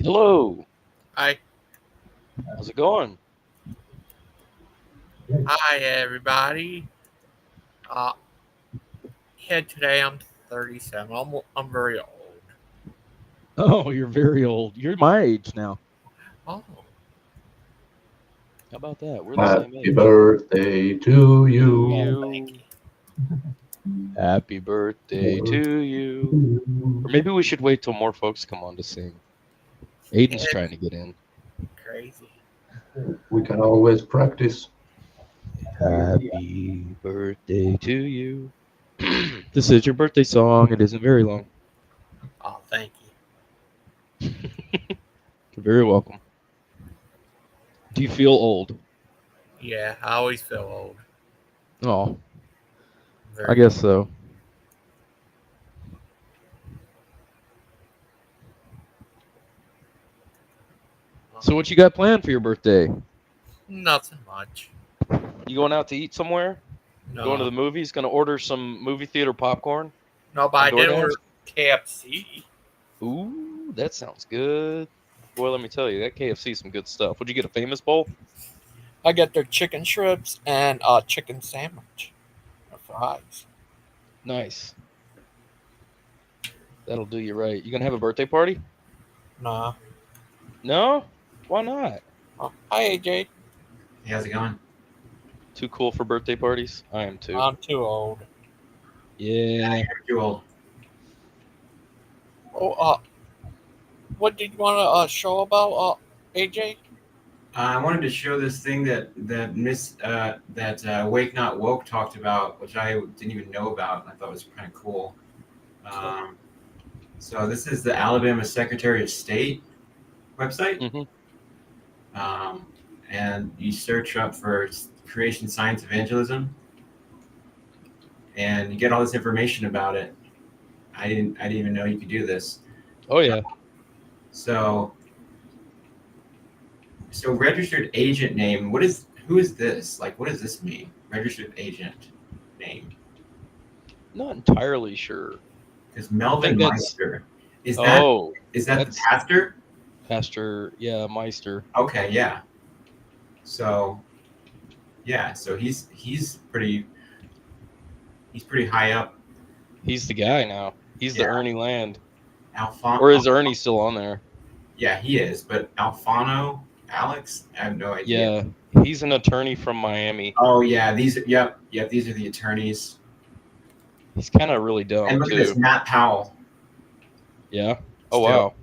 Hello, Hi, how's it going? hi everybody. Uh, yeah, today I'm 37. I'm very old. Oh, you're very old. You're my age now. Oh, How about that? We're the same Happy age. birthday to To you. thank you. you. Happy birthday to you. Or maybe we should wait till more folks come on to sing. Aiden's It's trying to get in. crazy. We can always practice. Happy birthday to you. This is your birthday song. It isn't very long. Oh, thank you. You're very welcome. Do you feel old? Yeah, I always feel old. Oh, I Very guess old. so. So what you got planned for your birthday? Nothing much. You going out to eat somewhere? Going to No, the movies? Gonna order some movie theater popcorn no, but on I did DoorDash? order KFC. Ooh, that sounds good. Boy, let me tell you, that KFC is some good stuff. Would you get a famous bowl? I get their chicken strips and chicken sandwich or fries. Nice. That'll do you right. You gonna have a birthday party? Nah. No? Why not? Oh, hi AJ. Hey, how's it going? Too cool for birthday parties? I am too. I'm too old. Yeah. You're too old. Oh, what did you want to show about AJ? I wanted to show this thing that Wake Not Woke talked about, which I didn't even know about. I thought was kind of cool. Um, so this is the Alabama Secretary of State website, hmm um, and you search up for creation science evangelism, and you get all this information about it. I didn't even know you could do this. Oh yeah. So So registered agent name. Who is this? Like, what does this mean? Registered agent name. Not entirely sure. Because I think Melvin that's Meister. Is that oh, is that the that's pastor? Pastor, yeah, Meister. Okay, yeah. So yeah, so he's pretty high up. He's the guy now. He's the Yeah. Ernie Land. Alphon Or is Ernie still on there? Yeah, he is, but Alfano Alex, I have no idea. Yeah. He's an attorney from Miami. Oh yeah, yep, these are the attorneys. He's kind of really dumb And look at this, too. Matt Powell. Yeah. Oh Still. wow.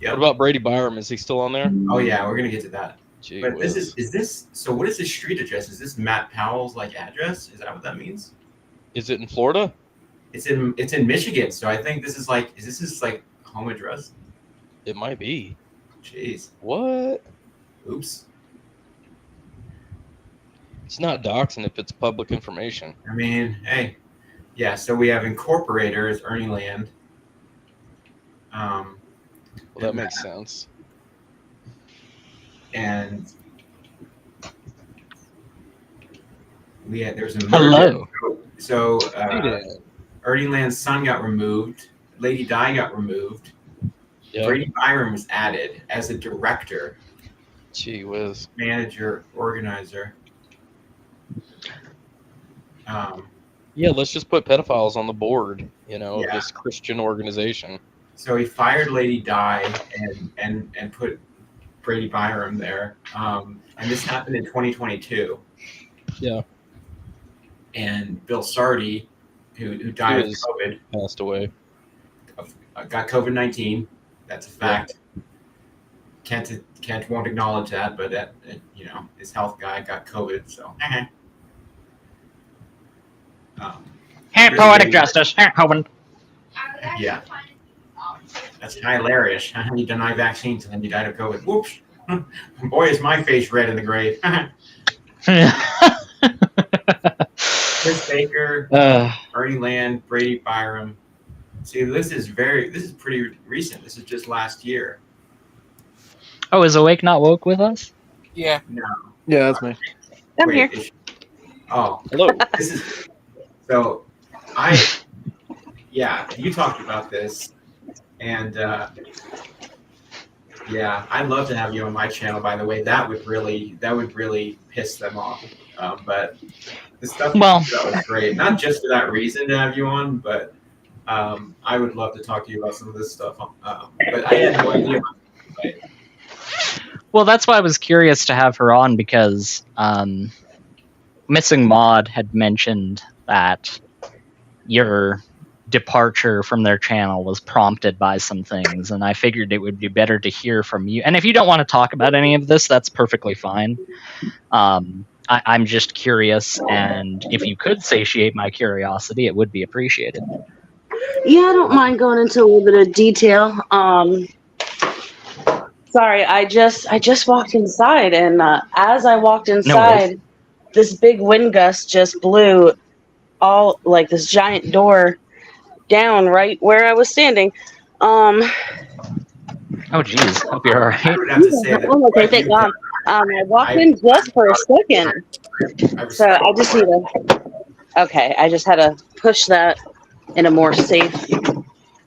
Yep. What about Brady Byram? Is he still on there? Oh yeah, we're gonna get to that. Gee But whiz. is this so? What is this street address? Is this Matt Powell's like address? Is that what that means? Is it in Florida? It's in Michigan, so I think this is his like home address? It might be. Jeez, What? oops. It's not doxing if it's public information. I mean, hey, yeah. So we have Incorporator as Ernie Land. Well, that makes sense. And there's a Hello. merger. So Hey there. Ernie Land's son got removed. Lady Di got removed. Yep. Brady Byram was added as a director, Gee whiz. manager, organizer. Yeah, let's just put pedophiles on the board, of Yeah. this Christian organization. So he fired Lady Di and put Brady Byram there. And this happened in 2022. Yeah. And Bill Sardi, who died of was- COVID, Passed away. got COVID-19. That's a fact. Kent won't acknowledge that, but his health guy got COVID. So. Really Poetic good. justice. Hoven. Yeah. That's hilarious. You deny vaccines and then you died of COVID. Whoops. Boy, is my face red in the grave. Chris Baker, Ernie Land, Brady Byram. See, this is pretty recent. This is just last year. Oh, is Awake Not Woke with us? Yeah. No. Yeah, that's me. I'm Wait, here. Oh, Hello. this is so. You talked about this, and Yeah, I'd love to have you on my channel. By the way, that would really piss them off. But the stuff you Well, talked about was great. Not just for that reason to have you on, but I would love to talk to you about some of this stuff. But I had no idea about it. well, that's why I was curious to have her on because Missing Maud had mentioned that your departure from their channel was prompted by some things, and I figured it would be better to hear from you. And if you don't want to talk about any of this, that's perfectly fine. I'm just curious, and if you could satiate my curiosity, it would be appreciated. Yeah, I don't mind going into a little bit of detail. Sorry, I just walked inside, and as I walked inside, this big wind gust just blew all like this giant door down right where I was standing. Oh, geez. Hope you're all right. I would have to say that. I'm okay, thank God. I walked in just for a second, so I just need to. Okay, I just had to push that in a more safe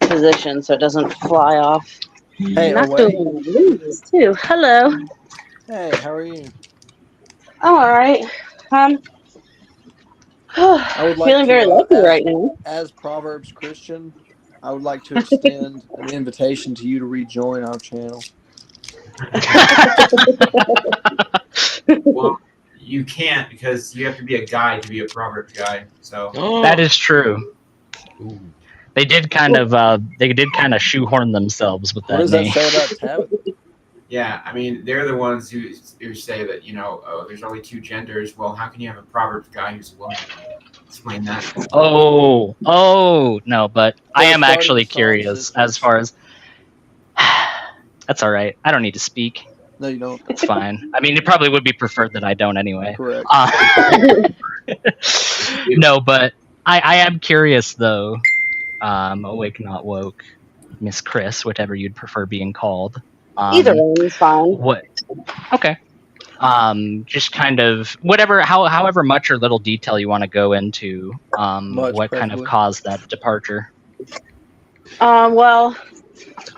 position so it doesn't fly off. Hey, Not Away. doing leaves too. Hello. Hey, how are you? I'm all right. I would like Feeling to, very lucky right now. As Proverbs Christian, I would like to extend an invitation to you to rejoin our channel. Well, you can't because you have to be a guy to be a Proverbs guy. So That is true. Ooh. They did kind of shoehorn themselves with What that does that name. say about Tabitha? yeah, I mean they're the ones who say that there's only two genders. Well, how can you have a Proverbs guy who's a woman? Explain that. Oh, no, but I am starting actually to solve curious systems. as far as. That's all right. I don't need to speak. No, you don't. It's fine. I mean, it probably would be preferred that I don't anyway. Correct. No, but I am curious though. Awake not woke, Miss Chris, whatever you'd prefer being called. Either one is fine. What? Okay. Just kind of whatever, however much or little detail you want to go into. Much, what kind of preferably. caused that departure? Well,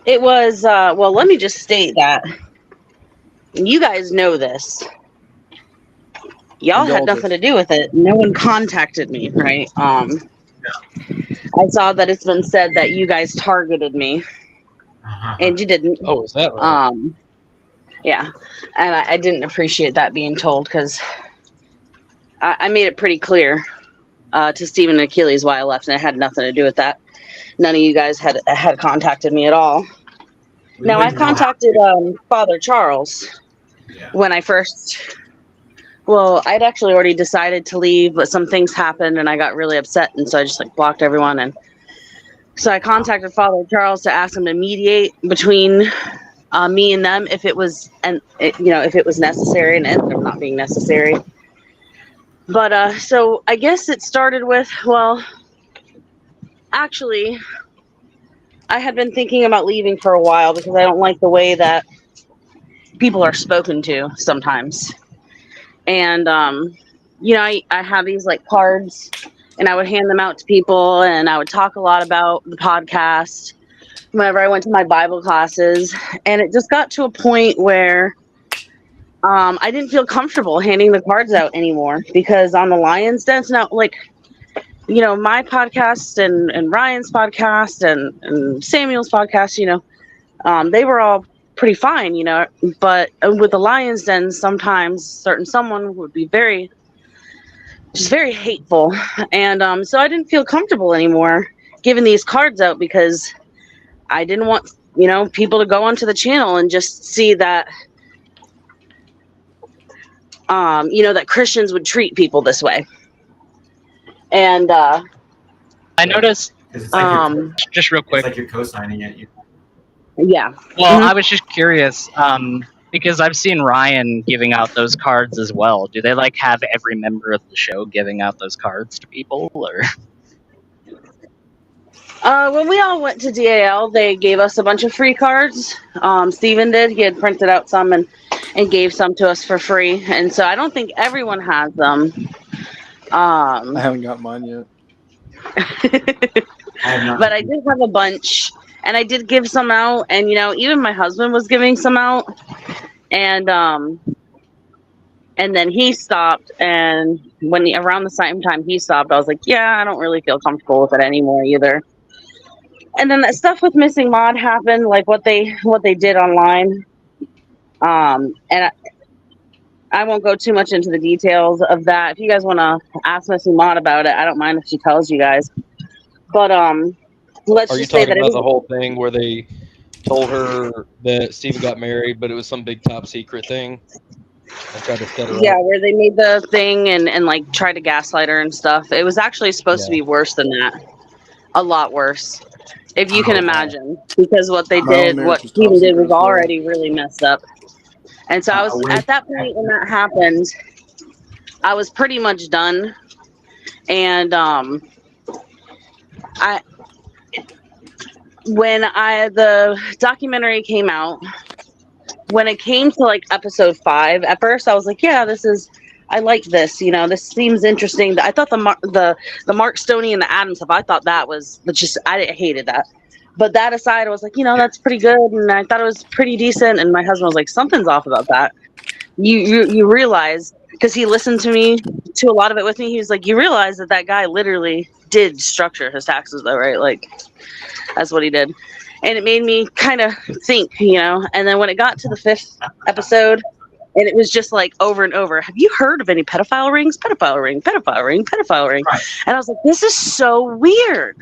it was. Well, let me just state that you guys know this. Y'all had Indulge nothing us. to do with it. No one contacted me, right? I saw that it's been said that you guys targeted me, and you didn't. Oh, is that right? Yeah, and I didn't appreciate that being told because I made it pretty clear to Stephen and Achilles why I left, and it had nothing to do with that. None of you guys had contacted me at all. Now, I contacted Father Charles when I first. Well, I'd actually already decided to leave, but some things happened, and I got really upset, and so I just blocked everyone. And so I contacted Father Charles to ask him to mediate between me and them if it was, if it was necessary, and it ended up not being necessary. But so I guess it started with, well, actually, I had been thinking about leaving for a while because I don't like the way that people are spoken to sometimes. And, I have these cards, and I would hand them out to people, and I would talk a lot about the podcast whenever I went to my Bible classes. And it just got to a point where I didn't feel comfortable handing the cards out anymore because on the Lion's Den, now, my podcast and Ryan's podcast and Samuel's podcast, they were all pretty fine, but with the Lion's Den, sometimes someone would be very hateful. And so I didn't feel comfortable anymore giving these cards out because I didn't want, people to go onto the channel and just see that, that Christians would treat people this way. And I noticed, It's like just real quick. it's like you're co-signing it. yeah. Well, I was just curious, because I've seen Ryan giving out those cards as well. Do they have every member of the show giving out those cards to people, or? When we all went to DAL, they gave us a bunch of free cards. Steven did. He had printed out some and gave some to us for free. And so I don't think everyone has them. I haven't got mine yet. I have not. But I did have a bunch. And I did give some out, and even my husband was giving some out, and then he stopped. And around the same time he stopped, I was like, yeah, I don't really feel comfortable with it anymore either. And then that stuff with Missing Mod happened, like what they did online. And I won't go too much into the details of that. If you guys want to ask Missing Mod about it, I don't mind if she tells you guys. But let's Are you just say talking that it about was, the whole thing where they told her that Steven got married, but it was some big top secret thing? And tried to set her yeah, up? where they made the thing and like tried to gaslight her and stuff. It was actually supposed to Yeah. be worse than that. A lot worse. If you can Oh, wow. imagine. Because what they My own did, marriage what was Steven top did secret was as well. already really messed up. And so I was at that point when that happened, I was pretty much done. And when the documentary came out, when it came to like episode 5, at first I was like, yeah, I like this, this seems interesting. I thought the Mark Stoney and the Adams stuff, I thought that was just, I hated that. But that aside, I was like, that's pretty good, and I thought it was pretty decent. And my husband was like, something's off about that. You realize, because he listened to a lot of it with me, he was like, you realize that guy literally did structure his taxes though, right? Like, that's what he did. And it made me kind of think, and then when it got to the 5th episode, and it was just like over and over, have you heard of any pedophile rings? Pedophile ring, pedophile ring, pedophile ring. Right. And I was like, this is so weird.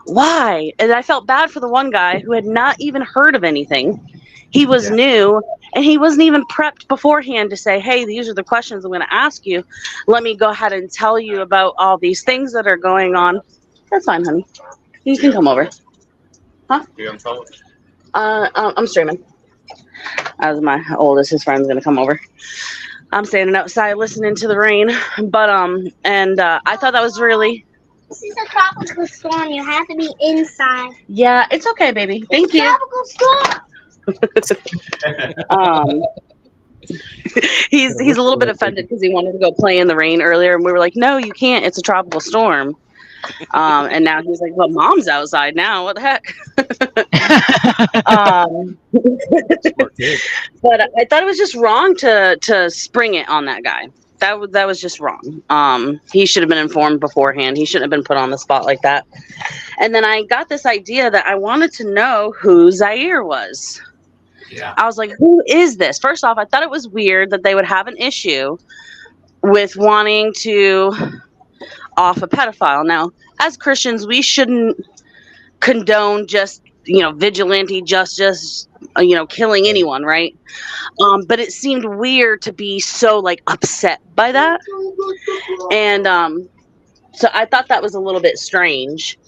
Why? And I felt bad for the one guy who had not even heard of anything. He was new, and he wasn't even prepped beforehand to say, hey, these are the questions I'm going to ask you. Let me go ahead and tell you about all these things that are going on. That's fine, honey. You can come over. Huh? I'm streaming. As my oldest, his friend's gonna come over. I'm standing outside listening to the rain, but I thought that was really. This is a tropical storm. You have to be inside. Yeah, it's okay, baby. Thank you. Tropical storm. He's a little bit offended because he wanted to go play in the rain earlier, and we were like, no, you can't. It's a tropical storm. And now he's like, well, mom's outside now. What the heck? But I thought it was just wrong to spring it on that guy. That was just wrong. He should have been informed beforehand. He shouldn't have been put on the spot like that. And then I got this idea that I wanted to know who Zaire was. Yeah. I was like, who is this? First off, I thought it was weird that they would have an issue with wanting to off a pedophile. Now, as Christians, we shouldn't condone just, vigilante justice, killing anyone, right? But it seemed weird to be so like upset by that. And so I thought that was a little bit strange.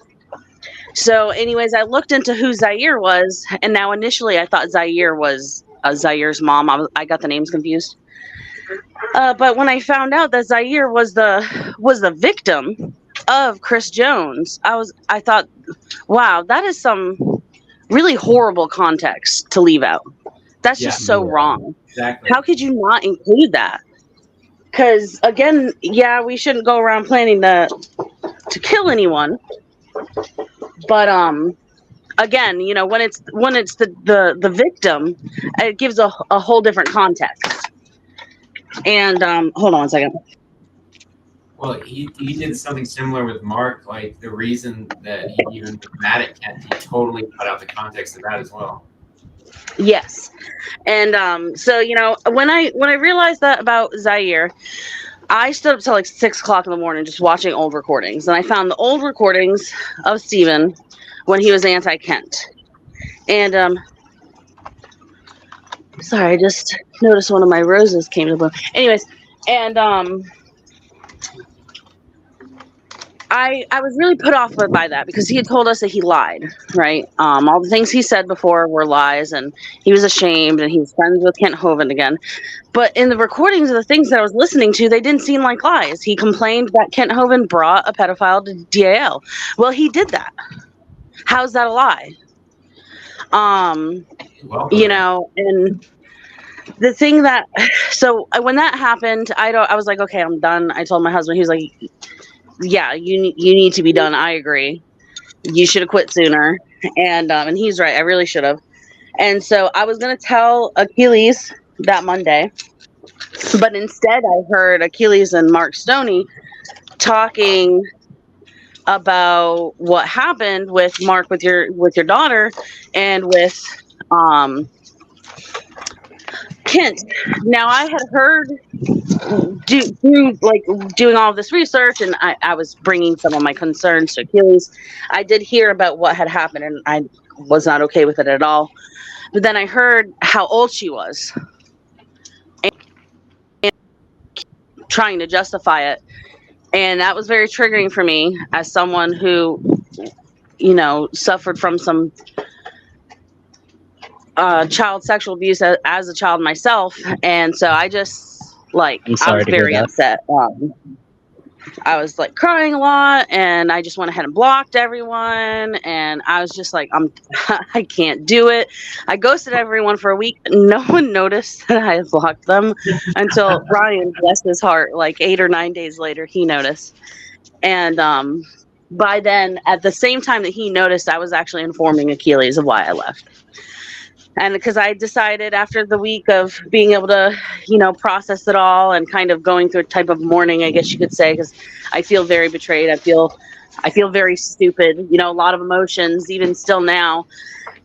So anyways, I looked into who Zaire was, and now initially I thought Zaire was Zaire's mom. I got the names confused. But when I found out that Zaire was the victim of Chris Jones, I thought, wow, that is some really horrible context to leave out. That's just so wrong. Exactly. How could you not include that? Because again, yeah, we shouldn't go around planning to kill anyone. But again, when it's the victim, it gives a whole different context. And hold on one second. Well, he did something similar with Mark. Like the reason that he even was mad at Kent, he totally cut out the context of that as well. Yes, and so when I realized that about Zaire, I stood up till like 6 o'clock in the morning just watching old recordings, and I found the old recordings of Steven when he was anti-Kent. And sorry, I just noticed one of my roses came to bloom. Anyways, and I was really put off by that because he had told us that he lied, right? All the things he said before were lies, and he was ashamed, and he was friends with Kent Hovind again. But in the recordings of the things that I was listening to, they didn't seem like lies. He complained that Kent Hovind brought a pedophile to DAL. Well, he did that. How's that a lie? And the thing that, so when that happened, I was like, okay, I'm done. I told my husband, he was like, yeah, you need to be done. I agree. You should have quit sooner. and he's right. I really should have. And so I was gonna tell Achilles that Monday, but instead I heard Achilles and Mark Stoney talking about what happened with Mark with your daughter and with Kent. Now I had heard through like doing all of this research, and I was bringing some of my concerns to Achilles. I did hear about what had happened, and I was not okay with it at all. But then I heard how old she was, and trying to justify it, and that was very triggering for me as someone who, suffered from some child sexual abuse as a child myself. And so I just I was very upset. I was like crying a lot, and I just went ahead and blocked everyone, and I was just like, I can't do it. I ghosted everyone for a week. No one noticed that I had blocked them until Ryan, bless his heart, like 8 or 9 days later, he noticed. And by then, at the same time that he noticed, I was actually informing Achilles of why I left. And because I decided after the week of being able to, process it all and kind of going through a type of mourning, I guess you could say, because I feel very betrayed. I feel very stupid, a lot of emotions, even still now.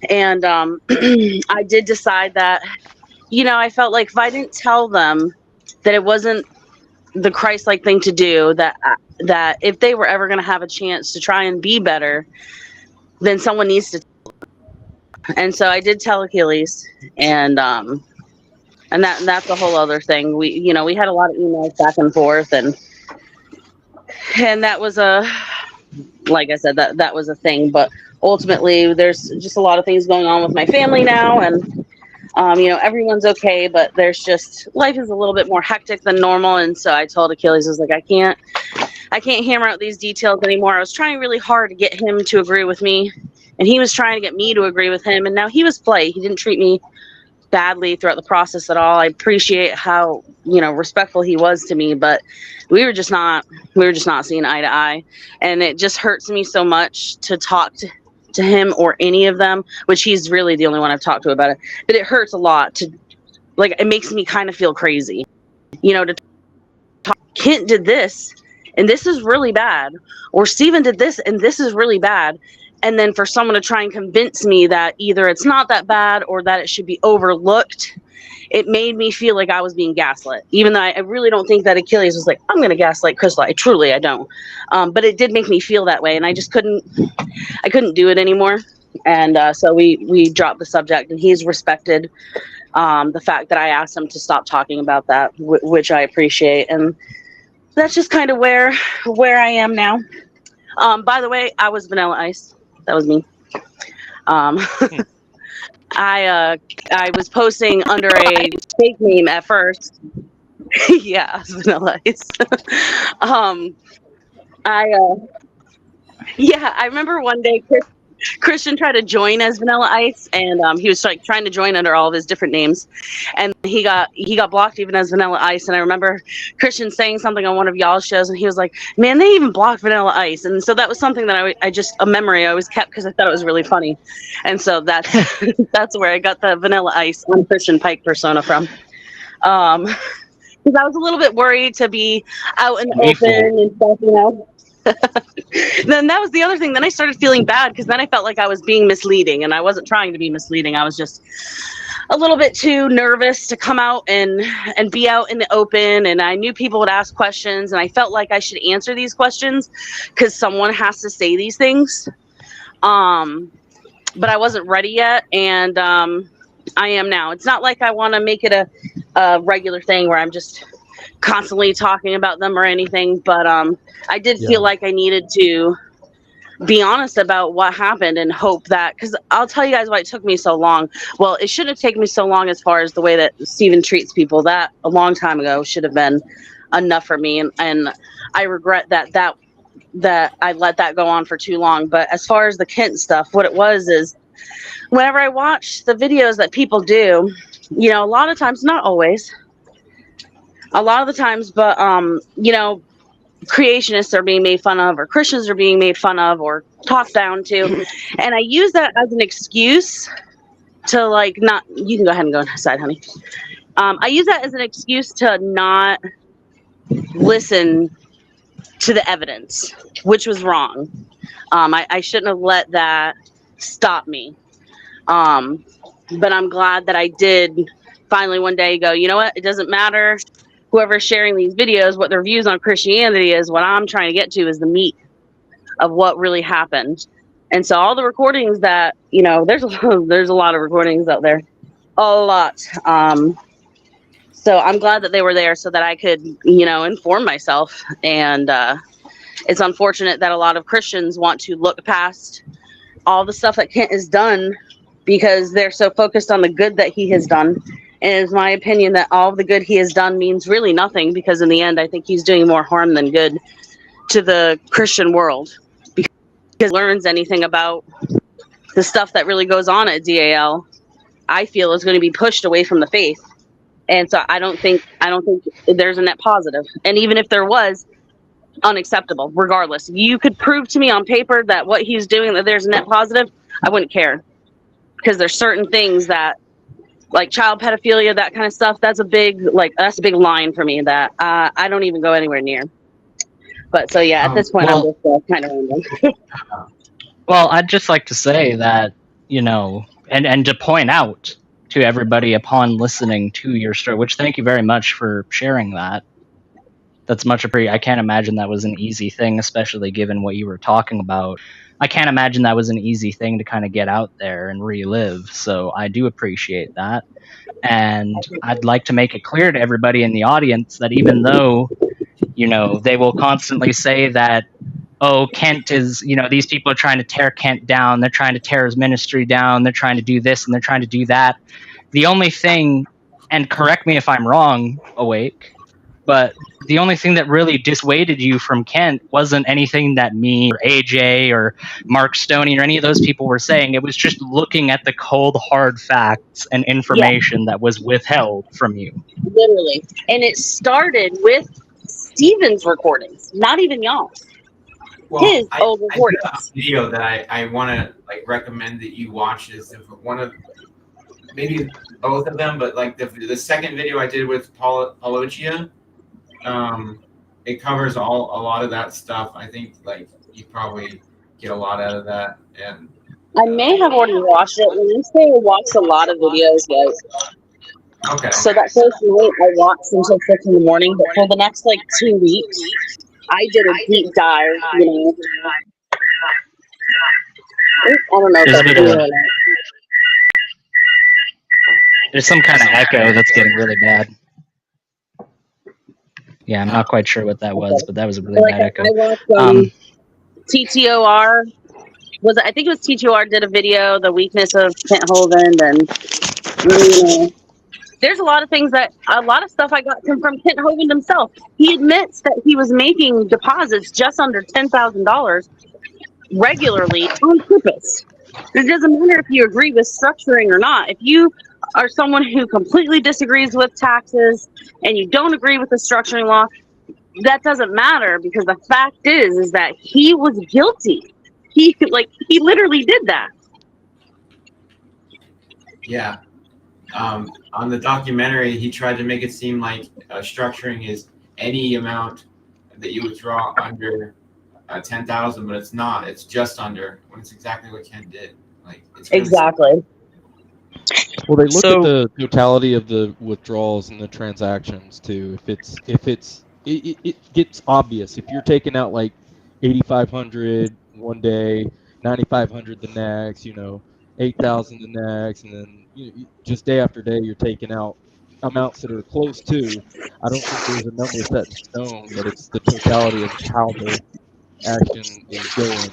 And I did decide that, I felt like if I didn't tell them that it wasn't the Christ-like thing to do, that if they were ever going to have a chance to try and be better, then someone needs to. And so I did tell Achilles, and that's a whole other thing. We had a lot of emails back and forth, and that was like I said, that was a thing. But ultimately, there's just a lot of things going on with my family now, and everyone's okay, but there's just life is a little bit more hectic than normal. And so I told Achilles, I was like, I can't hammer out these details anymore. I was trying really hard to get him to agree with me, and he was trying to get me to agree with him. And now he was he didn't treat me badly throughout the process at all. I appreciate how, respectful he was to me, but we were just not seeing eye to eye. And it just hurts me so much to talk to him or any of them, which he's really the only one I've talked to about it. But it hurts a lot to, it makes me kind of feel crazy, to talk, Kent did this, and this is really bad. Or Steven did this, and this is really bad. And then for someone to try and convince me that either it's not that bad or that it should be overlooked, it made me feel like I was being gaslit. Even though I really don't think that Achilles was like, I'm going to gaslight Crystal. I don't. But it did make me feel that way. And I just couldn't do it anymore. And so we dropped the subject, and he's respected the fact that I asked him to stop talking about that, which I appreciate. And that's just kind of where I am now. By the way, I was Vanilla Ice. That was me. I was posting under a fake name at first. Yeah, I was Vanilla Ice. I remember one day Christian tried to join as Vanilla Ice, and he was trying to join under all of his different names, and he got blocked even as Vanilla Ice. And I remember Christian saying something on one of y'all's shows, and he was like, "Man, they even blocked Vanilla Ice." And so that was something that I just a memory I always kept because I thought it was really funny, and so that's that's where I got the Vanilla Ice on Christian Pike persona from. Because I was a little bit worried to be out in the open and stuff, Then that was the other thing. Then I started feeling bad because then I felt like I was being misleading, and I wasn't trying to be misleading. I was just a little bit too nervous to come out and be out in the open, and I knew people would ask questions, and I felt like I should answer these questions because someone has to say these things. But I wasn't ready yet, and I am now. It's not like I want to make it a regular thing where I'm just constantly talking about them or anything, but I did feel like I needed to be honest about what happened and hope that, because I'll tell you guys why it took me so long. Well, it shouldn't have taken me so long as far as the way that Steven treats people. That a long time ago should have been enough for me, and I regret that I let that go on for too long. But as far as the Kent stuff, what it was is whenever I watch the videos that people do, a lot of times, not always, a lot of the times, but creationists are being made fun of, or Christians are being made fun of, or talked down to, and I use that as an excuse to like not. You can go ahead and go inside, honey. I use that as an excuse to not listen to the evidence, which was wrong. I shouldn't have let that stop me. But I'm glad that I did finally one day go, you know what? It doesn't matter whoever's sharing these videos, what their views on Christianity is. What I'm trying to get to is the meat of what really happened. And so all the recordings that, you know, there's a lot of recordings out there. A lot. So I'm glad that they were there so that I could, you know, inform myself. And it's unfortunate that a lot of Christians want to look past all the stuff that Kent has done because they're so focused on the good that he has done. And it's my opinion that all the good he has done means really nothing, because in the end, I think he's doing more harm than good to the Christian world, because he learns anything about the stuff that really goes on at DAL, I feel is going to be pushed away from the faith. And so I don't think there's a net positive. And even if there was, unacceptable, regardless. You could prove to me on paper that what he's doing, that there's a net positive, I wouldn't care. Because there's certain things that, like child pedophilia, that kind of stuff, that's a big line for me that I don't even go anywhere near. But so yeah, at this point, I'm just kind of random. Well, I'd just like to say that, you know, and to point out to everybody upon listening to your story, which thank you very much for sharing that. That's much appreciated. I can't imagine that was an easy thing, especially given what you were talking about. I can't imagine that was an easy thing to kind of get out there and relive. So I do appreciate that. And I'd like to make it clear to everybody in the audience that even though, you know, they will constantly say that, oh, Kent is, you know, these people are trying to tear Kent down. They're trying to tear his ministry down. They're trying to do this and they're trying to do that. The only thing, and correct me if I'm wrong, Awake, but the only thing that really dissuaded you from Kent wasn't anything that me or AJ or Mark Stoney or any of those people were saying. It was just looking at the cold, hard facts and information that was withheld from you. Literally. And it started with Steven's recordings, not even y'all. Well, His old recordings. I have a video that I want to like recommend that you watch. Is one of, maybe both of them, but like the second video I did with Paulogia, it covers a lot of that stuff. I think like you probably get a lot out of that. And I may have already watched it. When you say I watched a lot of videos, yes. Okay. So that first night I watched until 6 in the morning, but for the next like 2 weeks, I did a deep dive, you know. I don't know. There's some kind of echo that's getting really bad. Yeah, I'm not quite sure what that was, but that was a really bad echo. I watched TTOR. I think it was TTOR did a video, the weakness of Kent Hovind, and you know, there's a lot of stuff I got from Kent Hovind himself. He admits that he was making deposits just under $10,000 regularly on purpose. It doesn't matter if you agree with structuring or not. If you are someone who completely disagrees with taxes and you don't agree with the structuring law, that doesn't matter, because the fact is that he was guilty. He literally did that. Yeah. On the documentary, he tried to make it seem like structuring is any amount that you withdraw under 10,000, but it's not. It's just under. When it's exactly what Ken did. Like it's really exactly. Well, they look at the totality of the withdrawals and the transactions too. It gets obvious if you're taking out like 8,500 one day, 9,500 the next, 8,000 the next, and then just day after day you're taking out amounts that are close to. I don't think there's a number set in stone, but it's the totality of how the action is going.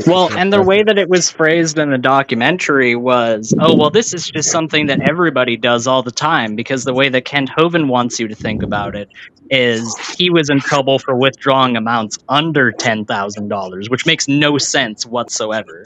Well, and the way that it was phrased in the documentary was, oh, well, this is just something that everybody does all the time, because the way that Kent Hovind wants you to think about it is he was in trouble for withdrawing amounts under $10,000, which makes no sense whatsoever.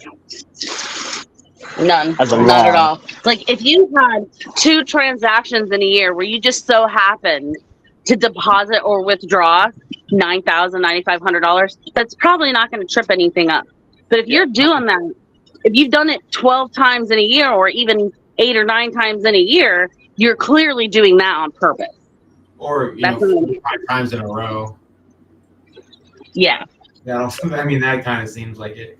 None. Not at all. Like, if you had 2 transactions in a year where you just so happened to deposit or withdraw $9,000, $9,500, that's probably not going to trip anything up. But if you're doing that, if you've done it 12 times in a year or even 8 or 9 times in a year, you're clearly doing that on purpose. Or, That's 5 times in a row. Yeah. I mean, that kind of seems like it.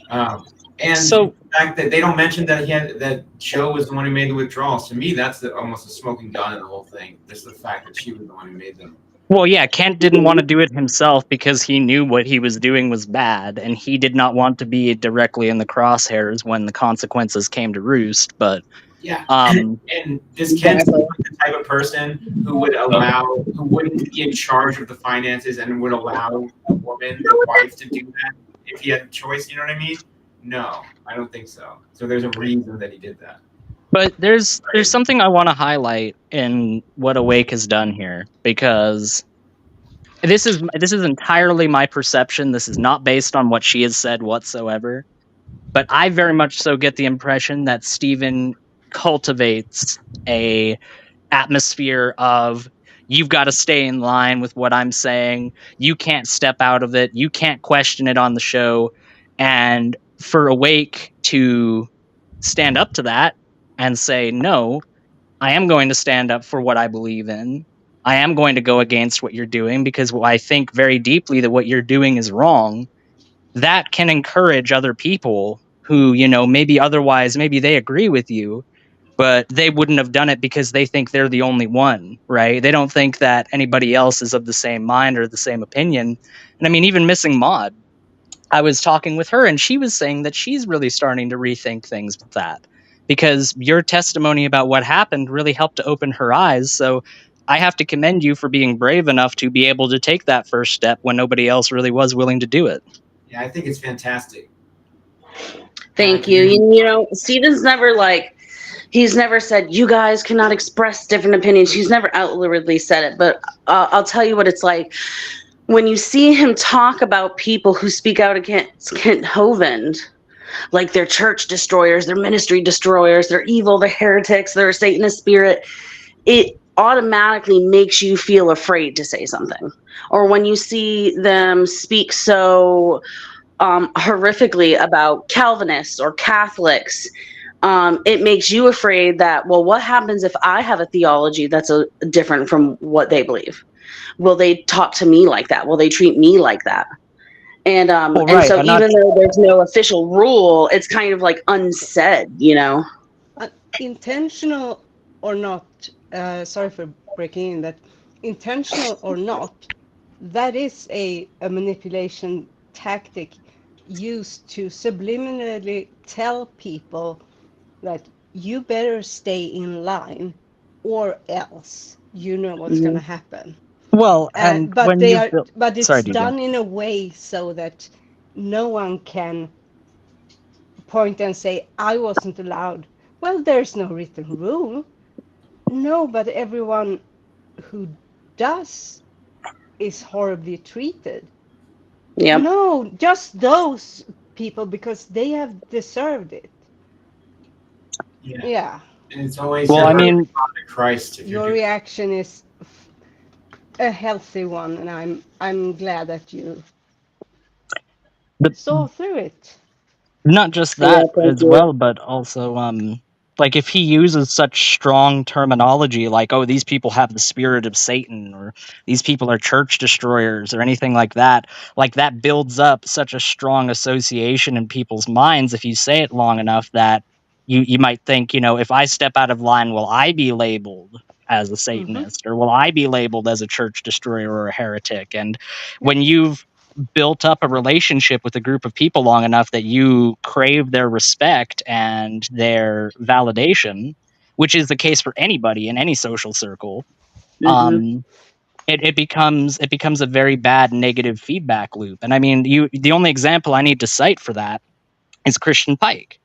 And So- the fact that they don't mention that that Joe was the one who made the withdrawals, to me, that's almost a smoking gun in the whole thing. Just the fact that she was the one who made them. Well, yeah, Kent didn't want to do it himself because he knew what he was doing was bad, and he did not want to be directly in the crosshairs when the consequences came to roost. But yeah, and does Kent seem like the type of person who wouldn't be in charge of the finances and would allow the woman, the wife, to do that if he had a choice? You know what I mean? No, I don't think so. So there's a reason that he did that. But there's something I want to highlight in what Awake has done here, because this is entirely my perception. This is not based on what she has said whatsoever. But I very much so get the impression that Steven cultivates a atmosphere of, you've got to stay in line with what I'm saying. You can't step out of it. You can't question it on the show. And for Awake to stand up to that and say, no, I am going to stand up for what I believe in. I am going to go against what you're doing because I think very deeply that what you're doing is wrong. That can encourage other people who, maybe otherwise, maybe they agree with you, but they wouldn't have done it because they think they're the only one, right? They don't think that anybody else is of the same mind or the same opinion. And I mean, even Missing Maud, I was talking with her and she was saying that she's really starting to rethink things with that, because your testimony about what happened really helped to open her eyes. So I have to commend you for being brave enough to be able to take that first step when nobody else really was willing to do it. Yeah, I think it's fantastic. Thank you. Steven's never he's never said, you guys cannot express different opinions. He's never outwardly said it, but I'll tell you what it's like. When you see him talk about people who speak out against Kent Hovind, like they're church destroyers, they're ministry destroyers, they're evil, they're heretics, they're a Satanist spirit, it automatically makes you feel afraid to say something. Or when you see them speak so horrifically about Calvinists or Catholics, it makes you afraid that, well, what happens if I have a theology that's different from what they believe? Will they talk to me like that? Will they treat me like that? And and so even though there's no official rule, it's kind of like unsaid, Intentional or not, sorry for breaking in, that intentional or not, that is a manipulation tactic used to subliminally tell people that you better stay in line or else you know what's going to happen. Well, but it's done in a way so that no one can point and say, I wasn't allowed. Well, there's no written rule. No, but everyone who does is horribly treated. Yeah. No, just those people, because they have deserved it. Yeah. And it's always Christ. Your reaction is a healthy one, and I'm glad that you saw through it. Not just that as well, but also like if he uses such strong terminology like, oh, these people have the spirit of Satan, or these people are church destroyers, or anything like that builds up such a strong association in people's minds if you say it long enough that you might think, if I step out of line, will I be labeled as a Satanist, or will I be labeled as a church destroyer or a heretic? And when you've built up a relationship with a group of people long enough that you crave their respect and their validation, which is the case for anybody in any social circle, it becomes a very bad negative feedback loop. And I mean, the only example I need to cite for that is Christian Pike.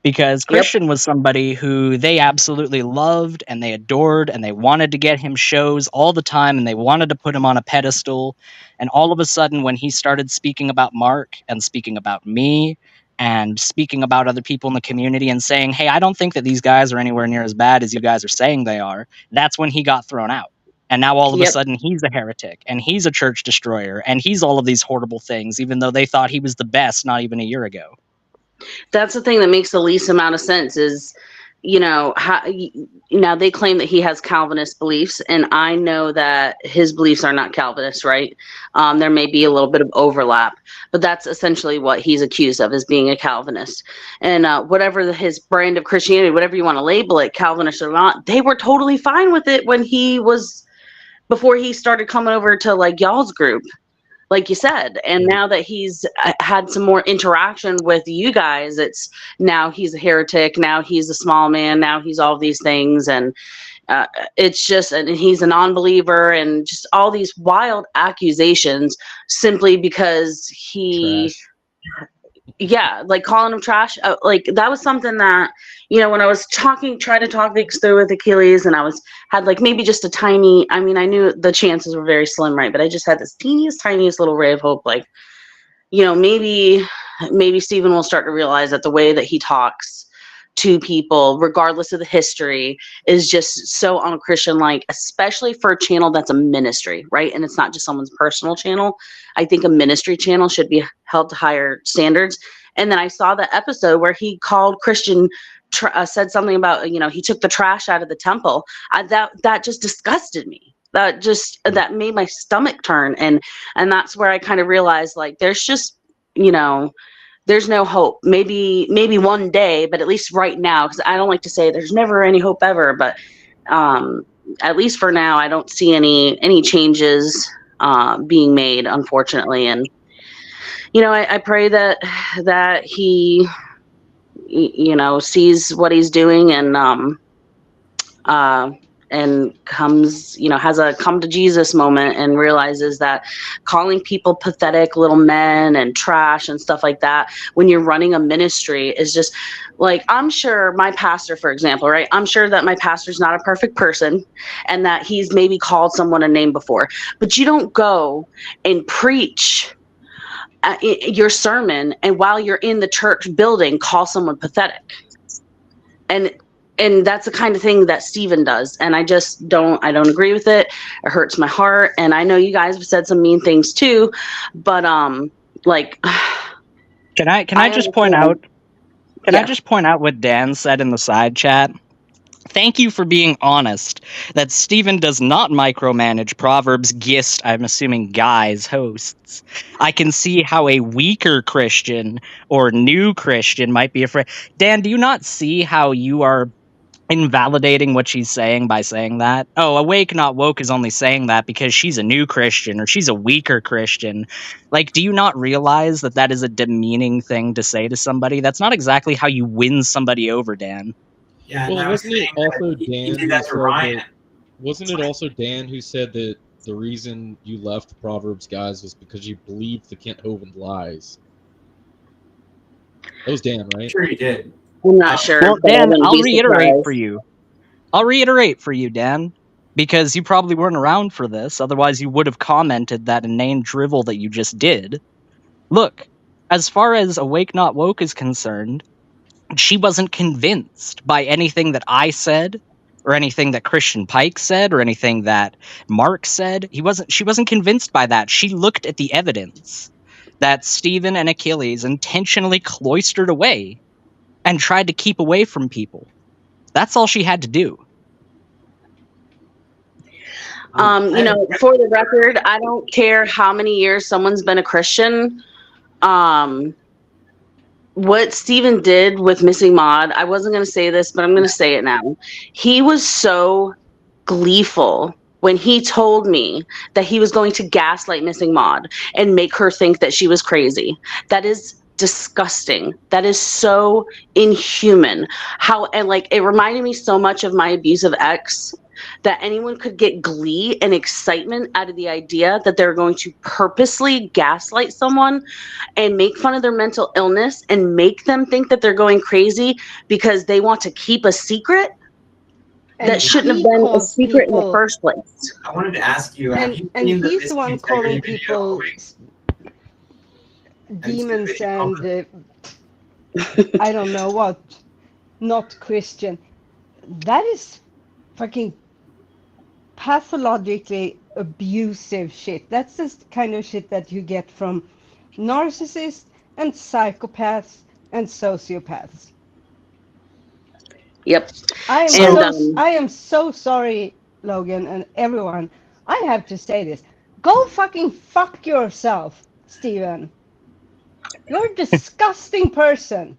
Because Christian was somebody who they absolutely loved and they adored, and they wanted to get him shows all the time, and they wanted to put him on a pedestal. And all of a sudden, when he started speaking about Mark and speaking about me and speaking about other people in the community and saying, hey, I don't think that these guys are anywhere near as bad as you guys are saying they are, that's when he got thrown out. And now all of a Yep. sudden he's a heretic and he's a church destroyer and he's all of these horrible things, even though they thought he was the best not even a year ago. That's the thing that makes the least amount of sense is, now they claim that he has Calvinist beliefs, and I know that his beliefs are not Calvinist, right? There may be a little bit of overlap, but that's essentially what he's accused of, is being a Calvinist. And whatever his brand of Christianity, whatever you want to label it, Calvinist or not, they were totally fine with it before he started coming over to like y'all's group, like you said. And now that he's had some more interaction with you guys, it's now he's a heretic, now he's a small man, now he's all these things. And it's just, and he's a non-believer, and just all these wild accusations simply because he like calling him trash. Like that was something that, when I was trying to talk things through with Achilles, and had like maybe just a tiny, I knew the chances were very slim, right? But I just had this tiniest little ray of hope, like, maybe Stephen will start to realize that the way that he talks to people, regardless of the history, is just so unchristian-like, especially for a channel that's a ministry, right? And it's not just someone's personal channel. I think a ministry channel should be held to higher standards. And then I saw the episode where he called Christian, said something about, he took the trash out of the temple. That just disgusted me. That made my stomach turn. And that's where I kind of realized, like, there's just, there's no hope. Maybe one day, but at least right now, because I don't like to say there's never any hope ever, but at least for now, I don't see any changes being made, unfortunately. And I pray that he sees what he's doing and comes, has a come to Jesus moment and realizes that calling people pathetic little men and trash and stuff like that when you're running a ministry is just like, I'm sure my pastor, for example, right? I'm sure that my pastor's not a perfect person and that he's maybe called someone a name before, but you don't go and preach your sermon and while you're in the church building, call someone pathetic. And that's the kind of thing that Stephen does. And I don't agree with it. It hurts my heart. And I know you guys have said some mean things too, but like, can I just point out, I just point out what Dan said in the side chat? Thank you for being honest that Stephen does not micromanage Proverbs Gist, I'm assuming guys, hosts. I can see how a weaker Christian or new Christian might be afraid. Dan, do you not see how you are invalidating what she's saying by saying that? Oh, Awake Not Woke is only saying that because she's a new Christian or she's a weaker Christian. Like, do you not realize that that is a demeaning thing to say to somebody? That's not exactly how you win somebody over, Dan. Yeah, well, wasn't it also Dan did that to Ryan? Wasn't it also Dan who said that the reason you left Proverbs Guys was because you believed the Kent Hovind lies? That was Dan, right? Sure, he did. I'm not sure. Well, Dan, I'll reiterate for you. Dan, because you probably weren't around for this. Otherwise, you would have commented that inane drivel that you just did. Look, as far as Awake Not Woke is concerned, she wasn't convinced by anything that I said, or anything that Christian Pike said, or anything that Mark said. She wasn't convinced by that. She looked at the evidence that Stephen and Achilles intentionally cloistered away and tried to keep away from people. That's all she had to do. For the record, I don't care how many years someone's been a Christian. What Stephen did with Missing Maud, I wasn't going to say this, but I'm going to say it now. He was so gleeful when he told me that he was going to gaslight Missing Maud and make her think that she was crazy. That is disgusting. That is so inhuman. It reminded me so much of my abusive ex, that anyone could get glee and excitement out of the idea that they're going to purposely gaslight someone and make fun of their mental illness and make them think that they're going crazy because they want to keep a secret that shouldn't have been a secret in the first place. I wanted to ask you, and he's the one calling people demons and I don't know what, not Christian. That is fucking pathologically abusive shit. That's the kind of shit that you get from narcissists and psychopaths and sociopaths. Yep. I am And I am so sorry, Logan and everyone. I have to say this. Go fucking fuck yourself, Steven. You're a disgusting person.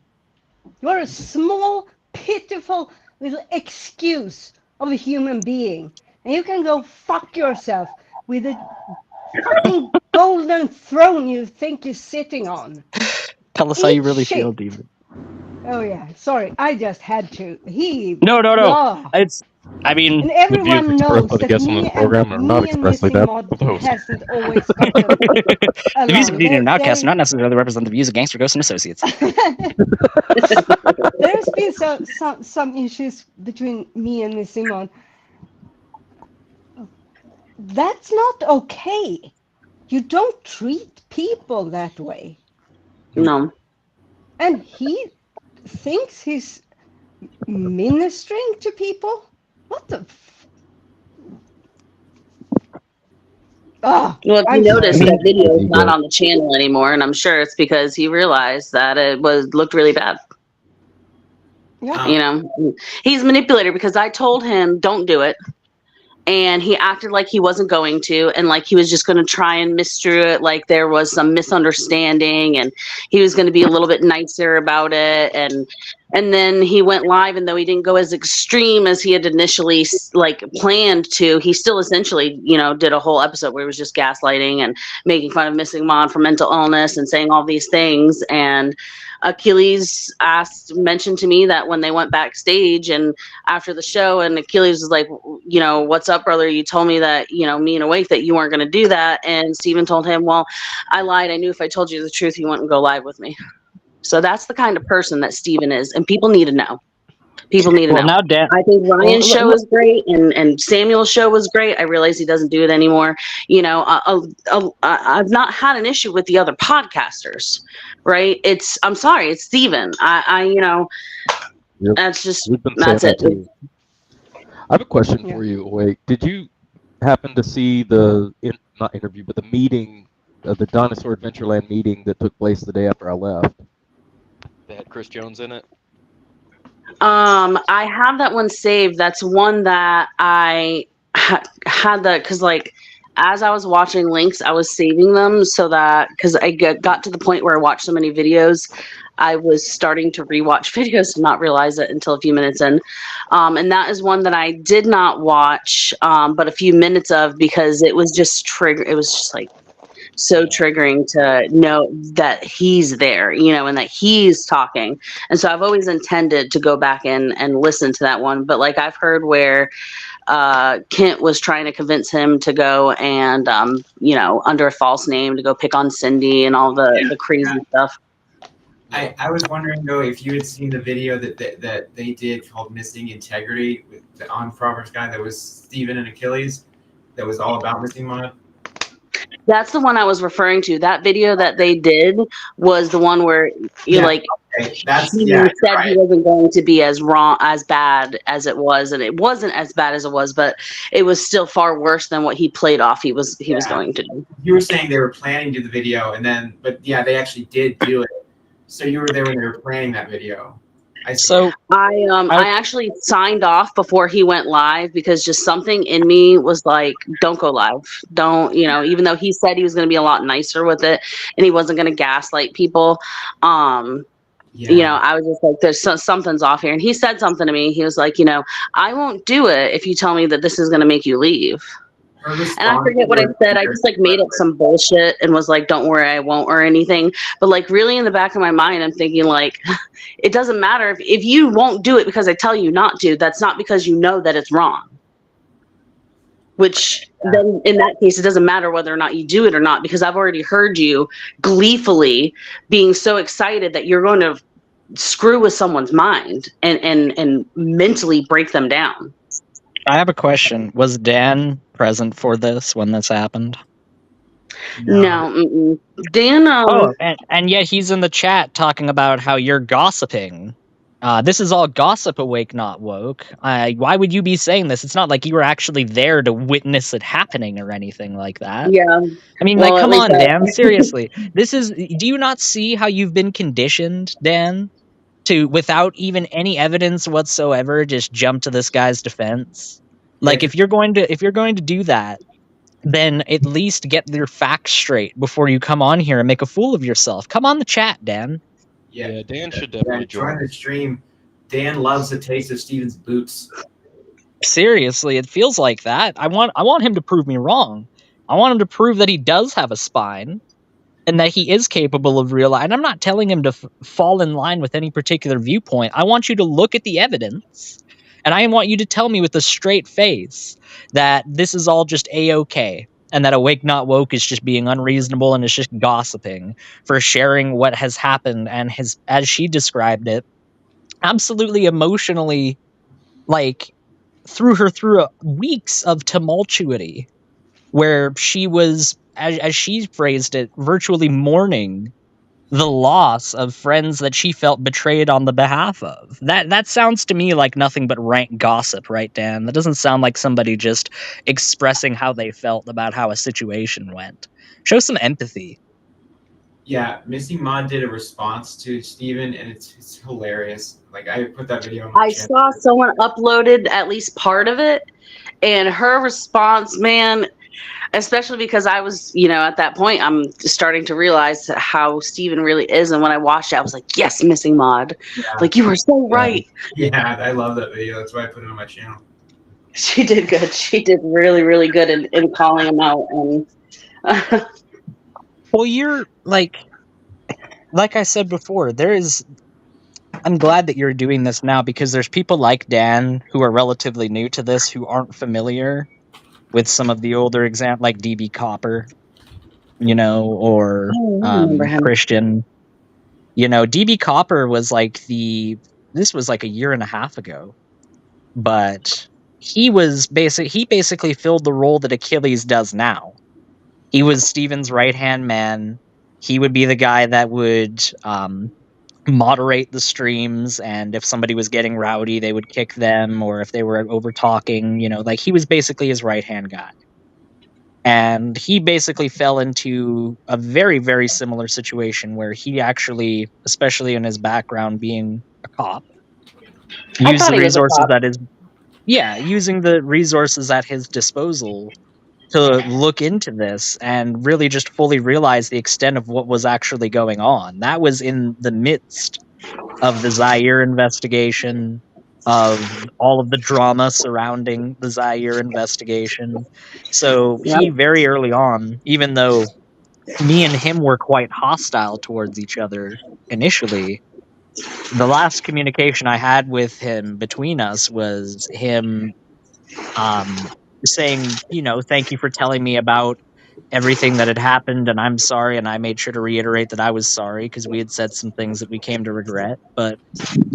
You're a small, pitiful little excuse of a human being. And you can go fuck yourself with a fucking golden throne you think you're sitting on. Tell us how you Eat really feel, shit. David. Oh yeah, sorry, I just had to. No. Oh. It's. I mean, And The views everyone expressed by knows the that guests on this program are not me and expressly Missing that Mod of the host. hasn't always gotten the views of along. Dean and Outcast do not necessarily represent the views of Gangster Ghosts and Associates. There's been some issues between me and Miss Simon. That's not okay. You don't treat people that way. no. And he thinks he's ministering to people? What the Well, if you I'm notice, sorry. that video is not on the channel anymore, and I'm sure it's because he realized that it looked really bad. Yeah. You know, he's a manipulator because I told him don't do it, and he acted like he wasn't going to, and like he was just going to try and misdrew it, like there was some misunderstanding, and he was going to be a little bit nicer about it, and then he went live, and though he didn't go as extreme as he had initially like planned to, he still essentially, you know, did a whole episode where he was just gaslighting and making fun of Missing Mod for mental illness and saying all these things. And Achilles mentioned to me that when they went backstage and after the show, and Achilles was like, you know, what's up, brother? You told me that, you know, me and Awake, that you weren't going to do that. And Steven told him, well, I lied. I knew if I told you the truth, you wouldn't go live with me. So that's the kind of person that Steven is. And people need to know. People need to know. Now, Dan, I think Ryan's show is great, and Samuel's show was great. I realize he doesn't do it anymore. You know, I've not had an issue with the other podcasters, right? I'm sorry, it's Steven. You know, Yep. That's it. I have a question for you, Wait. Did you happen to see not interview, but the meeting, the Dinosaur Adventureland meeting that took place the day after I left? They had Chris Jones in it. I have that one saved. That's one that I had because like as I was watching links, I was saving them so that because I got to the point where I watched so many videos, I was starting to rewatch videos and not realize it until a few minutes in. And that is one that I did not watch, but a few minutes of, because it was just it was just like so triggering to know that he's there, you know, and that he's talking. And so I've always intended to go back and listen to that one. But like I've heard where Kent was trying to convince him to go and, you know, under a false name to go pick on Cindy and all the crazy stuff. I was wondering though if you had seen the video that they did called Missing Integrity with the On Proverbs guy that was Steven and Achilles, that was all about Missing Mod. That's the one I was referring to. That video that they did was the one where he said he wasn't going to be as bad as it was, and it wasn't as bad as it was, but it was still far worse than what he played off he was going to do. You were saying they were planning to do the video, but they actually did do it. So you were there when they were planning that video. I actually signed off before he went live because just something in me was like, don't go live. Don't, you know, even though he said he was going to be a lot nicer with it and he wasn't going to gaslight people. You know, I was just like, there's something's off here. And he said something to me. He was like, you know, I won't do it if you tell me that this is going to make you leave. And I forget what I said. I just like made up some bullshit and was like, don't worry, I won't, or anything. But like really in the back of my mind, I'm thinking like, it doesn't matter if you won't do it because I tell you not to. That's not because you know that it's wrong. Which then in that case, it doesn't matter whether or not you do it or not, because I've already heard you gleefully being so excited that you're going to screw with someone's mind and mentally break them down. I have a question. Was Dan present for this when this happened? No. Dan. And yet he's in the chat talking about how you're gossiping This is all gossip, awake, not woke. Why would you be saying this? It's not like you were actually there to witness it happening or anything like that. Yeah. I mean, Well, like, at come least on, Dan. Seriously, do you not see how you've been conditioned, Dan, to without even any evidence whatsoever, just jump to this guy's defense? Like, Yeah. if you're going to do that, then at least get your facts straight before you come on here and make a fool of yourself. Come on the chat, Dan. Yeah, Dan should definitely join join. the stream. Dan loves the taste of Steven's boots. Seriously, it feels like that. I want him to prove me wrong. I want him to prove that he does have a spine and that he is capable of and I'm not telling him to fall in line with any particular viewpoint. I want you to look at the evidence, and I want you to tell me with a straight face that this is all just A-okay, and that Awake Not Woke is just being unreasonable and is just gossiping for sharing what has happened and has, as she described it, absolutely emotionally, like, threw her through weeks of tumultuity where she was, as she phrased it, virtually mourning the loss of friends that she felt betrayed on the behalf of. That sounds to me like nothing but rank gossip, right, Dan? That doesn't sound like somebody just expressing how they felt about how a situation went. Show some empathy. Yeah, Missy Mod did a response to Steven, and it's hilarious. Like, I put that video on my I channel. saw someone uploaded at least part of it, and her response, man, especially because I was, at that point, I'm starting to realize how Steven really is. And when I watched it, I was like, yes, Missing Mod. Yeah. Like, you were so right. Yeah, I love that video. That's why I put it on my channel. She did good. She did really, really good in calling him out. And well, you're like I said before, I'm glad that you're doing this now because there's people like Dan who are relatively new to this who aren't familiar with some of the older examples, like DB Copper, or Christian. DB Copper was this was like a year and a half ago, but he basically filled the role that Achilles does now. He was Steven's right-hand man. He would be the guy that would moderate the streams, and if somebody was getting rowdy, they would kick them, or if they were over talking, he was basically his right-hand guy. And he basically fell into a very, very similar situation where he actually, especially in his background being a cop, using the resources at his disposal to look into this and really just fully realize the extent of what was actually going on. That was in the midst of the Zaire investigation, of all of the drama surrounding the Zaire investigation. So he very early on, even though me and him were quite hostile towards each other initially, the last communication I had with him between us was him saying, thank you for telling me about everything that had happened, and I'm sorry, and I made sure to reiterate that I was sorry because we had said some things that we came to regret. But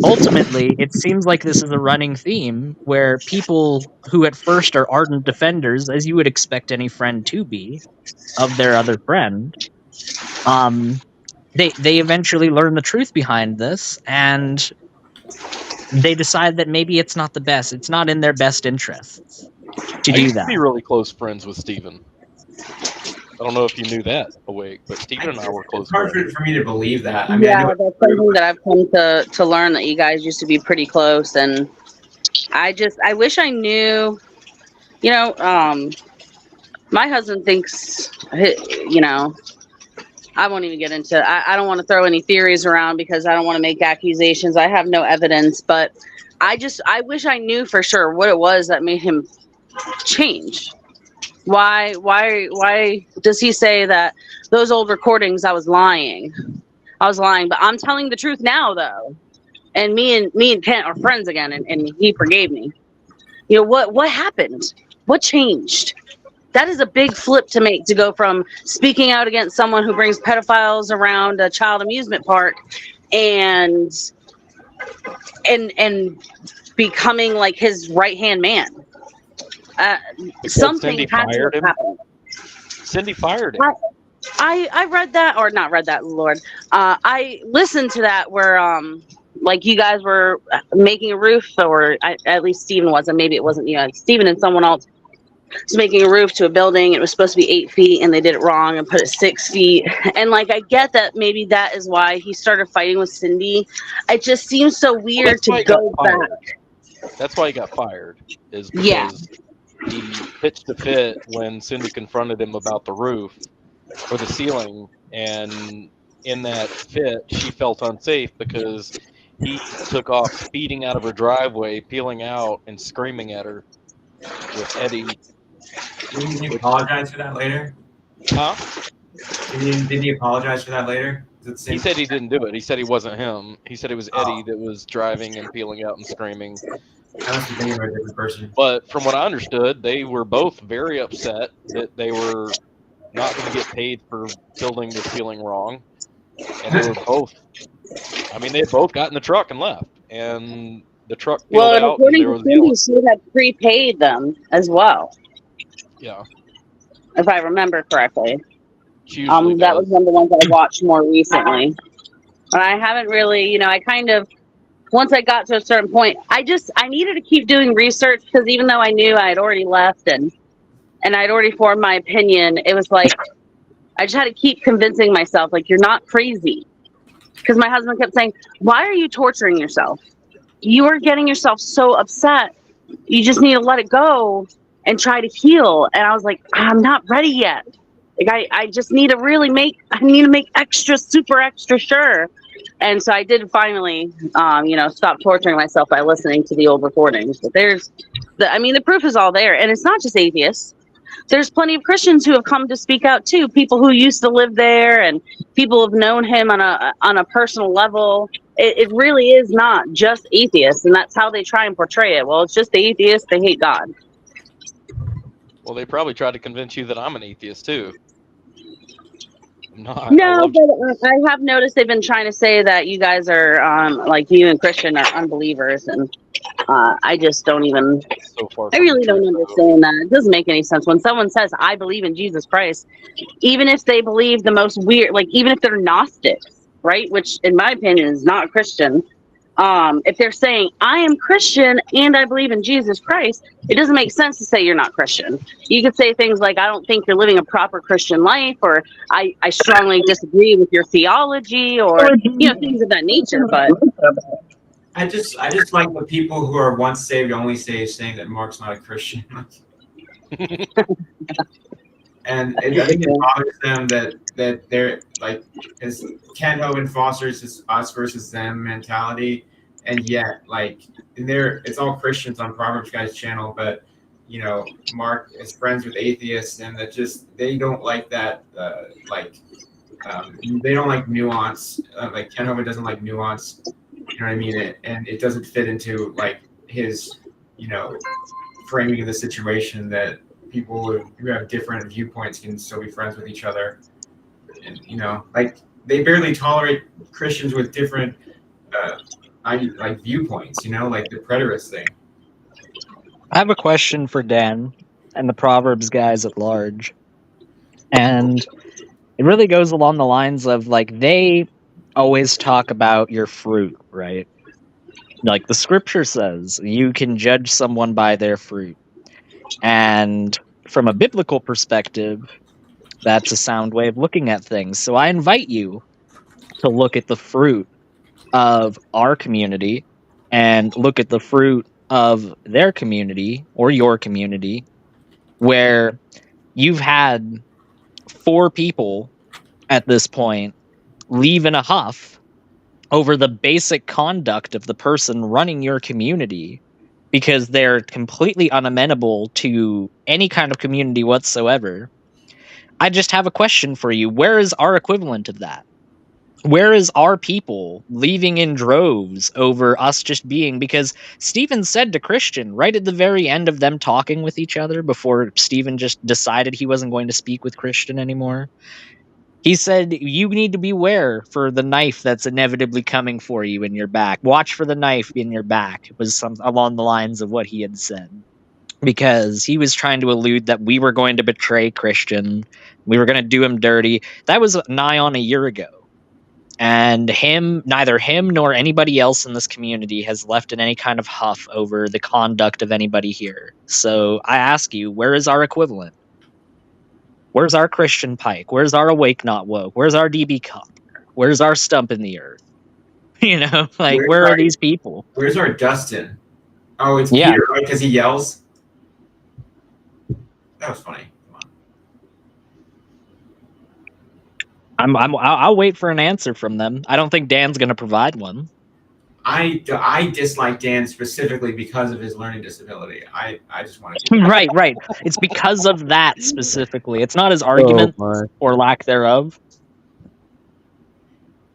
ultimately, it seems like this is a running theme where people who at first are ardent defenders, as you would expect any friend to be, of their other friend, they eventually learn the truth behind this, and they decide that maybe it's not in their best interests to I do used that. to be really close friends with Steven. I don't know if you knew that, Awake, but Steven and I were close It's hard friends. for me to believe that. I mean, I that's something that I've come to learn, that you guys used to be pretty close. And I wish I knew, my husband thinks, I won't even get into it. I don't want to throw any theories around because I don't want to make accusations. I have no evidence, but I wish I knew for sure what it was that made him change. Why does he say that those old recordings I was lying, but I'm telling the truth now though. And me and Kent are friends again, and he forgave me. What happened? What changed? That is a big flip to make, to go from speaking out against someone who brings pedophiles around a child amusement park and becoming like his right-hand man. Something had to have happened. Cindy fired him. I read that, or not read that, Lord. I listened to that where like you guys were making a roof, or at least Steven wasn't. Maybe it wasn't you. Steven and someone else was making a roof to a building. It was supposed to be 8 feet, and they did it wrong and put it 6 feet. And like, I get that maybe that is why he started fighting with Cindy. It just seems so weird to go back. That's why he got fired. Is because Yeah. he pitched a fit when Cindy confronted him about the roof or the ceiling, and in that fit, she felt unsafe because he took off speeding out of her driveway, peeling out and screaming at her with Eddie. Did he apologize for that later? Huh? Did he apologize for that later? He said he didn't do it. He said he wasn't him. He said it was Eddie that was driving and peeling out and screaming. I must be thinking about a different person. But from what I understood, they were both very upset that they were not going to get paid for building the ceiling wrong. And they were both, I mean, they both got in the truck and left. And the truck peeled Well, and out. according And there to was Cindy, she had prepaid them as well, yeah. if I remember correctly. She usually That does. was one of the ones I watched more recently. And I haven't really, you know, I kind of, once I got to a certain point, I needed to keep doing research, because even though I knew I had already left and I'd already formed my opinion, it was like, I just had to keep convincing myself, like, you're not crazy. Because my husband kept saying, why are you torturing yourself? You are getting yourself so upset. You just need to let it go and try to heal. And I was like, I'm not ready yet. Like, I just need to really make super extra sure. And so I did finally, stop torturing myself by listening to the old recordings. But the proof is all there. And it's not just atheists. There's plenty of Christians who have come to speak out too. People who used to live there, and people have known him on a personal level. It really is not just atheists, and that's how they try and portray it. Well, it's just the atheists, they hate God. Well, they probably tried to convince you that I'm an atheist too. I'm not. No, but I have noticed they've been trying to say that you guys are, like you and Christian are unbelievers, and I just don't even. So far I really don't understand that. It doesn't make any sense when someone says, "I believe in Jesus Christ," even if they believe the most weird, like even if they're Gnostics, right? Which, in my opinion, is not Christian. If they're saying, I am Christian and I believe in Jesus Christ, it doesn't make sense to say you're not Christian. You could say things like, I don't think you're living a proper Christian life, or I strongly disagree with your theology, or things of that nature. But I just like the people who are once saved, only saved, saying that Mark's not a Christian. And I think it bothers them that they're like, as Ken Hovind fosters this us versus them mentality, and yet like it's all Christians on Proverbs Guy's channel, but Mark is friends with atheists, and that just they don't like that they don't like nuance. Like Ken Hovind doesn't like nuance. You know what I mean? And it doesn't fit into like his framing of the situation that people who have different viewpoints can still be friends with each other. And like they barely tolerate Christians with different viewpoints, like the preterist thing. I have a question for Dan and the Proverbs guys at large. And it really goes along the lines of like they always talk about your fruit, right? Like the scripture says, you can judge someone by their fruit. And from a biblical perspective, that's a sound way of looking at things. So I invite you to look at the fruit of our community and look at the fruit of their community or your community, where you've had 4 people at this point leave in a huff over the basic conduct of the person running your community, because they're completely unamenable to any kind of community whatsoever. I just have a question for you. Where is our equivalent of that? Where is our people leaving in droves over us just being, because Stephen said to Christian right at the very end of them talking with each other before Stephen just decided he wasn't going to speak with Christian anymore. He said, you need to beware for the knife that's inevitably coming for you in your back. Watch for the knife in your back. It was along the lines of what he had said. Because he was trying to allude that we were going to betray Christian. We were going to do him dirty. That was nigh on a year ago. And neither him nor anybody else in this community has left in any kind of huff over the conduct of anybody here. So I ask you, where is our equivalent? Where's our Christian Pike? Where's our Awake Not Woke? Where's our DB Cup? Where's our Stump in the Earth? You know, like, where are these people? Where's our Dustin? Oh, it's Yeah. Peter, right? Because he yells. That was funny. I'll wait for an answer from them. I don't think Dan's going to provide one. I dislike Dan specifically because of his learning disability. I just want to. Right. It's because of that specifically. It's not his argument or lack thereof.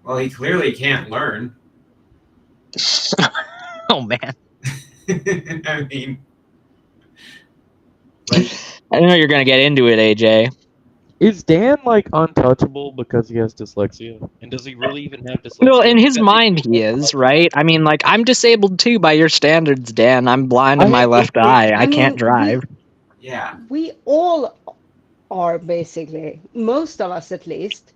Well, he clearly can't learn. Oh man. I mean, I know you're going to get into it, AJ. Is Dan like untouchable because he has dyslexia? And does he really even have dyslexia? Well, in his mind, he is, right? I mean, like, I'm disabled too by your standards, Dan. I'm blind in my left eye. I can't drive. Yeah. We all are, basically. Most of us, at least.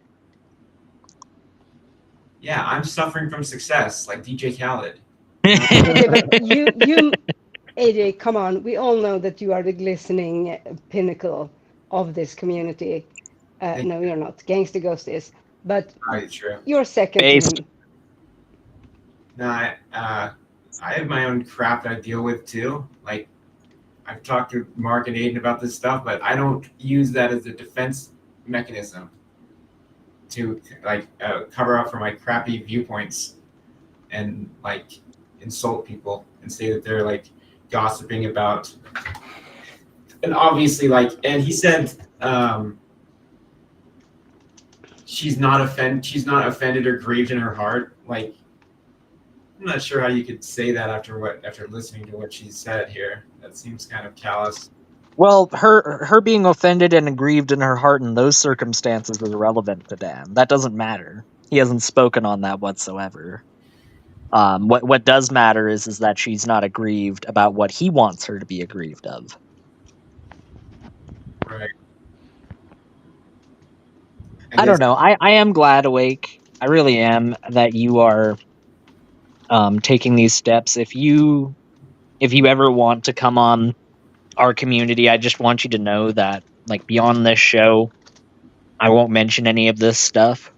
Yeah, I'm suffering from success, like DJ Khaled. Okay, but you, AJ, come on. We all know that you are the glistening pinnacle of this community. No, you're not. Gangster Ghost is. But True. you're second to him. No, I have my own crap that I deal with too. Like, I've talked to Mark and Aiden about this stuff, but I don't use that as a defense mechanism to like cover up for my crappy viewpoints and like insult people and say that they're like gossiping about. And obviously, like, and he said she's not offended or grieved in her heart. Like, I'm not sure how you could say that after listening to what she said here. That seems kind of callous. Well, her being offended and aggrieved in her heart in those circumstances is irrelevant to Dan. That doesn't matter. He hasn't spoken on that whatsoever. What does matter is that she's not aggrieved about what he wants her to be aggrieved of. Right. I don't know. I am glad, Awake. I really am, that you are taking these steps. If you ever want to come on our community, I just want you to know that, like, beyond this show, I won't mention any of this stuff.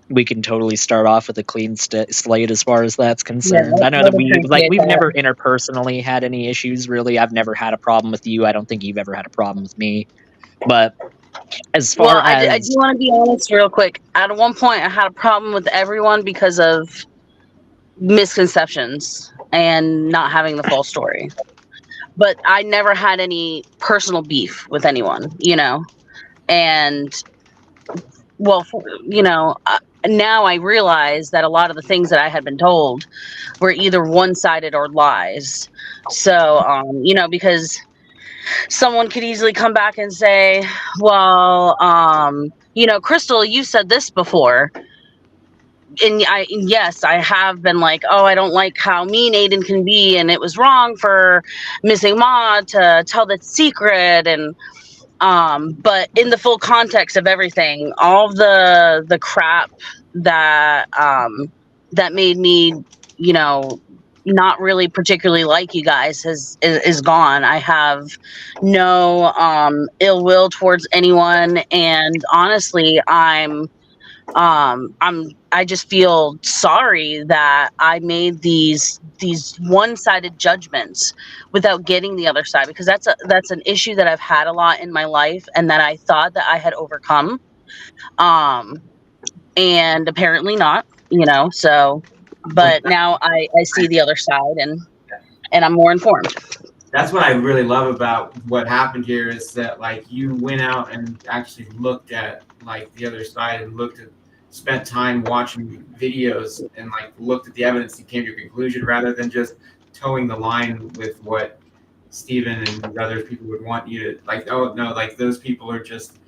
We can totally start off with a clean slate as far as that's concerned. I know that we've never interpersonally had any issues, really. I've never had a problem with you. I don't think you've ever had a problem with me. But as far as... I do want to be honest real quick. At one point, I had a problem with everyone because of misconceptions and not having the full story. But I never had any personal beef with anyone, you know. And, well, you know, now I realize that a lot of the things that I had been told were either one-sided or lies. So, you know, because someone could easily come back and say, well, you know, Crystal, you said this before. And yes, I have been like, oh, I don't like how mean Aiden can be, and it was wrong for Missing Ma to tell the secret, and but in the full context of everything, all the crap that that made me, you know, not really particularly like you guys is gone. I have no ill will towards anyone, and honestly, I just feel sorry that I made these one-sided judgments without getting the other side, because that's an issue that I've had a lot in my life and that I thought that I had overcome, and apparently not, you know. So, but now I see the other side, and I'm more informed. That's what I really love about what happened here, is that, like, you went out and actually looked at, like, the other side and spent time watching videos and, like, looked at the evidence and came to a conclusion, rather than just towing the line with what Steven and other people would want you to, like, oh no, like, those people are just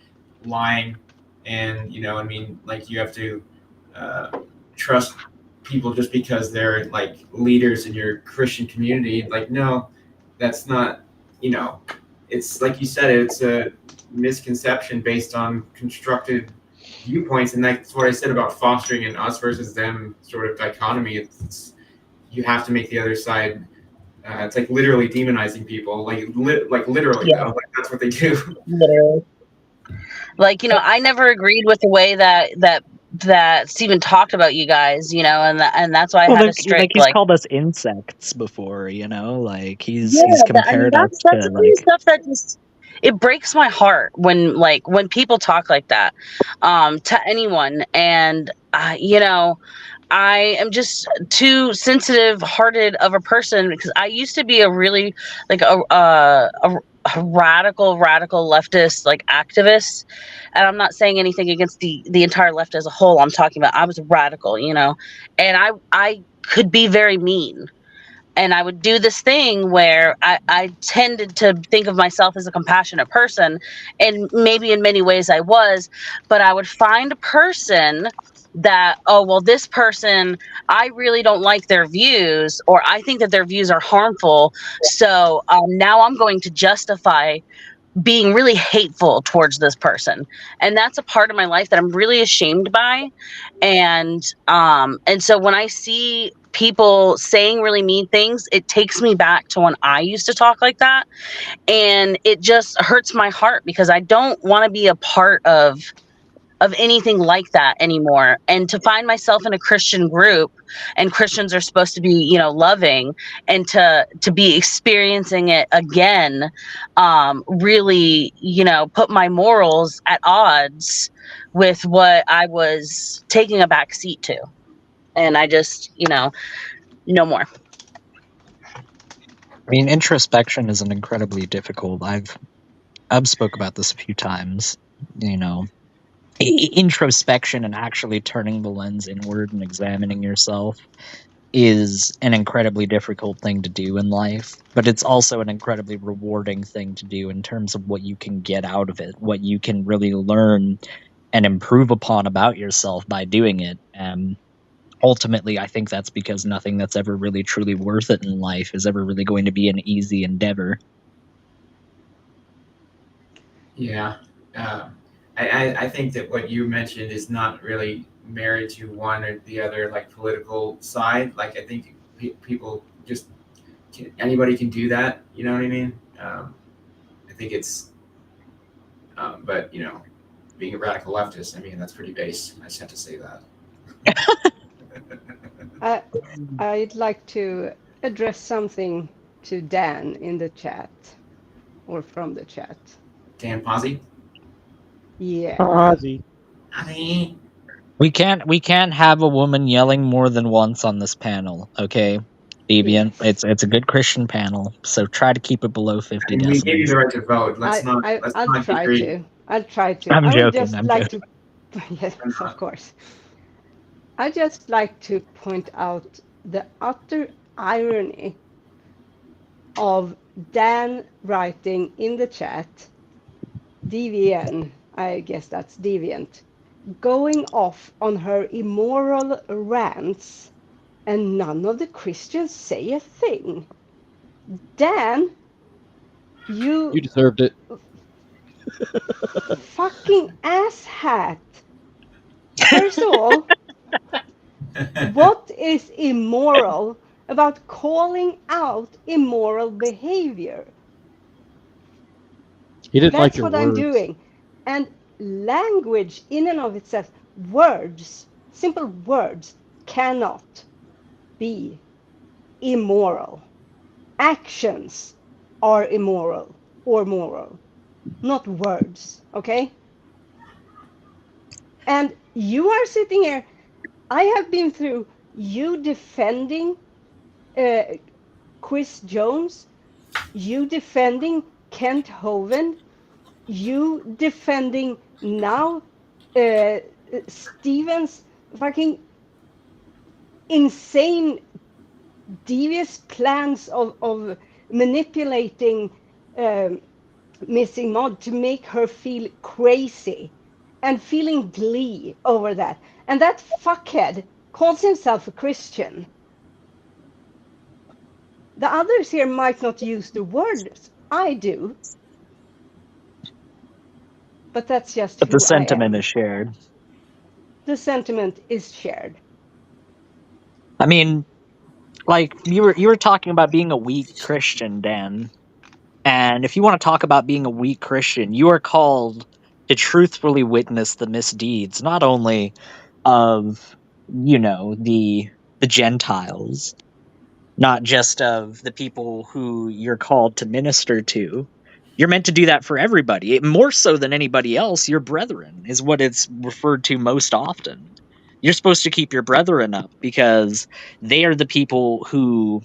lying, and, you know, I mean, like, you have to trust people just because they're, like, leaders in your Christian community. Like, no, that's not, you know, it's like you said, it's a misconception based on constructed viewpoints, and that's what I said about fostering an us versus them sort of dichotomy. It's you have to make the other side. It's like literally demonizing people, like literally Yeah. though. Like that's what they do. Literally. Like, I never agreed with the way that Steven talked about you guys, and that's why I had a strict he's called us insects before, like he's Yeah, compared us that's to the kind of stuff that just it breaks my heart when people talk like that to anyone, and I am just too sensitive hearted of a person because I used to be a really like a radical leftist like activist, and I'm not saying anything against the entire left as a whole. I'm talking about I was radical, and I could be very mean, and I would do this thing where I tended to think of myself as a compassionate person, and maybe in many ways I was, but I would find a person that, oh, well, this person, I really don't like their views, or I think that their views are harmful. So now I'm going to justify being really hateful towards this person. And that's a part of my life that I'm really ashamed by. And so when I see people saying really mean things, it takes me back to when I used to talk like that, and it just hurts my heart because I don't want to be a part of anything like that anymore. And to find myself in a Christian group, and Christians are supposed to be, loving, and to be experiencing it again, really, put my morals at odds with what I was taking a back seat to. And I just, no more. I mean, introspection is an incredibly difficult. I've spoke about this a few times. Introspection and actually turning the lens inward and examining yourself is an incredibly difficult thing to do in life, but it's also an incredibly rewarding thing to do in terms of what you can get out of it, what you can really learn and improve upon about yourself by doing it. Ultimately, I think that's because nothing that's ever really truly worth it in life is ever really going to be an easy endeavor. Yeah. I think that what you mentioned is not really married to one or the other, like political side. Like I think people just anybody can do that. You know what I mean? I think it's, but being a radical leftist, I mean that's pretty base. I just have to say that. I'd like to address something to Dan in the chat, or from the chat. Dan Pazzi? Yeah. Ozzy. We can't have a woman yelling more than once on this panel, okay? Deviant. Yes. It's a good Christian panel, so try to keep it below 50 decibels. We gave you the right to vote. Let's not try agree. I'll try to. I'm I would joking. just like to. Yes, of course. I just like to point out the utter irony of Dan writing in the chat, DVN, I guess that's deviant, going off on her immoral rants, and none of the Christians say a thing. Dan, You deserved it. Fucking asshat. First of all, what is immoral about calling out immoral behavior? He didn't like That's your what words. I'm doing. And language in and of itself, words, simple words, cannot be immoral. Actions are immoral or moral, not words, okay? And you are sitting here, I have been through you defending Chris Jones, you defending Kent Hovind, you defending now Stevens' fucking insane, devious plans of manipulating Missing Mod to make her feel crazy and feeling glee over that. And that fuckhead calls himself a Christian. The others here might not use the words I do, but that's just But who the sentiment I am. is shared. the sentiment is shared. I mean, like you were talking about being a weak Christian, Dan. And if you want to talk about being a weak Christian, you are called to truthfully witness the misdeeds, not only of, the Gentiles, not just of the people who you're called to minister to. You're meant to do that for everybody. More so than anybody else, your brethren is what it's referred to most often. You're supposed to keep your brethren up because they are the people who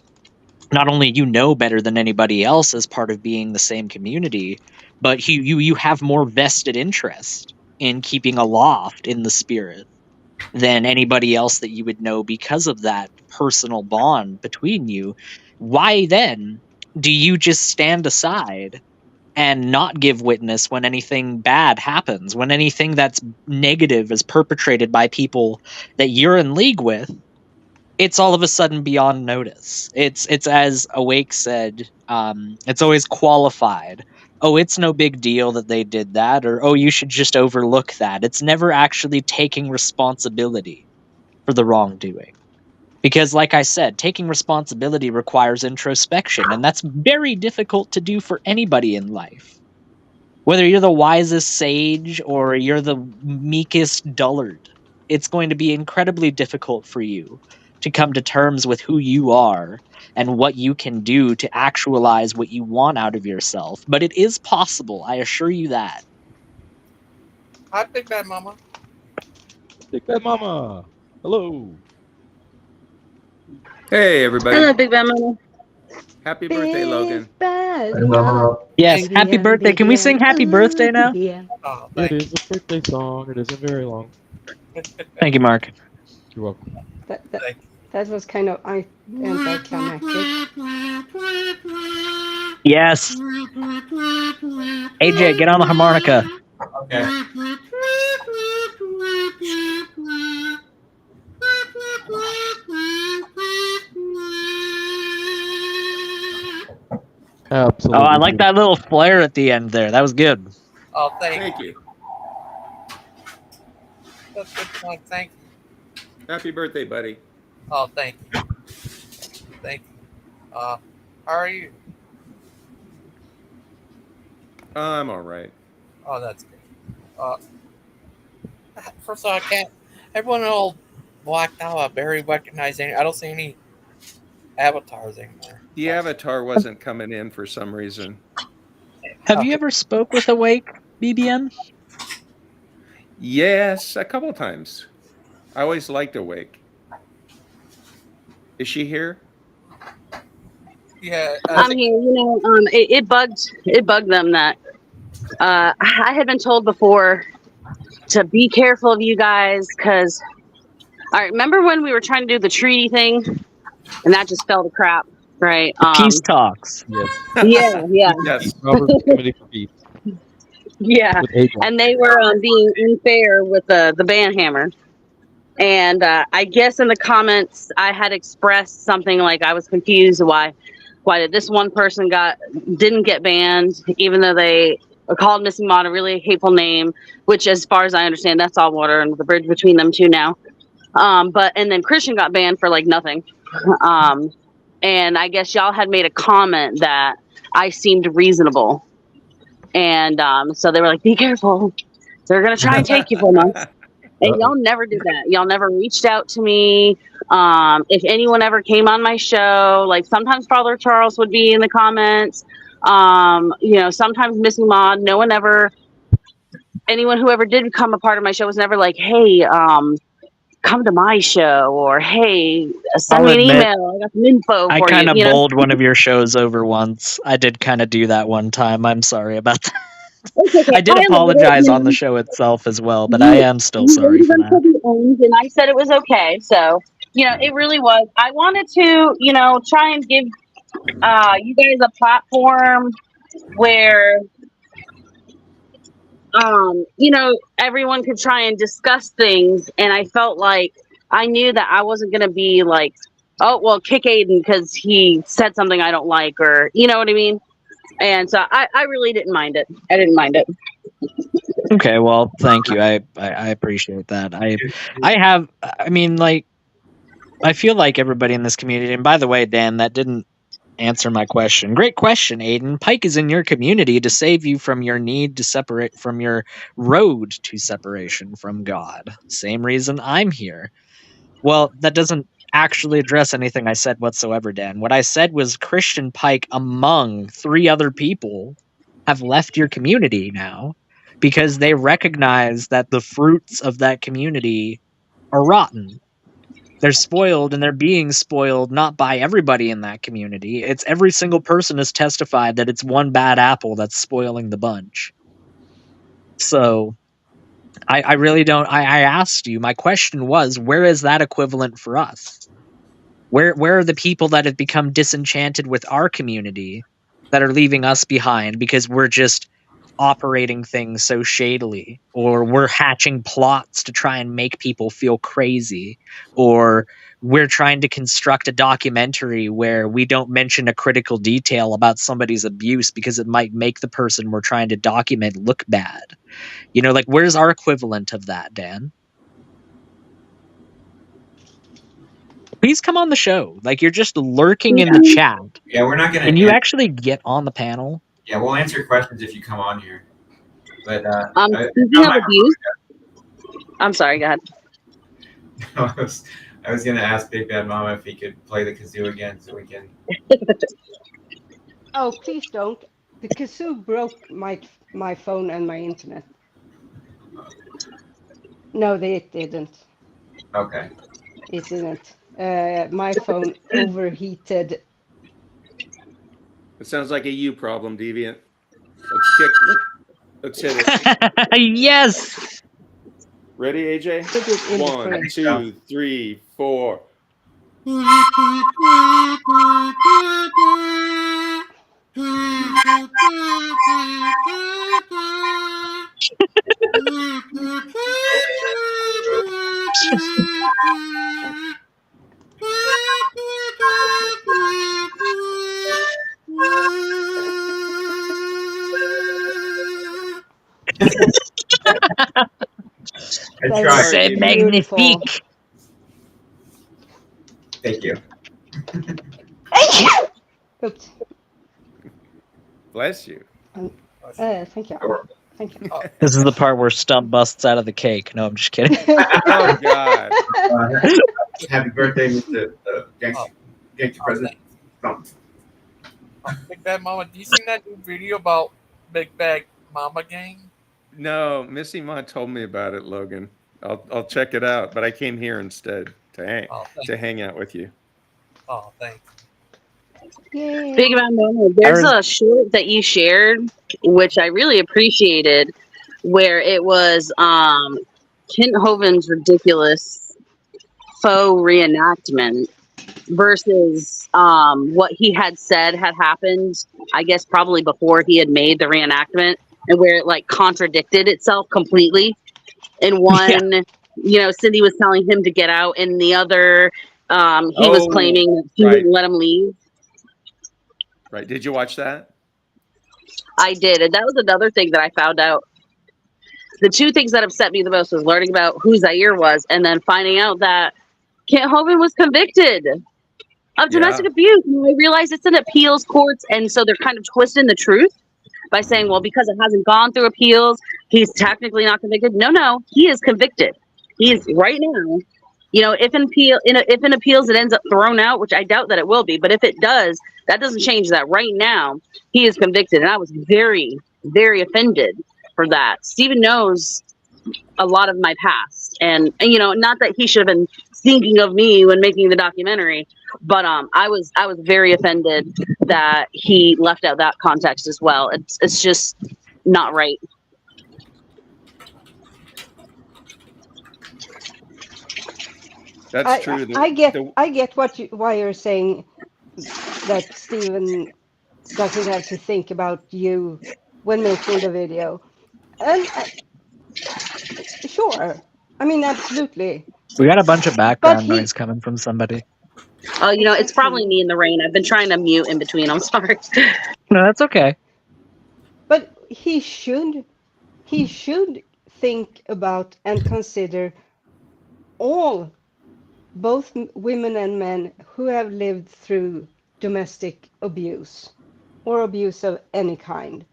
not only better than anybody else as part of being the same community, but you have more vested interest in keeping aloft in the spirit than anybody else that you would know because of that personal bond between you. Why then do you just stand aside and not give witness when anything bad happens, when anything that's negative is perpetrated by people that you're in league with? It's all of a sudden beyond notice. It's as Awake said, it's always qualified. Oh, it's no big deal that they did that, or oh, you should just overlook that. It's never actually taking responsibility for the wrongdoing. Because, like I said, taking responsibility requires introspection, and that's very difficult to do for anybody in life. Whether you're the wisest sage or you're the meekest dullard, it's going to be incredibly difficult for you to come to terms with who you are and what you can do to actualize what you want out of yourself. But it is possible, I assure you that. Hi, Big Bad Mama. Big Bad Mama. Hello. Hey, everybody. Hello, Big Bad Mama. Happy birthday, Logan. Bad Hey, Mama. Yes, happy birthday. Can we sing happy birthday now? Oh, It thank you. is a birthday song. It isn't very long. Thank you, Mark. You're welcome. That was kind of anticlimactic. Yes. AJ, get on the harmonica. Okay. Absolutely. Oh, I like that little flare at the end there. That was good. Oh, thank Thank you. you. That's a good point. Thank you. Happy birthday, buddy. Oh, thank you. Thank you. How are you? I'm all right. Oh, that's good. First of all, I can't. Everyone all blacked out. I barely recognize any. I don't see any avatars anymore. The avatar wasn't coming in for some reason. Have you ever spoke with Awake, BBM? Yes, a couple times. I always liked Awake. Is she here? Yeah. I'm here. It bugged them that I had been told before to be careful of you guys because, all right, remember when we were trying to do the treaty thing and that just fell to crap, right? Peace talks. Yes. Yeah. Yes. Robert's Committee for Peace. Yeah, With Adrian. and they were being unfair with the band hammer. And I guess in the comments I had expressed something like I was confused why did this one person didn't get banned even though they called Missing Mod a really hateful name, which as far as I understand that's all water under the bridge between them two now. And then Christian got banned for like nothing. And I guess y'all had made a comment that I seemed reasonable. And so they were like, be careful. They're going to try and take you from us. And y'all never did that. Y'all never reached out to me. If anyone ever came on my show, like sometimes Father Charles would be in the comments. Sometimes Missing Mod. No one ever, anyone who ever did become a part of my show was never like, hey, come to my show, or hey, send me an email. I got some info for you. I kind of bowled one of your shows over once. I did kind of do that one time. I'm sorry about that. Okay. I did apologize on the show itself as well, but I am still sorry for that. And I said it was okay. So, it really was. I wanted to, try and give you guys a platform where, everyone could try and discuss things. And I felt like I knew that I wasn't going to be like, oh, well, kick Aiden because he said something I don't like, or, you know what I mean? And so I really didn't mind it. I didn't mind it. Okay, well, thank you. I appreciate that. I mean, like, I feel like everybody in this community, and by the way, Dan, that didn't answer my question. Great question, Aiden. Pike is in your community to save you from your need to separate from your road to separation from God. Same reason I'm here. Well, that doesn't actually address anything I said whatsoever, Dan. What I said was Christian Pike, among 3 other people, have left your community now because they recognize that the fruits of that community are rotten. They're spoiled, and they're being spoiled not by everybody in that community. It's every single person has testified that it's one bad apple that's spoiling the bunch. So I really don't. I asked you. My question was, where is that equivalent for us? Where are the people that have become disenchanted with our community that are leaving us behind because we're just operating things so shadily, or we're hatching plots to try and make people feel crazy, or we're trying to construct a documentary where we don't mention a critical detail about somebody's abuse because it might make the person we're trying to document look bad. You know, like, where's our equivalent of that, Dan? Please come on the show. Like, you're just lurking in the chat. Yeah, we're not gonna. Can you actually get on the panel? Yeah, we'll answer questions if you come on here. But speaking of abuse, I'm sorry. Go ahead. I was gonna ask Big Bad Mama if he could play the kazoo again so we can. Oh, please don't. The kazoo broke my phone and my internet. No, it didn't. Okay. It didn't. My phone overheated. It sounds like a you problem, Deviant. Let's hit it. Yes. Ready, AJ? 1, 2, 3, 4. I tried. C'est magnifique. Thank you. Thank you. Oops. Bless you. Thank you. Thank you. This is the part where Stump busts out of the cake. No, I'm just kidding. Oh, God. Happy birthday, Mr. Gangster President. Stump. Big Bad Mama, do you see that new video about Big Bad Mama Gang? No, Missy Ma told me about it, Logan. I'll check it out, but I came here instead to hang out with you. Oh, thanks. Yay. Big Bad Mama, there's a short that you shared, which I really appreciated, where it was Kent Hovind's ridiculous faux reenactment versus what he had said had happened, I guess probably before he had made the reenactment, and where it like contradicted itself completely. In one, you know, Cindy was telling him to get out, and the other, he was claiming that she wouldn't let him leave. Right. Did you watch that? I did, and that was another thing that I found out. The 2 things that upset me the most was learning about who Zaire was, and then finding out that Kent Hovind was convicted of domestic abuse. And I realized it's in appeals courts, and so they're kind of twisting the truth by saying, well, because it hasn't gone through appeals, he's technically not convicted. No, he is convicted. He is right now. You know, if in appeals it ends up thrown out, which I doubt that it will be, but if it does, that doesn't change that. Right now, he is convicted, and I was very, very offended for that. Steven knows a lot of my past, and you know, not that he should have been thinking of me when making the documentary, but I was very offended that he left out that context as well. It's just not right. That's true. I get why you're saying that Steven doesn't have to think about you when making the video. And sure, I mean, absolutely. We got a bunch of background noise coming from somebody. Oh, you know, it's probably me in the rain. I've been trying to mute in between. I'm sorry. No, that's okay. But he should he should think about and consider all, both women and men, who have lived through domestic abuse or abuse of any kind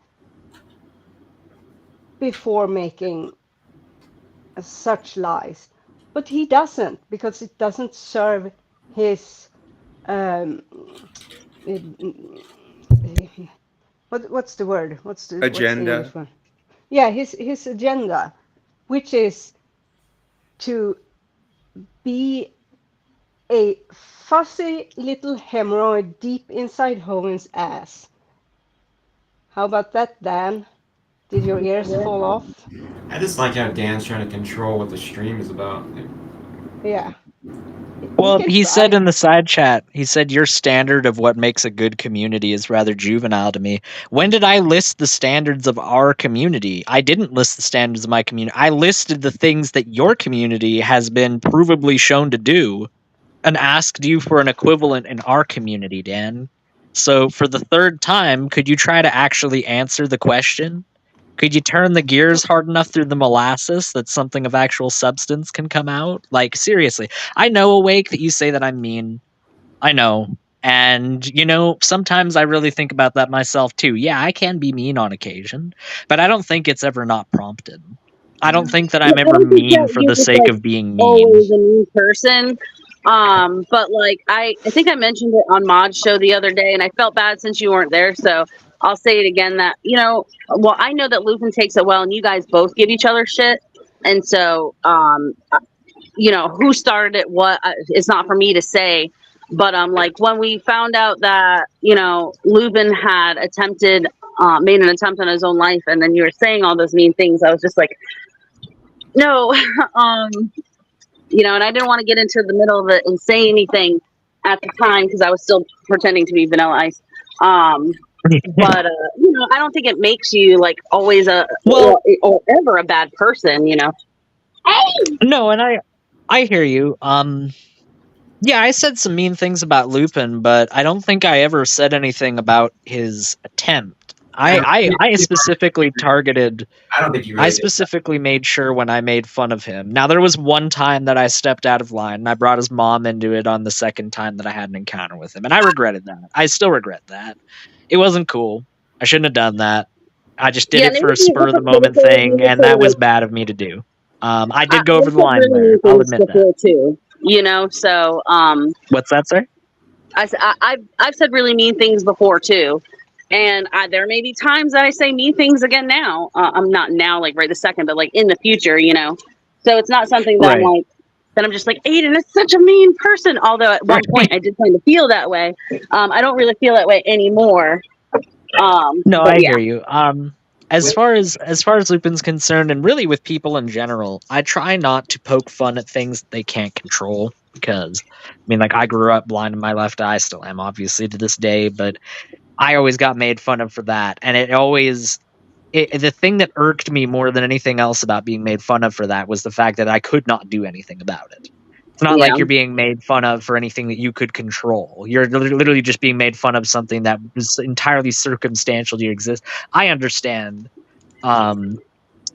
before making such lies. But he doesn't, because it doesn't serve his um, what's the word? What's the Agenda. English one? Yeah, his agenda, which is to be a fussy little hemorrhoid deep inside Hogan's ass. How about that, Dan? Did your ears fall off? I just like how Dan's trying to control what the stream is about. Yeah. Well, can he said try. in the side chat, he said your standard of what makes a good community is rather juvenile to me. When did I list the standards of our community? I didn't list the standards of my community. I listed the things that your community has been provably shown to do and asked you for an equivalent in our community, Dan. So for the third time, could you try to actually answer the question? Could you turn the gears hard enough through the molasses that something of actual substance can come out? Like, seriously. I know, Awake, that you say that I'm mean. I know. And, sometimes I really think about that myself, too. Yeah, I can be mean on occasion, but I don't think it's ever not prompted. I don't think that Yeah, I'm I ever don't think mean that for you're the just sake like of being mean. always a mean person. But like I think I mentioned it on Mod's show the other day, and I felt bad since you weren't there, so I'll say it again. That well, I know that Lupin takes it well, and you guys both give each other shit, and so who started it? What? It's not for me to say. But like when we found out that Lupin had made an attempt on his own life, and then you were saying all those mean things, I was just like, no, and I didn't want to get into the middle of it and say anything at the time because I was still pretending to be Vanilla Ice. But I don't think it makes you like always or ever a bad person. Hey. No, and I hear you. Yeah, I said some mean things about Lupin, but I don't think I ever said anything about his attempt. I specifically targeted. I don't think you really I specifically made sure when I made fun of him. Now, there was one time that I stepped out of line, and I brought his mom into it on the second time that I had an encounter with him, and I regretted that. I still regret that. It wasn't cool. I shouldn't have done that. I just did it for a spur of the moment thing, and that was bad of me to do. I did go over the line there. I'll admit that. Too, so What's that, sir? I've said really mean things before too, and there may be times that I say mean things again now. I'm not now like right this second, but like in the future, So it's not something that I'm like that I'm just like, Aiden is such a mean person. Although at one point I did kind of feel that way. I don't really feel that way anymore. No, I hear you. As far as Lupin's concerned, and really with people in general, I try not to poke fun at things that they can't control. Because, I grew up blind in my left eye, still am obviously to this day, but I always got made fun of for that. And the thing that irked me more than anything else about being made fun of for that was the fact that I could not do anything about it. It's not like you're being made fun of for anything that you could control. You're literally just being made fun of something that was entirely circumstantial to your exist. I understand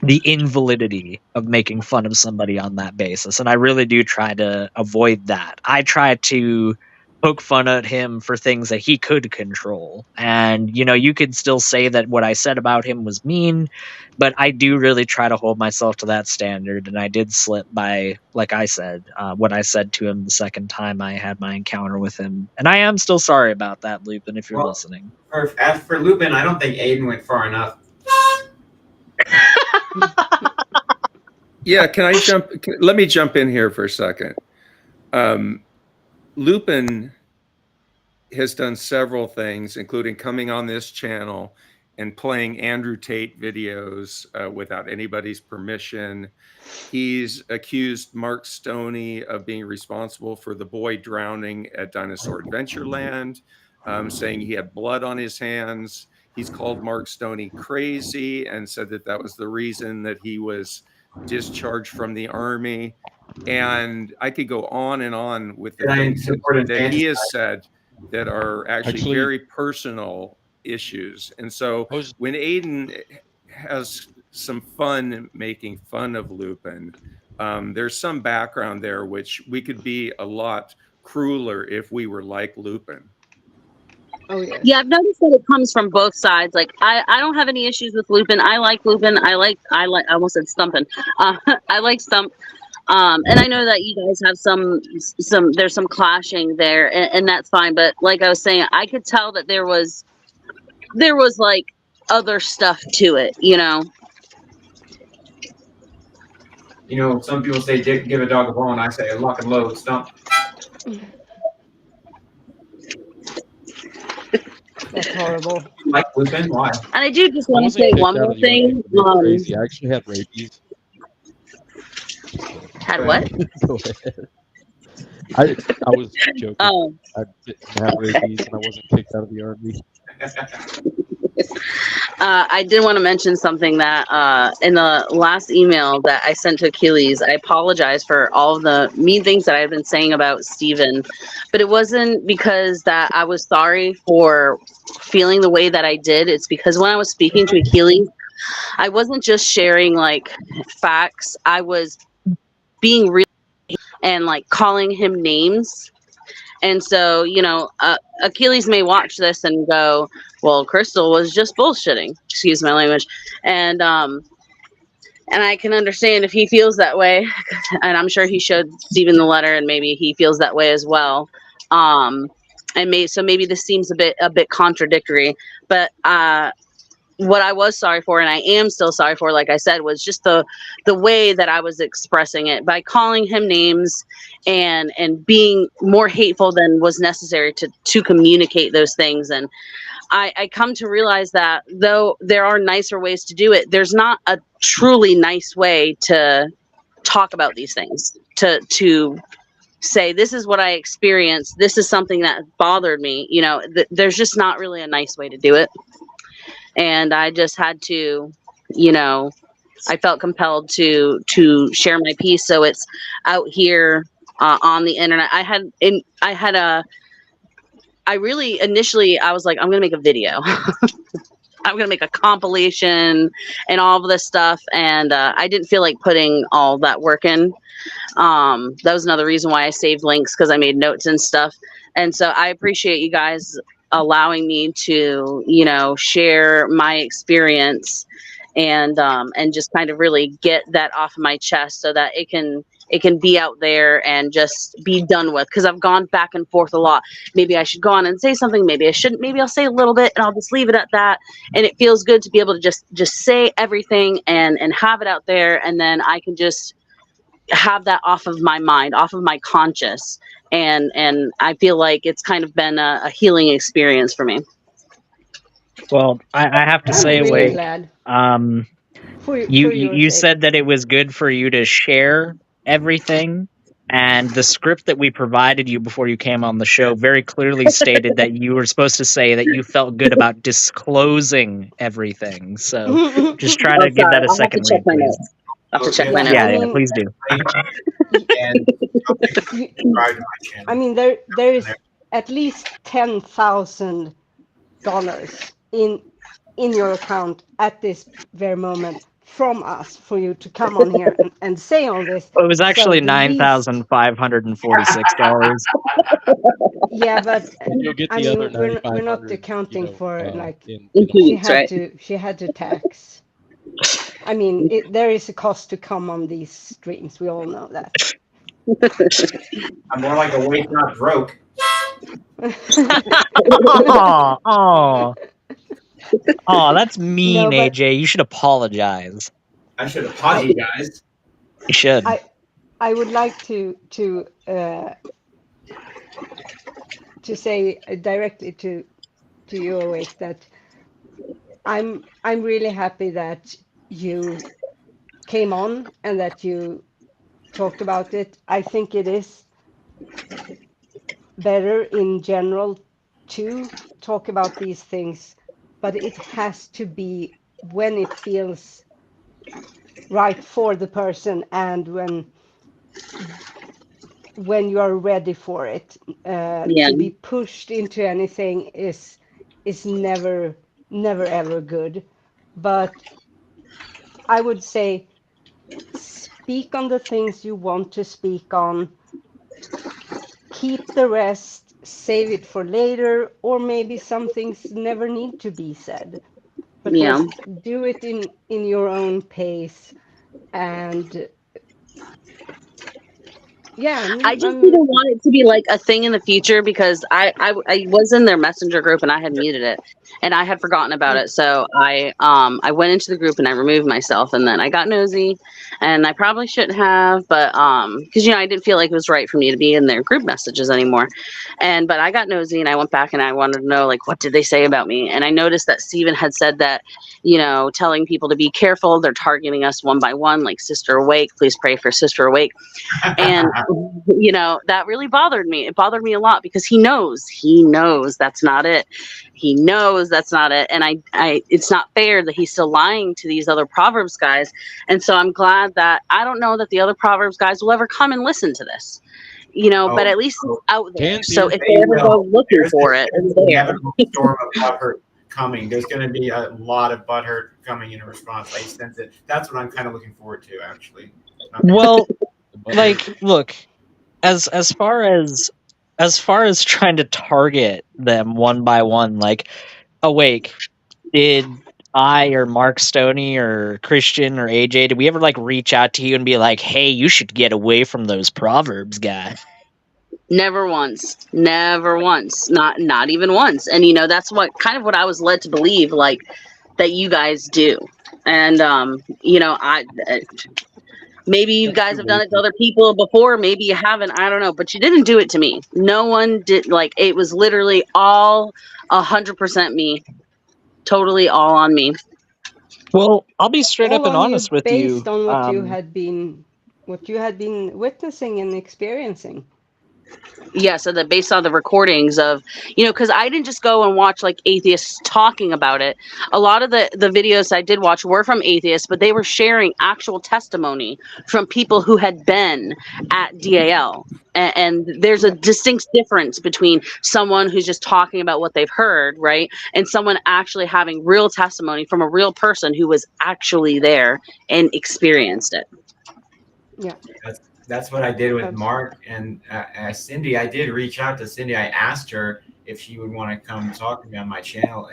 the invalidity of making fun of somebody on that basis, and I really do try to avoid that. I try to poke fun at him for things that he could control, and you could still say that what I said about him was mean, but I do really try to hold myself to that standard, and I did slip by, like I said, what I said to him the second time I had my encounter with him, and I am still sorry about that, Lupin, if you're listening. As for Lupin, I don't think Aiden went far enough. Yeah, let me jump in here for a second. Lupin has done several things, including coming on this channel and playing Andrew Tate videos without anybody's permission. He's accused Mark Stoney of being responsible for the boy drowning at Dinosaur Adventureland, saying he had blood on his hands. He's called Mark Stoney crazy and said that was the reason that he was discharged from the Army. And I could go on and on with the things that he has said that are actually very personal issues. And so when Aiden has some fun making fun of Lupin. There's some background there which we could be a lot crueler if we were like Lupin. Oh yeah. Yeah, I've noticed that it comes from both sides. Like I don't have any issues with Lupin. I like Lupin. I almost said Stumpin. I like Stump. And I know that you guys have some there's some clashing there, and that's fine. But like I was saying, I could tell that there was like other stuff to it, you know. You know, some people say give a dog a bone. I say lock and load, Stump. That's horrible. You like Lupin? Why? And I do just I want to wasn't say kicked one out more of the army. thing. It's crazy. I actually had rabies. Had what? Go ahead. I was joking. Oh. I didn't have rabies and I wasn't kicked out of the army. I did want to mention something that in the last email that I sent to Achilles, I apologize for all of the mean things that I've been saying about Steven, but it wasn't because that I was sorry for feeling the way that I did. It's because when I was speaking to Achilles, I wasn't just sharing like facts. I was being real and like calling him names. And so, you know, Achilles may watch this and go, well, Crystal was just bullshitting. Excuse my language. And I can understand if he feels that way. And I'm sure he showed Steven the letter and maybe he feels that way as well. And maybe this seems a bit contradictory, but what I was sorry for, and I am still sorry for, like I said, was just the way that I was expressing it by calling him names and being more hateful than was necessary to communicate those things. And I come to realize that though there are nicer ways to do it, there's not a truly nice way to talk about these things, to say, this is what I experienced. This is something that bothered me. You know, there's just not really a nice way to do it. And I just had to, you know, I felt compelled to share my piece. So it's out here on the internet. Initially I was like, I'm going to make a video. I'm going to make a compilation and all of this stuff. And I didn't feel like putting all that work in. That was another reason why I saved links, because I made notes and stuff. And so I appreciate you guys allowing me to, you know, share my experience and just kind of really get that off of my chest so that it can be out there and just be done with. Because I've gone back and forth a lot. Maybe I should go on and say something. Maybe I shouldn't. Maybe I'll say a little bit and I'll just leave it at that. And it feels good to be able to just say everything and have it out there. And then I can just have that off of my mind, off of my conscious. And I feel like it's kind of been a healing experience for me. Well, I have to say, really Wade, glad. You said that it was good for you to share everything, and the script that we provided you before you came on the show very clearly stated that you were supposed to say that you felt good about disclosing everything. So just try to give that a second read, please. I'll have to check my notes. Yeah, please do. I mean, there is at least $10,000 in your account at this very moment from us for you to come on here and say all this. Well, it was actually $9,546. Yeah, but You'll get I the mean, other we're not accounting for like in she had to tax. I mean, there is a cost to come on these streams. We all know that. I'm more like a Wade not broke. Oh, that's mean, no, AJ. You should apologize. I should apologize. You should. I would like to say directly to you, always, that I'm really happy that you came on and that you talked about it. I think it is better in general to talk about these things, but it has to be when it feels right for the person and when you are ready for it. To be pushed into anything is never ever good. But I would say speak on the things you want to speak on. Keep the rest, save it for later, or maybe some things never need to be said. But Yeah. just do it in your own pace. And yeah, I just didn't want it to be like a thing in the future because I was in their messenger group and I had muted it and I had forgotten about it. So I went into the group and I removed myself, and then I got nosy, and I probably shouldn't have, but because I didn't feel like it was right for me to be in their group messages anymore. But I got nosy and I went back and I wanted to know, like, what did they say about me? And I noticed that Steven had said that, telling people to be careful, they're targeting us one by one, like Sister Awake, please pray for Sister Awake. And that really bothered me. It bothered me a lot because he knows that's not it. He knows that's not it. And I it's not fair that he's still lying to these other Proverbs guys. And so I'm glad that I don't know that the other Proverbs guys will ever come and listen to this. But at least it's out there. So if they ever go looking for it, it's there. Storm of butthurt coming. There's going to be a lot of butthurt coming in response. I sense it. That's what I'm kind of looking forward to, actually. Well, like, look, as far as trying to target them one by one, like, Awake, did I or Mark Stoney or Christian or AJ, did we ever like reach out to you and be like, hey, you should get away from those Proverbs guys? Never once. Not even once. And that's what I was led to believe, like, that you guys do. And maybe you guys have done it to other people before, maybe you haven't, I don't know, but you didn't do it to me. No one did. Like, it was literally all 100% me. Totally all on me. Well, I'll be straight all up and honest with you. Based on what you had been witnessing and experiencing. Yeah, so that based on the recordings of, because I didn't just go and watch like atheists talking about it. A lot of the videos I did watch were from atheists, but they were sharing actual testimony from people who had been at DAL. And there's a distinct difference between someone who's just talking about what they've heard, right? And someone actually having real testimony from a real person who was actually there and experienced it. Yeah. That's what I did with Mark and Cindy. I did reach out to Cindy. I asked her if she would want to come talk to me on my channel,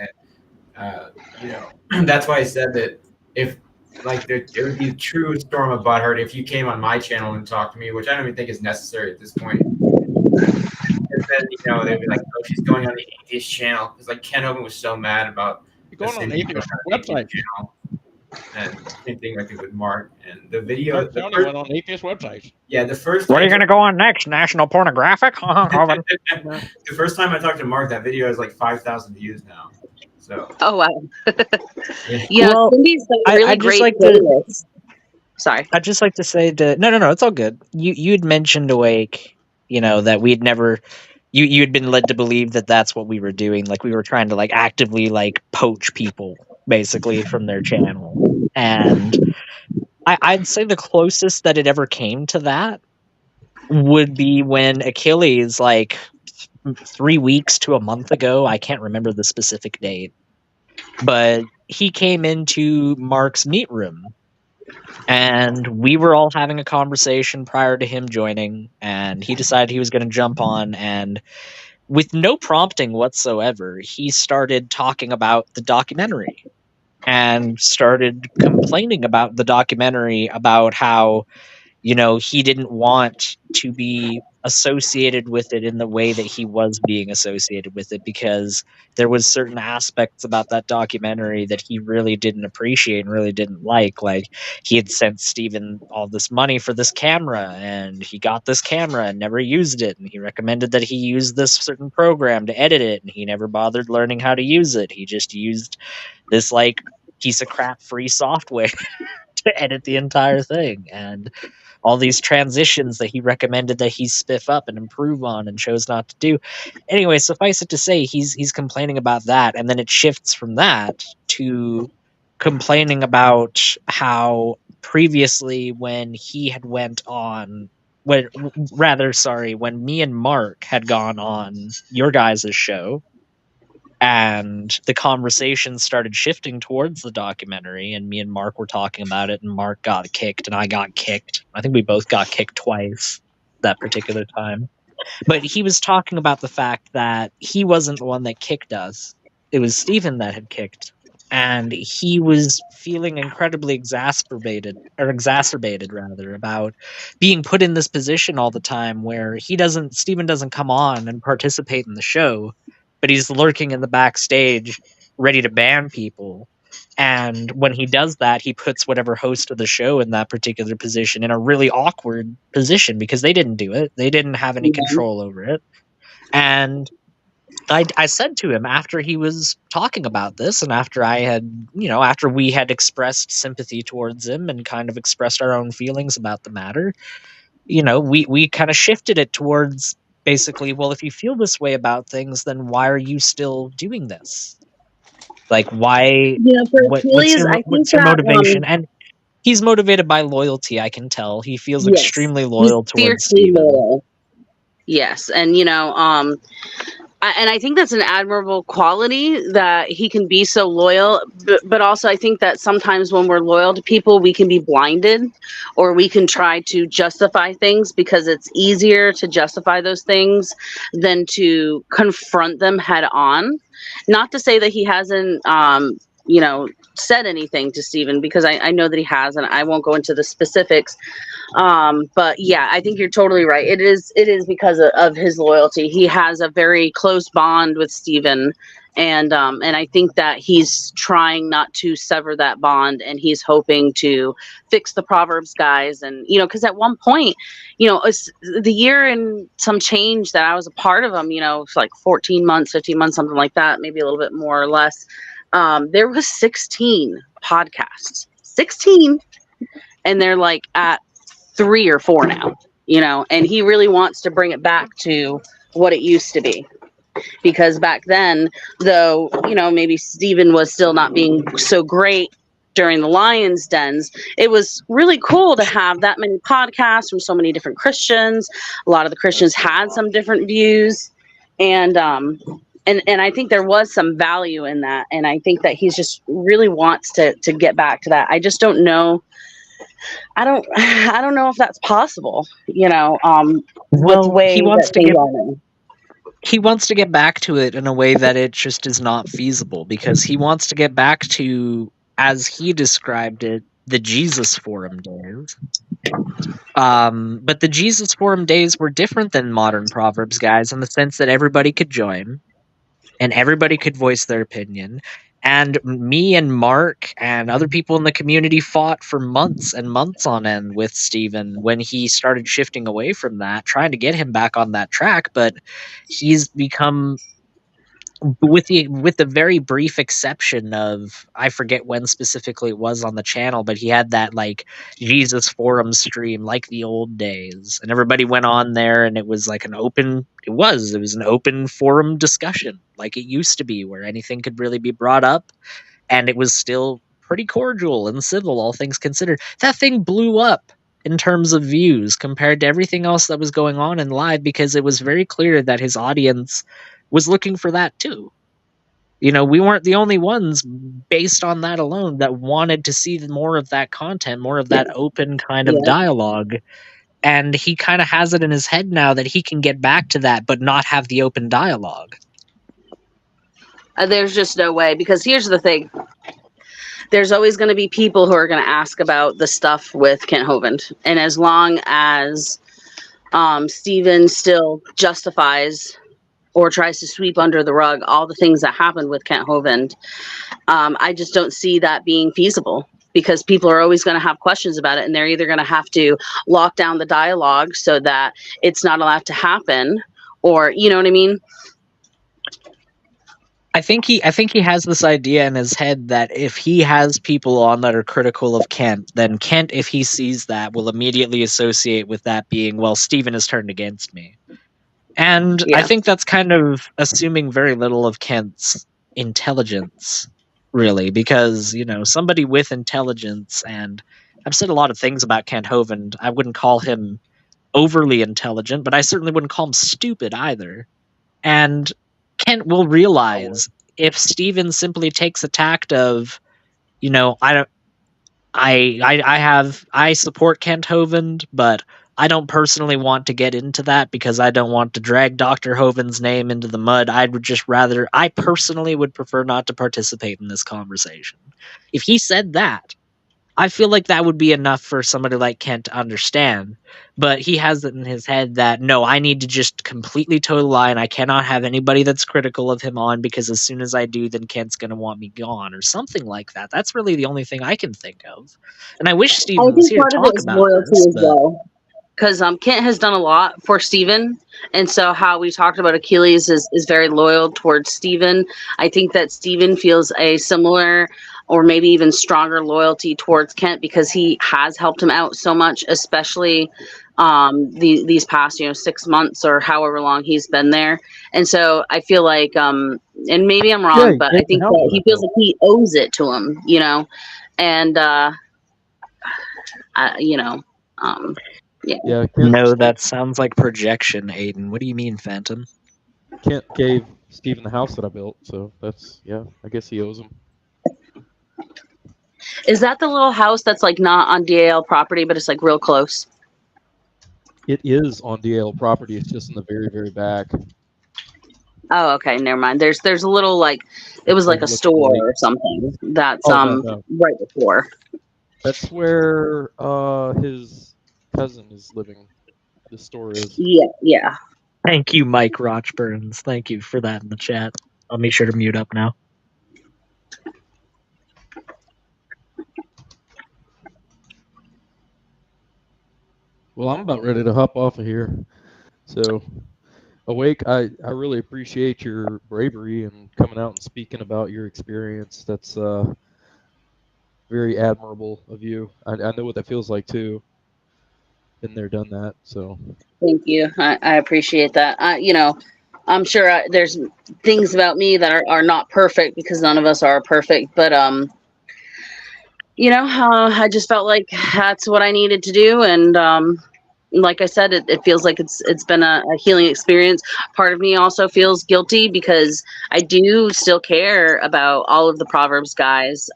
and that's why I said that if like there would be a true storm of butthurt if you came on my channel and talked to me, which I don't even think is necessary at this point. And then they'd be like, "Oh, she's going on the atheist channel," because like Ken Owen was so mad about going on the atheist website. Channel. And same thing like with Mark and the video. The first, went on atheist websites. Yeah, the first. Where are you going to go on next? National Pornographic? The first time I talked to Mark, that video has like 5,000 views now. So. Oh wow. Yeah, well, Cindy's really great. Sorry. I'd just like to say that no, it's all good. You'd mentioned Awake, that we'd never. You'd been led to believe that that's what we were doing, like we were trying to like actively like poach people basically from their channel. And I'd say the closest that it ever came to that would be when Achilles, like 3 weeks to a month ago, I can't remember the specific date, but he came into Mark's meet room and we were all having a conversation prior to him joining, and he decided he was going to jump on, and with no prompting whatsoever, he started talking about the documentary and started complaining about the documentary, about how, he didn't want to be associated with it in the way that he was being associated with it, because there was certain aspects about that documentary that he really didn't appreciate and really didn't like. Like, he had sent Steven all this money for this camera, and he got this camera and never used it, and he recommended that he use this certain program to edit it, and he never bothered learning how to use it. He just used this like piece of crap free software to edit the entire thing, and all these transitions that he recommended that he spiff up and improve on and chose not to do. Anyway, suffice it to say, he's complaining about that, and then it shifts from that to complaining about how previously when he had when me and Mark had gone on your guys' show, And the conversation started shifting towards the documentary, and me and Mark were talking about it, and Mark got kicked and I got kicked. I think we both got kicked twice that particular time. But he was talking about the fact that he wasn't the one that kicked us. It was Steven that had kicked. And he was feeling incredibly exacerbated rather, about being put in this position all the time where Steven doesn't come on and participate in the show, but he's lurking in the backstage ready to ban people. And when he does that, he puts whatever host of the show in that particular position in a really awkward position because they didn't do it. They didn't have any control over it. And I said to him after he was talking about this, and after after we had expressed sympathy towards him and kind of expressed our own feelings about the matter, we kind of shifted it towards basically, well, if you feel this way about things, then why are you still doing this? Like, why? What's your motivation? And he's motivated by loyalty. I can tell he feels extremely loyal towards Steven. Yes, and and I think that's an admirable quality that he can be so loyal. But also, I think that sometimes when we're loyal to people, we can be blinded, or we can try to justify things because it's easier to justify those things than to confront them head on. Not to say that he hasn't, said anything to Steven, because I know that he has, and I won't go into the specifics. But yeah, I think you're totally right. It is because of his loyalty. He has a very close bond with Steven, and I think that he's trying not to sever that bond, and he's hoping to fix the Proverbs guys. And because at one point, it's the year and some change that I was a part of them, it's like 14 months, 15 months, something like that, maybe a little bit more or less. There was 16 podcasts, 16, and they're like at 3 or 4 now, and he really wants to bring it back to what it used to be. Because back then, though, maybe Steven was still not being so great during the Lions Dens, it was really cool to have that many podcasts from so many different Christians. A lot of the Christians had some different views, and I think there was some value in that. And I think that he's just really wants to get back to that. I just don't know. I don't know if that's possible, with the way he wants to get back to it in a way that it just is not feasible, because he wants to get back to, as he described it, the Jesus Forum days. But the Jesus Forum days were different than modern Proverbs guys in the sense that everybody could join and everybody could voice their opinion. And me and Mark and other people in the community fought for months and months on end with Steven when he started shifting away from that, trying to get him back on that track. But he's become, with the very brief exception of, I forget when specifically it was on the channel, but he had that like Jesus Forum stream like the old days, and everybody went on there, and it was like an open forum discussion like it used to be, where anything could really be brought up, and it was still pretty cordial and civil, all things considered. That thing blew up in terms of views compared to everything else that was going on in live, because it was very clear that his audience was looking for that too. We weren't the only ones, based on that alone, that wanted to see more of that content, more of that open kind of dialogue. And he kind of has it in his head now that he can get back to that, but not have the open dialogue. There's just no way, because here's the thing. There's always going to be people who are going to ask about the stuff with Kent Hovind. And as long as Steven still justifies or tries to sweep under the rug all the things that happened with Kent Hovind, I just don't see that being feasible, because people are always going to have questions about it, and they're either going to have to lock down the dialogue so that it's not allowed to happen, or, you know what I mean? I think he has this idea in his head that if he has people on that are critical of Kent, then Kent, if he sees that, will immediately associate with that being, well, Steven has turned against me. And I think that's kind of assuming very little of Kent's intelligence, really, because, somebody with intelligence, and I've said a lot of things about Kent Hovind. I wouldn't call him overly intelligent, but I certainly wouldn't call him stupid either. And Kent will realize if Steven simply takes a tact of, you know, I support Kent Hovind, but I don't personally want to get into that because I don't want to drag Dr. Hovind's name into the mud. I personally would prefer not to participate in this conversation. If he said that, I feel like that would be enough for somebody like Kent to understand. But he has it in his head that, no, I need to just completely toe the line. I cannot have anybody that's critical of him on, because as soon as I do, then Kent's going to want me gone, or something like that. That's really the only thing I can think of. And I wish I Steven was think here to part of it talk is about loyalty this. as well. Because Kent has done a lot for Steven. And so how we talked about Achilles is very loyal towards Steven. I think that Steven feels a similar or maybe even stronger loyalty towards Kent because he has helped him out so much, especially these past 6 months or however long he's been there. And so I feel like and maybe I'm wrong, but I think that he feels like he owes it to him, and Yeah, No, that sounds like projection, Aiden. What do you mean, Phantom? Kent gave Steven the house that I built, so that's, yeah, I guess he owes him. Is that the little house that's like not on DAL property, but it's like real close? It is on DAL property. It's just in the very, very back. Oh, okay, never mind. There's a little it was like a store or something that's no. right before. That's where his cousin is living. The store is. Yeah. Thank you, Mike Rochburns. Thank you for that in the chat. I'll make sure to mute up now. Well, I'm about ready to hop off of here. So, Awake, I really appreciate your bravery and coming out and speaking about your experience. That's very admirable of you. I know what that feels like too. Been there, done that. So. Thank you. I appreciate that. I'm sure there's things about me that are not perfect because none of us are perfect. But I just felt like that's what I needed to do, and like I said, it feels like it's been a healing experience. Part of me also feels guilty because I do still care about all of the Proverbs guys.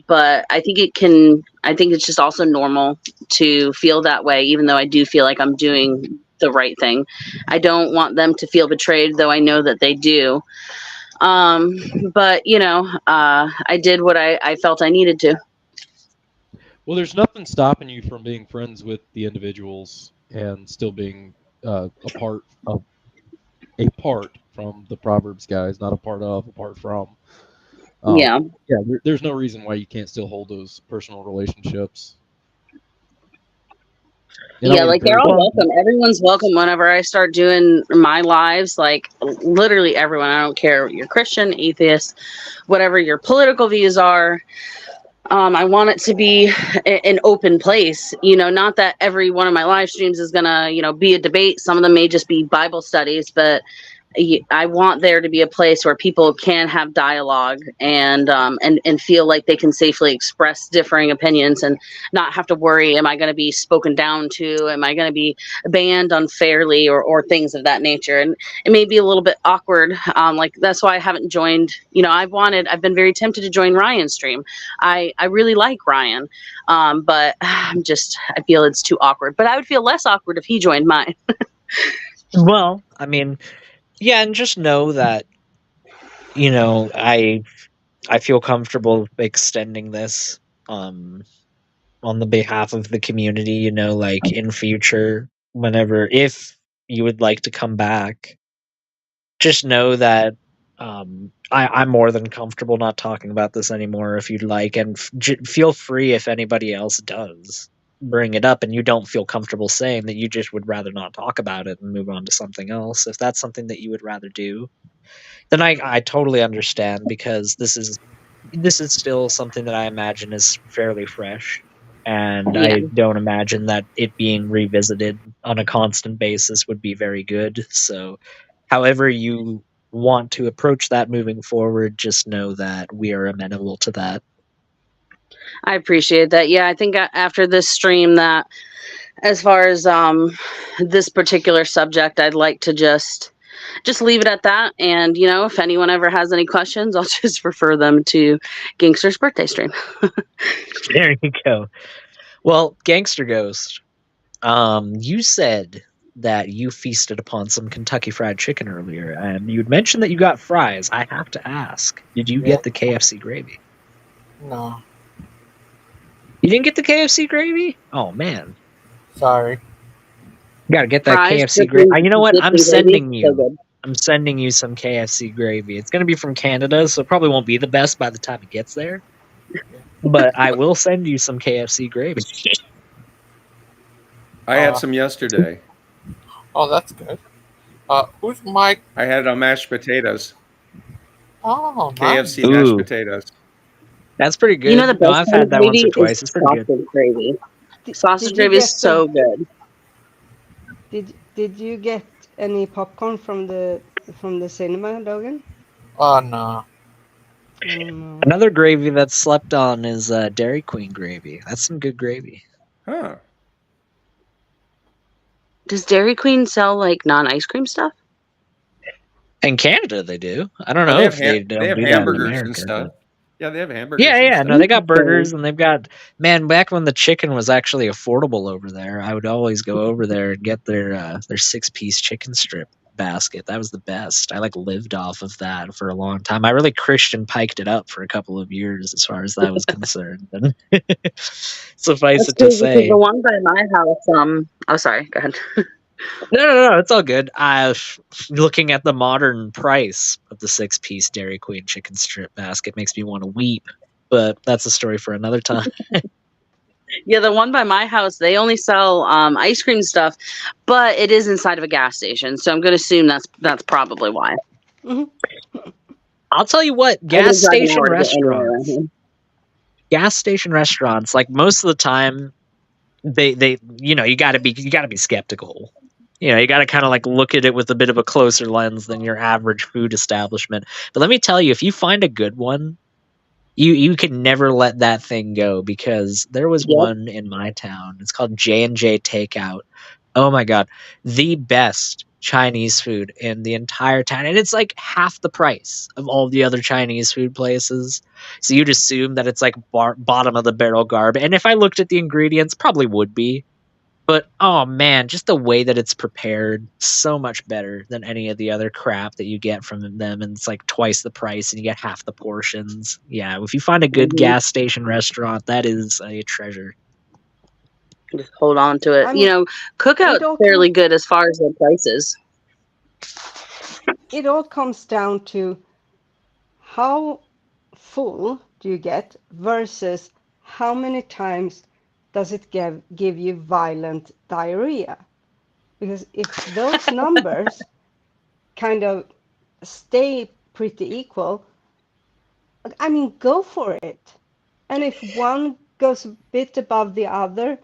But I think it's just also normal to feel that way, even though I do feel like I'm doing the right thing. I don't want them to feel betrayed, though I know that they do. But I did what I felt I needed to. Well, there's nothing stopping you from being friends with the individuals and still being a part from the Proverbs guys, not apart from. Yeah, there's no reason why you can't still hold those personal relationships. And yeah, like they're all welcome. Everyone's welcome whenever I start doing my lives. Like literally everyone. I don't care if you're Christian, atheist, whatever your political views are. I want it to be an open place. Not that every one of my live streams is gonna, be a debate. Some of them may just be Bible studies, but I want there to be a place where people can have dialogue and feel like they can safely express differing opinions and not have to worry, am I going to be spoken down to? Am I going to be banned unfairly or things of that nature? And it may be a little bit awkward. Like that's why I haven't joined, I've been very tempted to join Ryan's stream. I really like Ryan. But I feel it's too awkward, but I would feel less awkward if he joined mine. Well, I mean, yeah, and just know that, I feel comfortable extending this on the behalf of the community, like in future, if you would like to come back, just know that I'm more than comfortable not talking about this anymore if you'd like, and feel free if anybody else does bring it up and you don't feel comfortable saying that you just would rather not talk about it and move on to something else. If that's something that you would rather do, then I totally understand, because this is still something that I imagine is fairly fresh, and Yeah. I don't imagine that it being revisited on a constant basis would be very good. So however you want to approach that moving forward, just know that we are amenable to that. I appreciate that. Yeah, I think after this stream that as far as this particular subject, I'd like to just just leave it at that. And, if anyone ever has any questions, I'll just refer them to Gangster's birthday stream. There you go. Well, Gangster Ghost, you said that you feasted upon some Kentucky Fried Chicken earlier, and you'd mentioned that you got fries. I have to ask, did you get the KFC gravy? No. You didn't get the KFC gravy? Oh, man. Sorry. You gotta get that Fries, KFC gravy. You know what? I'm dipping gravy, sending so you. good. I'm sending you some KFC gravy. It's gonna be from Canada, so it probably won't be the best by the time it gets there. But I will send you some KFC gravy. I had some yesterday. Oh, that's good. Who's Mike? I had it on mashed potatoes. Oh, nice. KFC mashed potatoes. That's pretty good. The best I've kind had of that once or gravy twice. is It's pretty good. sausage gravy. Sausage Did you gravy is get so good. Did you get any popcorn from the cinema, Logan? Oh, no. Another gravy that's slept on is Dairy Queen gravy. That's some good gravy. Huh. Does Dairy Queen sell like non-ice cream stuff? In Canada, they do. I don't Well, know they if have they ham- don't they have do that in hamburgers America. and stuff. but- Yeah, they have hamburgers. Yeah, and yeah. stuff. No, they got burgers and they've got, man, back when the chicken was actually affordable over there, I would always go over there and get their 6-piece chicken strip basket. That was the best. I lived off of that for a long time. I really Christian piked it up for a couple of years as far as that was concerned. And suffice That's it to crazy because say, the one by my house. Oh, sorry. Go ahead. No, it's all good. Looking at the modern price of the 6-piece Dairy Queen chicken strip basket makes me want to weep, but that's a story for another time. Yeah, the one by my house, they only sell ice cream stuff, but it is inside of a gas station, so I'm going to assume that's probably why. I'll tell you what, gas station restaurants, like most of the time, they you got to be skeptical. You got to kind of look at it with a bit of a closer lens than your average food establishment. But let me tell you, if you find a good one, you can never let that thing go, because there was one in my town. It's called J&J Takeout. Oh my God, the best Chinese food in the entire town, and it's half the price of all the other Chinese food places. So you'd assume that it's bottom of the barrel garb, and if I looked at the ingredients, probably would be. But oh man, just the way that it's prepared, so much better than any of the other crap that you get from them, and it's twice the price, and you get half the portions. Yeah, if you find a good gas station restaurant, that is a treasure. Just hold on to it. Cookout's fairly good as far as the prices. It all comes down to how full do you get versus how many times does it give you violent diarrhea? Because if those numbers kind of stay pretty equal, go for it. And if one goes a bit above the other,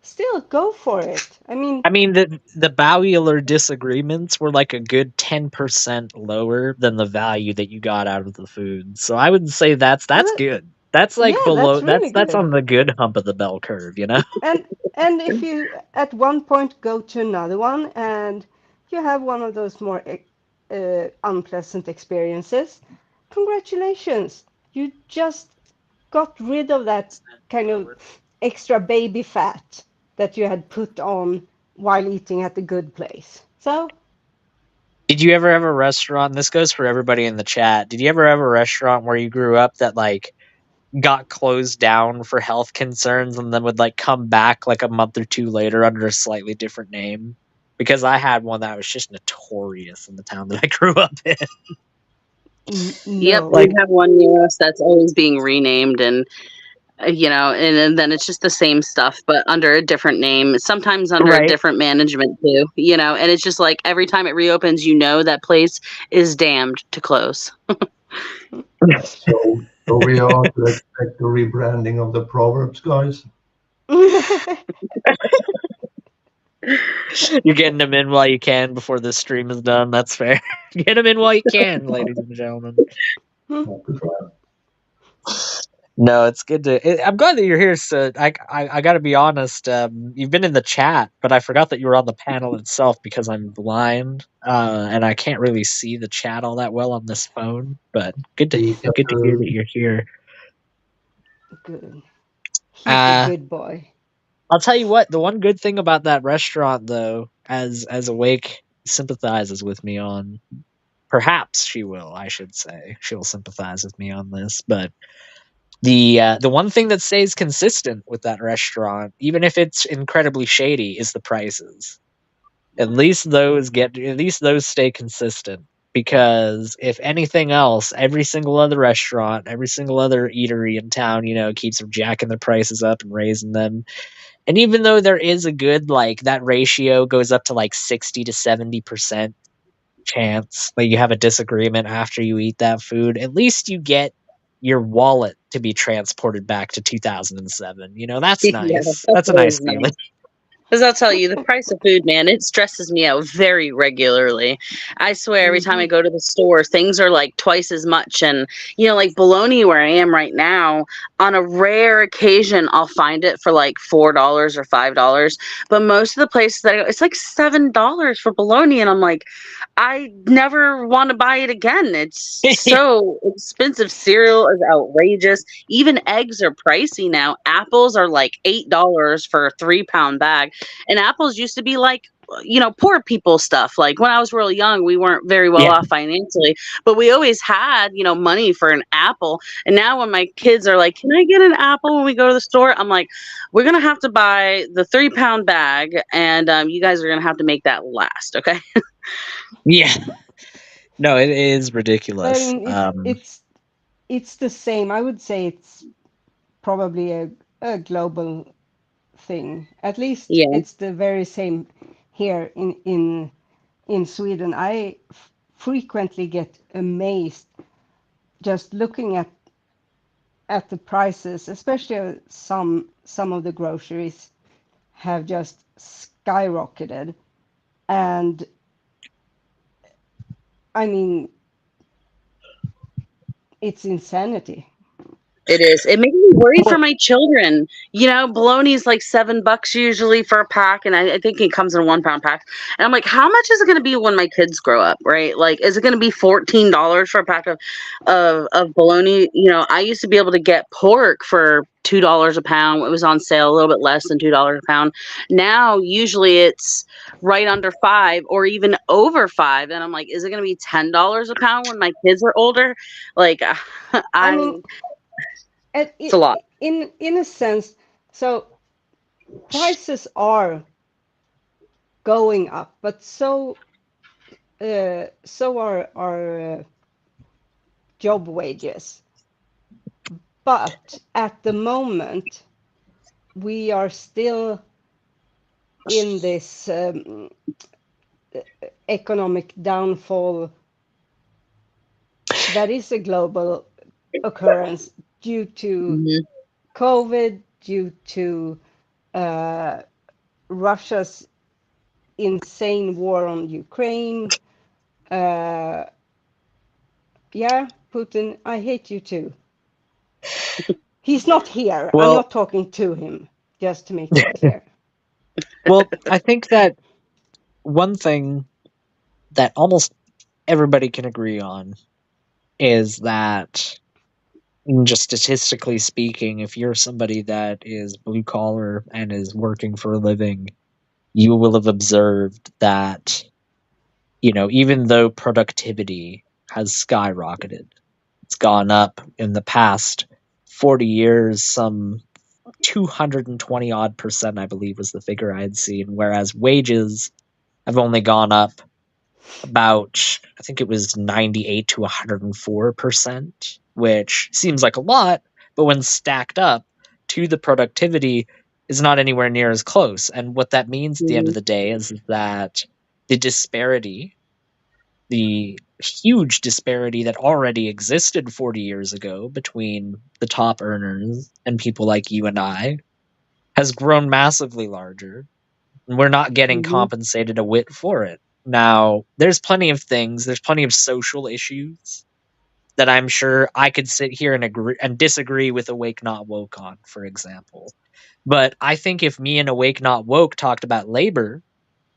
still go for it. The bowular disagreements were a good 10% lower than the value that you got out of the food. So I would say that's good. That's below. That's on the good hump of the bell curve, And if you at one point go to another one and you have one of those more unpleasant experiences, congratulations! You just got rid of that kind of extra baby fat that you had put on while eating at the good place. So, did you ever have a restaurant? And this goes for everybody in the chat. Did you ever have a restaurant where you grew up that got closed down for health concerns and then would come back a month or two later under a slightly different name? Because I had one that was just notorious in the town that I grew up in. Yep, we have one near us that's always being renamed, and and then it's just the same stuff but under a different name, sometimes under a different management too, and it's just every time it reopens, that place is damned to close. So we are to expect the rebranding of the Proverbs, guys. You're getting them in while you can before this stream is done. That's fair. Get them in while you can, ladies and gentlemen. No, it's good to. I'm glad that you're here. So I got to be honest. You've been in the chat, but I forgot that you were on the panel itself because I'm blind, and I can't really see the chat all that well on this phone. But good to hear that you're here. Good. He's a good boy. I'll tell you what. The one good thing about that restaurant, though, as Awake sympathizes with me on, perhaps she will. I should say she'll sympathize with me on this, but. The one thing that stays consistent with that restaurant, even if it's incredibly shady, is the prices. At least those stay consistent, because if anything else, every single other restaurant, every single other eatery in town, keeps jacking their prices up and raising them. And even though there is a good, like, that ratio goes up to like 60 to 70% chance that you have a disagreement after you eat that food, at least you get your wallet to be transported back to 2007. That's nice. Yeah, That's a nice always feeling. Because I'll tell you, the price of food, man, it stresses me out very regularly. I swear, every time I go to the store, things are like twice as much. And, like bologna where I am right now, on a rare occasion, I'll find it for like $4 or $5. But most of the places that I go, it's like $7 for bologna. And I'm like, I never want to buy it again. It's so expensive. Cereal is outrageous. Even eggs are pricey now. Apples are like $8 for a 3-pound bag. And apples used to be like, poor people stuff. Like when I was real young, we weren't very well off financially, but we always had, money for an apple. And now when my kids are like, can I get an apple when we go to the store? I'm like, we're going to have to buy the 3-pound bag. And you guys are going to have to make that last. Okay. Yeah. No, it is ridiculous. I mean, it's the same. I would say it's probably a global thing. At least it's the very same here in Sweden. I frequently get amazed just looking at the prices, especially some of the groceries have just skyrocketed. And I mean, it's insanity. It is. It makes me worried for my children. Bologna is like $7 usually for a pack, and I think it comes in a 1-pound pack. And I'm like, how much is it going to be when my kids grow up, right? Like, is it going to be $14 for a pack of bologna? I used to be able to get pork for $2 a pound. It was on sale a little bit less than $2 a pound. Now, usually it's right under $5 or even over $5. And I'm like, is it going to be $10 a pound when my kids are older? Like, I mean, it's a lot. In a sense, so prices are going up, but so are job wages. But at the moment, we are still in this economic downfall that is a global occurrence due to COVID, due to Russia's insane war on Ukraine. Putin, I hate you too. He's not here. Well, I'm not talking to him, just to make that clear. Well, I think that one thing that almost everybody can agree on is that, just statistically speaking, if you're somebody that is blue collar and is working for a living, you will have observed that, even though productivity has skyrocketed, it's gone up in the past 40 years, some 220 odd percent, I believe, was the figure I had seen, whereas wages have only gone up about, I think it was 98 to 104%, which seems like a lot, but when stacked up to the productivity is not anywhere near as close. And what that means at the end of the day is that the disparity, the huge disparity that already existed 40 years ago between the top earners and people like you and I, has grown massively larger. And we're not getting compensated a whit for it. Now, there's plenty of things, there's plenty of social issues that I'm sure I could sit here and agree and disagree with Awake Not Woke on, for example. But I think if me and Awake Not Woke talked about labor,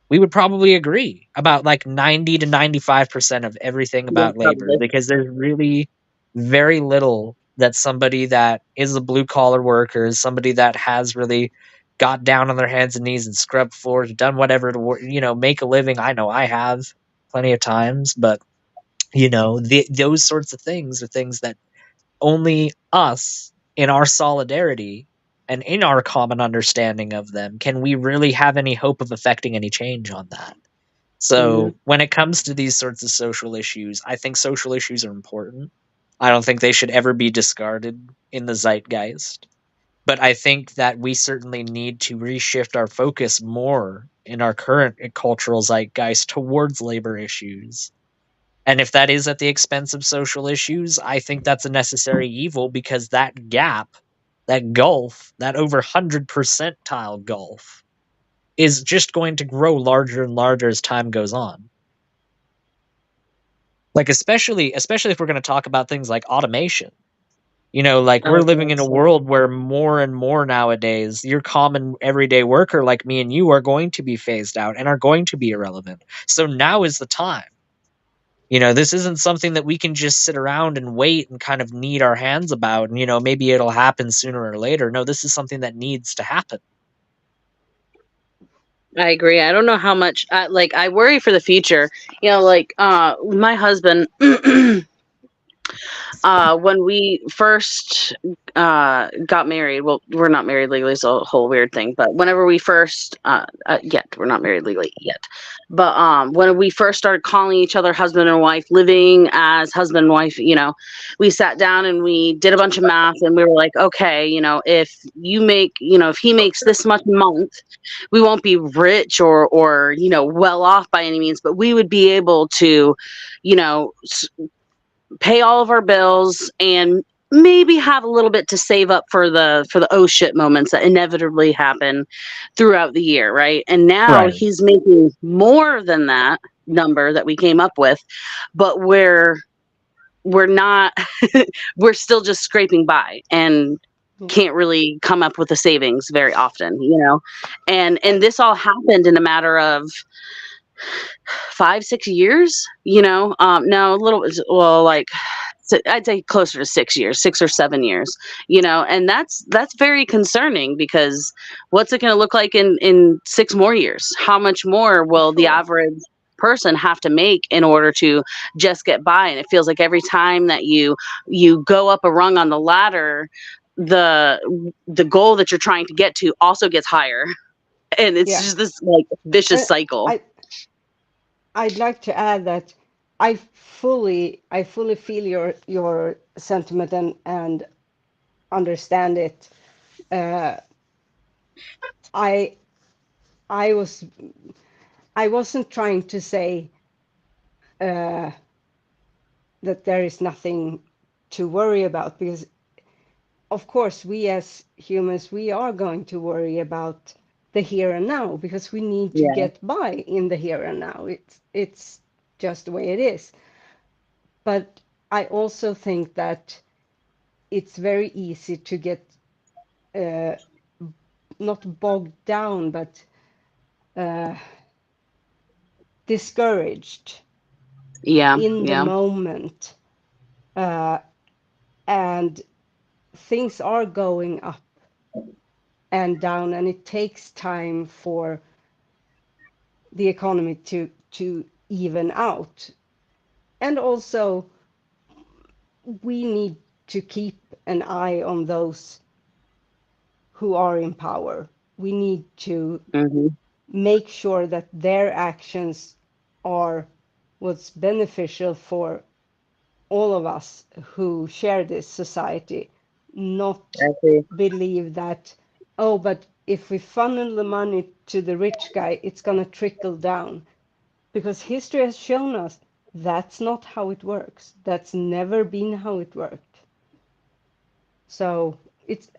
we would probably agree about like 90 to 95% of everything Yeah, about labor, probably. because there's really very little that somebody that is a blue collar worker, somebody that has really got down on their hands and knees and scrubbed floors, done whatever to work, make a living. I know I have plenty of times, but those sorts of things are things that only us, in our solidarity and in our common understanding of them, can we really have any hope of affecting any change on that. So when it comes to these sorts of social issues, I think social issues are important. I don't think they should ever be discarded in the zeitgeist. But I think that we certainly need to reshift our focus more in our current cultural zeitgeist towards labor issues. And if that is at the expense of social issues, I think that's a necessary evil, because that gap, that gulf, that over 100 percentile gulf is just going to grow larger and larger as time goes on. Like especially if we're going to talk about things like automation. Like we're living in a world where more and more nowadays, your common everyday worker like me and you are going to be phased out and are going to be irrelevant. So now is the time. This isn't something that we can just sit around and wait and kind of knead our hands about, and maybe it'll happen sooner or later. No, this is something that needs to happen. I agree. I don't know how much I worry for the future. My husband when we first got married, well, we're not married legally, it's a whole weird thing, but whenever we first yet we're not married legally yet, but when we first started calling each other husband and wife, living as husband and wife, we sat down and we did a bunch of math, and we were like, okay, if if he makes this much a month, we won't be rich or well off by any means, but we would be able to pay all of our bills and maybe have a little bit to save up for the oh shit moments that inevitably happen throughout the year, right? And now Right. he's making more than that number that we came up with, but we're not we're still just scraping by and can't really come up with a savings very often, and this all happened in a matter of 5-6 years, no, a little, well, like, I'd say closer to 6 years, 6 or 7 years, and that's very concerning, because what's it going to look like in 6 more years? How much more will the average person have to make in order to just get by? And it feels like every time that you go up a rung on the ladder, the goal that you're trying to get to also gets higher, and it's just this like vicious cycle. I'd like to add that I fully feel your sentiment and understand it. I wasn't trying to say that there is nothing to worry about, because of course we as humans, we are going to worry about the here and now, because we need to get by in the here and now. It's just the way it is. But I also think that it's very easy to get not bogged down, but discouraged in the moment, and things are going up and down, and it takes time for the economy to even out. And also we need to keep an eye on those who are in power. We need to make sure that their actions are what's beneficial for all of us who share this society, not believe that, oh, but if we funnel the money to the rich guy, it's going to trickle down. Because history has shown us that's not how it works. That's never been how it worked. So it's,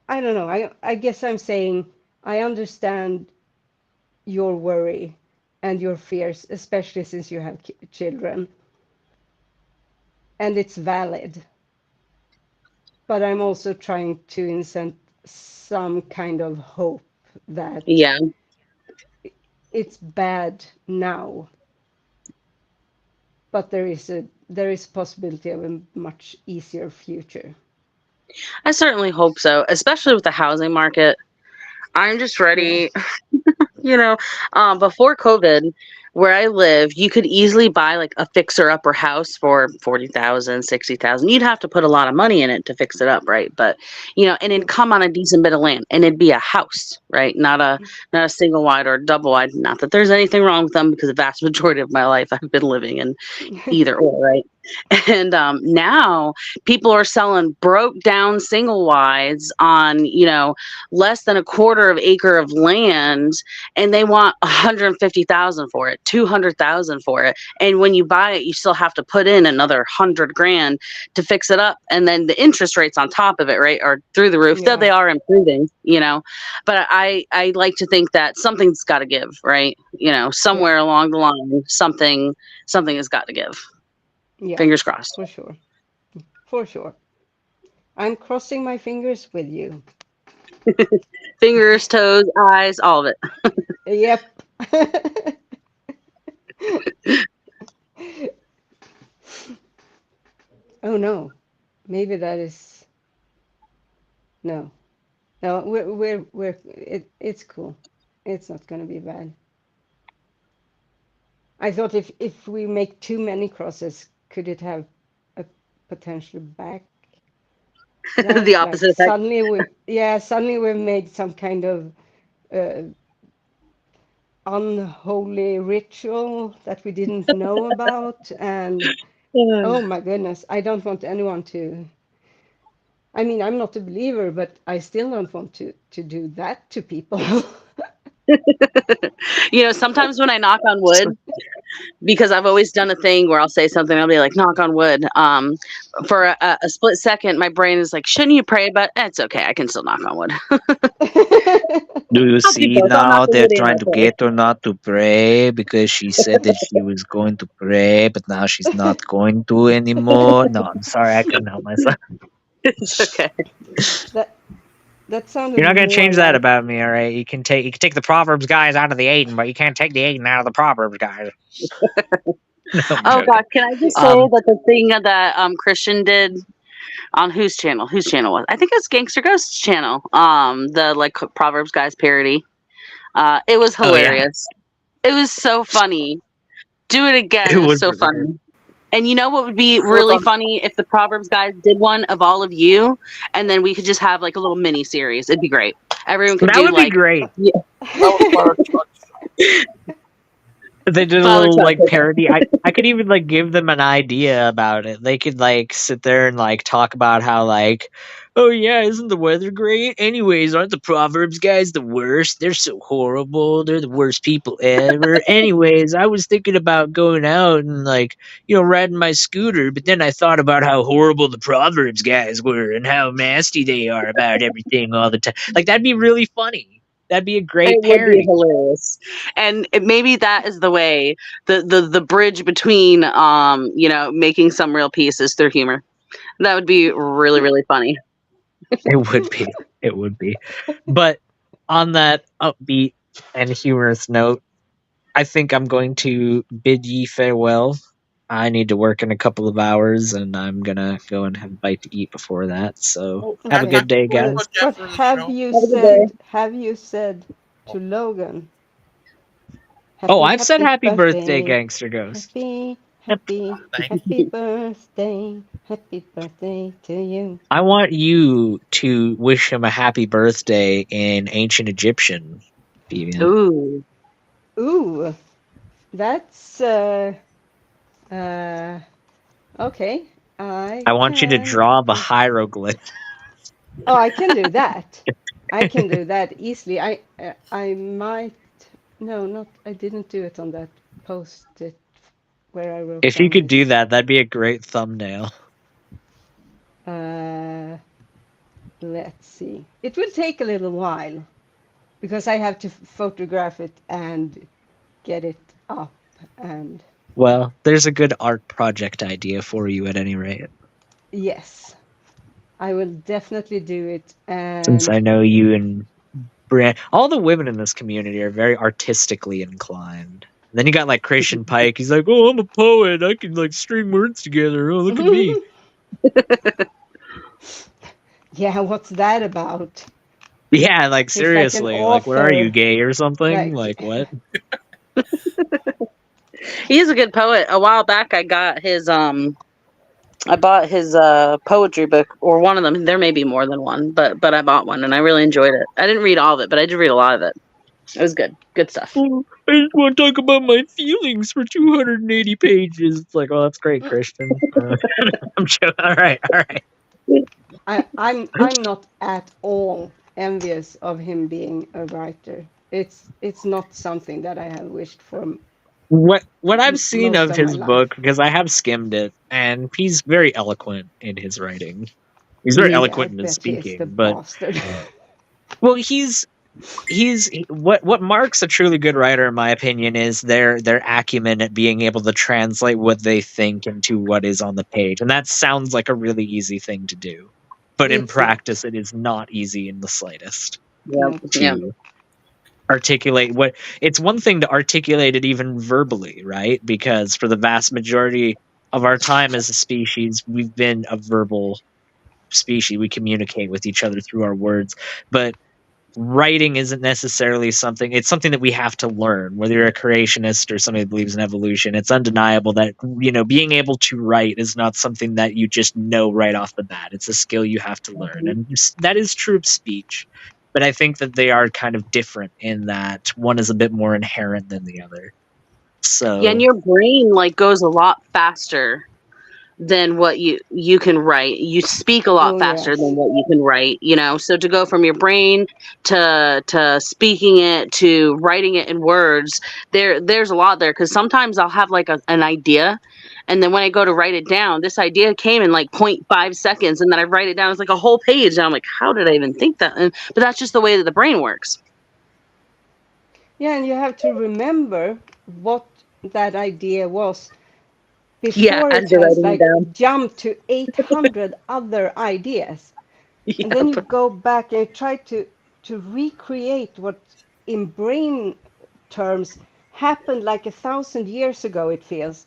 I don't know, I guess I'm saying I understand your worry and your fears, especially since you have children. and it's valid. But I'm also trying to incent some kind of hope that Yeah. it's bad now, but there is a possibility of a much easier future. I certainly hope so, especially with the housing market. I'm just ready. You know, before COVID, where I live, you could easily buy like a fixer-upper house for 40,000, 60,000. You'd have to put a lot of money in it to fix it up, right? But and it'd come on a decent bit of land, and it'd be a house, right? Not a single wide or double wide. Not that there's anything wrong with them, because the vast majority of my life I've been living in either or, right? And now people are selling broke down single wides on less than a quarter of acre of land, and they want 150,000 for it, 200,000 for it. And when you buy it, you still have to put in another 100 grand to fix it up, and then the interest rates on top of it, right, are through the roof. Though they are improving, but I like to think that something's got to give, right? Somewhere along the line, something has got to give. Yeah, Fingers crossed. For sure. I'm crossing my fingers with you. Fingers, toes, eyes, all of it. Yep. Oh no, maybe that is no. It's cool. It's not going to be bad. I thought if we make too many crosses, could it have a potential back? The opposite effect. Suddenly we've made some kind of unholy ritual that we didn't know about, and oh my goodness, I don't want anyone to. I mean, I'm not a believer, but I still don't want to do that to people. Sometimes when I knock on wood, because I've always done a thing where I'll say something, I'll be like, knock on wood. For a split second, my brain is like, shouldn't you pray? But it's okay. I can still knock on wood. Do you see now they're trying to okay. get her not to pray because she said that she was going to pray, but now she's not going to anymore? No, I'm sorry, I couldn't help myself. It's okay. That sounded. You're not gonna change that like... about me, all right? You can take the Proverbs guys out of the Aiden, but you can't take the Aiden out of the Proverbs guys. No, oh God, can I just say that the thing that Christian did on whose channel? Whose channel was? I think it's Gangster Ghost's channel. The like Proverbs guys parody. It was hilarious. It was so funny. Do it again. It was so funny. And you know what would be really funny if the Proverbs guys did one of all of you, and then we could just have like a little mini series. It'd be great. Everyone could do like. That would be great. Yeah. They did a little like parody. I could even like give them an idea about it. They could like sit there and like talk about how like, oh yeah, isn't the weather great? Anyways, aren't the Proverbs guys the worst? They're so horrible. They're the worst people ever. Anyways, I was thinking about going out and like, riding my scooter, but then I thought about how horrible the Proverbs guys were and how nasty they are about everything all the time. Like that'd be really funny. That'd be a great parody. Would be hilarious. And maybe that is the way, the bridge between making some real peace is through humor. That would be really, really funny. It would be. It would be. But on that upbeat and humorous note, I think I'm going to bid ye farewell. I need to work in a couple of hours, and I'm gonna go and have a bite to eat before that. So have a good day, guys. What have you said to Logan? I've said happy birthday, Gangster Ghost. Happy birthday to you. I want you to wish him a happy birthday in ancient Egyptian. Vivian. Ooh, that's okay. I want you to draw the hieroglyph. Oh, I can do that. I can do that easily. I might. No, not. I didn't do it on that post-it where I wrote. If you could do that, that'd be a great thumbnail. Let's see. It will take a little while because I have to photograph it and get it up and Well, there's a good art project idea for you at any rate. Yes, I will definitely do it. Since And I know you and Brand, all the women in this community are very artistically inclined. And then you got like Christian Pike. He's like, "Oh, I'm a poet. I can like string words together. Oh, look at me." yeah, what's that about? Yeah, like He's like an seriously, like what are you, author. gay or something? Like, Like what? He is a good poet. A while back, I bought his poetry book, or one of them. There may be more than one, but I bought one and I really enjoyed it. I didn't read all of it, but I did read a lot of it. It was good stuff. Oh, I just want to talk about my feelings for 280 pages. It's like, oh, that's great, Christian. I'm joking. All right. I'm not at all envious of him being a writer. It's not something that I have wished for What I've seen most of of my his life. book, because I have skimmed it, and he's very eloquent in his writing. He's very Yeah, I eloquent in his bet he is the speaking, but bastard. well, what marks a truly good writer, in my opinion, is their acumen at being able to translate what they think into what is on the page, and that sounds like a really easy thing to do, but in It's not. practice, it is not easy in the slightest. Yeah. To articulate what it's one thing to articulate it even verbally, right? Because for the vast majority of our time as a species, we've been a verbal species. We communicate with each other through our words, but writing isn't necessarily something. It's something that we have to learn. Whether you're a creationist or somebody that believes in evolution, it's undeniable that being able to write is not something that you just know right off the bat. It's a skill you have to learn, and that is true of speech. But I think that they are kind of different in that one is a bit more inherent than the other. So Yeah, and your brain like goes a lot faster than what you can write. You speak a lot faster than what you can write, so to go from your brain to speaking it to writing it in words, there's a lot there, because sometimes I'll have like an idea, and then when I go to write it down, this idea came in like 0.5 seconds, and then I write it down, it's like a whole page, and I'm like, how did I even think that? But that's just the way that the brain works. Yeah, and you have to remember what that idea was Yeah, before as it you're has writing it like down. jumped to 800 other ideas. And then you go back and try to recreate what in brain terms happened like 1,000 years ago, it feels.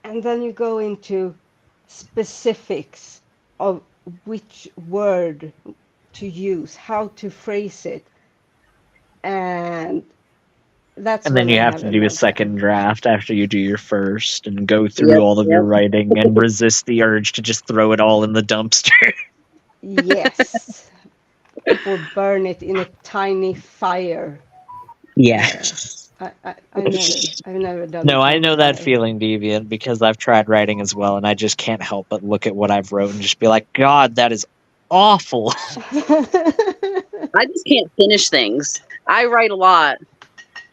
And then you go into specifics of which word to use, how to phrase it. And that's and then when you I have have to a do a meltdown. second draft after you do your first and go through all of your writing and resist the urge to just throw it all in the dumpster. Yes. Or burn it in a tiny fire. Yeah. I've never done No, it I that know that way. feeling, Deviant, because I've tried writing as well, and I just can't help but look at what I've wrote and just be like, God, that is awful. I just can't finish things. I write a lot,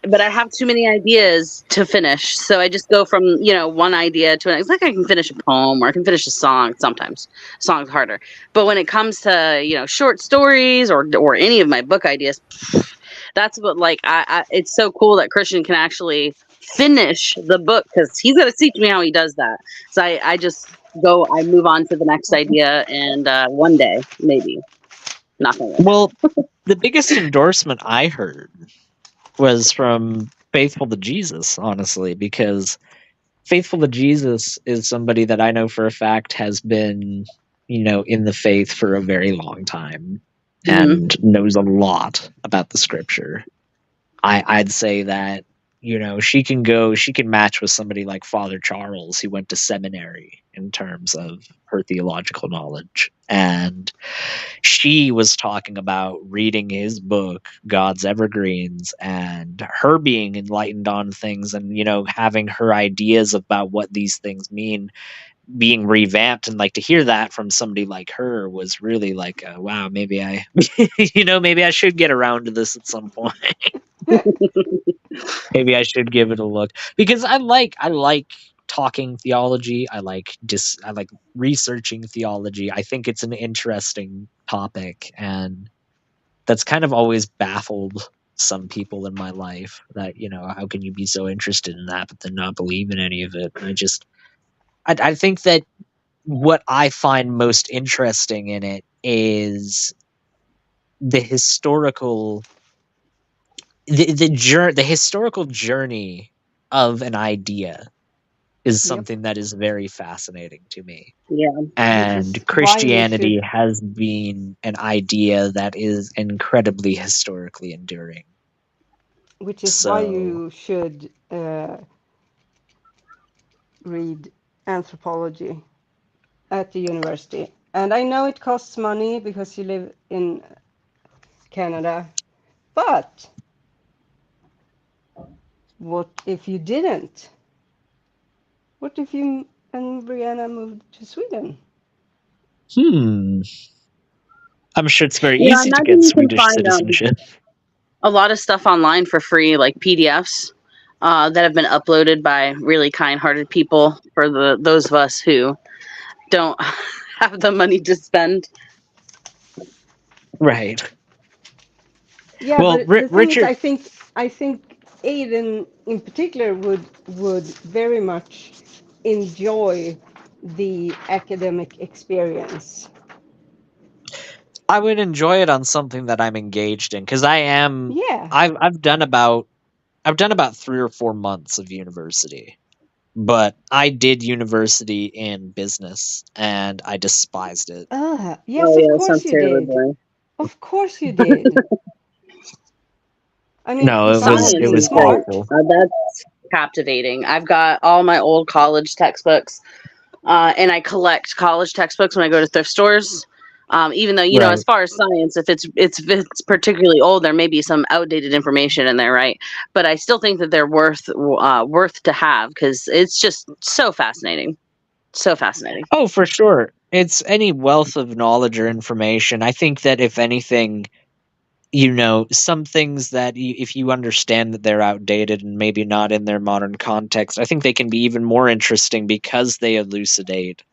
but I have too many ideas to finish. So I just go from, one idea to another. It's like I can finish a poem or I can finish a song sometimes. Song's harder. But when it comes to, short stories or any of my book ideas, that's what, like, I it's so cool that Christian can actually finish the book, because he's going to teach me how he does that. So I just I move on to the next idea, and one day, maybe. Nothing. Well, the biggest endorsement I heard was from Faithful to Jesus, honestly, because Faithful to Jesus is somebody that I know for a fact has been, in the faith for a very long time and knows a lot about the scripture. I'd say that, she can match with somebody like Father Charles, who went to seminary in terms of her theological knowledge. And she was talking about reading his book, God's Evergreens, and her being enlightened on things and, having her ideas about what these things mean being revamped. And like to hear that from somebody like her was really like, wow, maybe I, maybe I should get around to this at some point. Maybe I should give it a look, because I like talking theology. I like researching theology. I think it's an interesting topic, and that's kind of always baffled some people in my life that, how can you be so interested in that but then not believe in any of it? And I think that what I find most interesting in it is the historical the historical journey of an idea is something that is very fascinating to me. Yeah. And Christianity has been an idea that is incredibly historically enduring. Which is why you should read anthropology at the university. And I know it costs money because you live in Canada, but what if you didn't? What if you and Brianna moved to Sweden? I'm sure it's very Yeah, I easy to imagine get you can Swedish find citizenship. a lot of stuff online for free, like PDFs that have been uploaded by really kind-hearted people for those of us who don't have the money to spend. Right. Yeah, Well, but the thing Richard, is, I think Aiden in particular would very much enjoy the academic experience. I would enjoy it on something that I'm engaged in because I am. Yeah. I've done about 3 or 4 months of university, but I did university in business and I despised it. Yes, of course you did. Of course you did. I mean, No, it was smart. awful. That's captivating. I've got all my old college textbooks, and I collect college textbooks when I go to thrift stores. Even though Right. as far as science, if it's particularly old, there may be some outdated information in there, right? But I still think that they're worth to have because it's just so fascinating, so fascinating. Oh, for sure. It's any wealth of knowledge or information. I think that if anything, some things that if you understand that they're outdated and maybe not in their modern context, I think they can be even more interesting because they elucidate,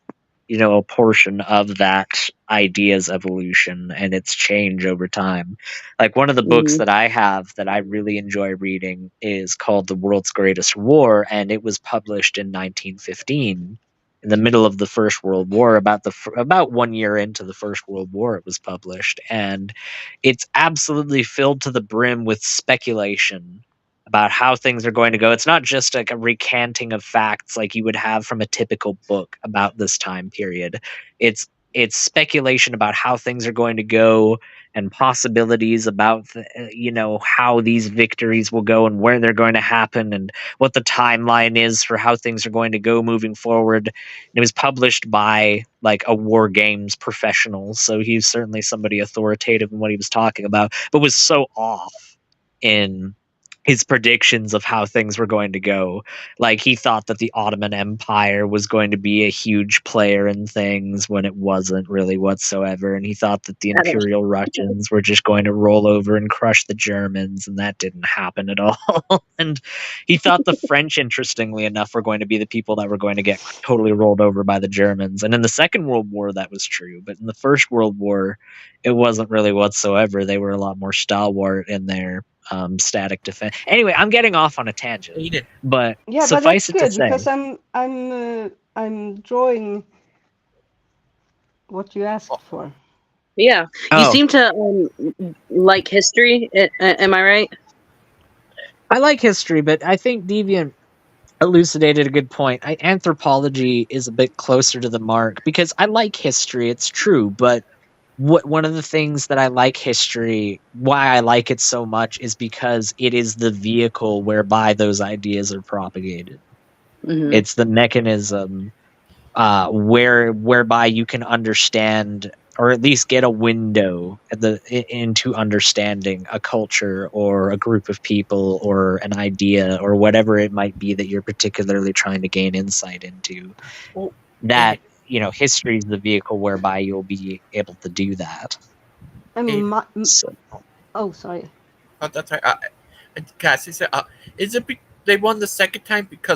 a portion of that idea's evolution and its change over time. Like one of the books that I have that I really enjoy reading is called The World's Greatest War, and it was published in 1915. In the middle of the First World War, about 1 year into the First World War, it was published, and it's absolutely filled to the brim with speculation about how things are going to go. It's not just like a recanting of facts like you would have from a typical book about this time period. It's speculation about how things are going to go and possibilities about how these victories will go and where they're going to happen and what the timeline is for how things are going to go moving forward. And it was published by like a war games professional, so he's certainly somebody authoritative in what he was talking about, but was so off in his predictions of how things were going to go. Like he thought that the Ottoman Empire was going to be a huge player in things when it wasn't really whatsoever. And he thought that the Imperial Russians were just going to roll over and crush the Germans, and that didn't happen at all. And he thought the French, interestingly enough, were going to be the people that were going to get totally rolled over by the Germans. And in the Second World War, that was true. But in the First World War, it wasn't really whatsoever. They were a lot more stalwart in their static defense. Anyway, I'm getting off on a tangent, but suffice it to say, because I'm drawing what you asked for. Yeah, you seem to like history. Am I right? I like history, but I think Deviant elucidated a good point. Anthropology is a bit closer to the mark because I like history. It's true, but one of the things that I like history, why I like it so much, is because it is the vehicle whereby those ideas are propagated. Mm-hmm. It's the mechanism whereby you can understand, or at least get a window into understanding a culture or a group of people or an idea or whatever it might be that you're particularly trying to gain insight into. History is the vehicle whereby you'll be able to do that. I mean, oh, sorry. Oh, that's right. Cassie said, "Is it they won the second time because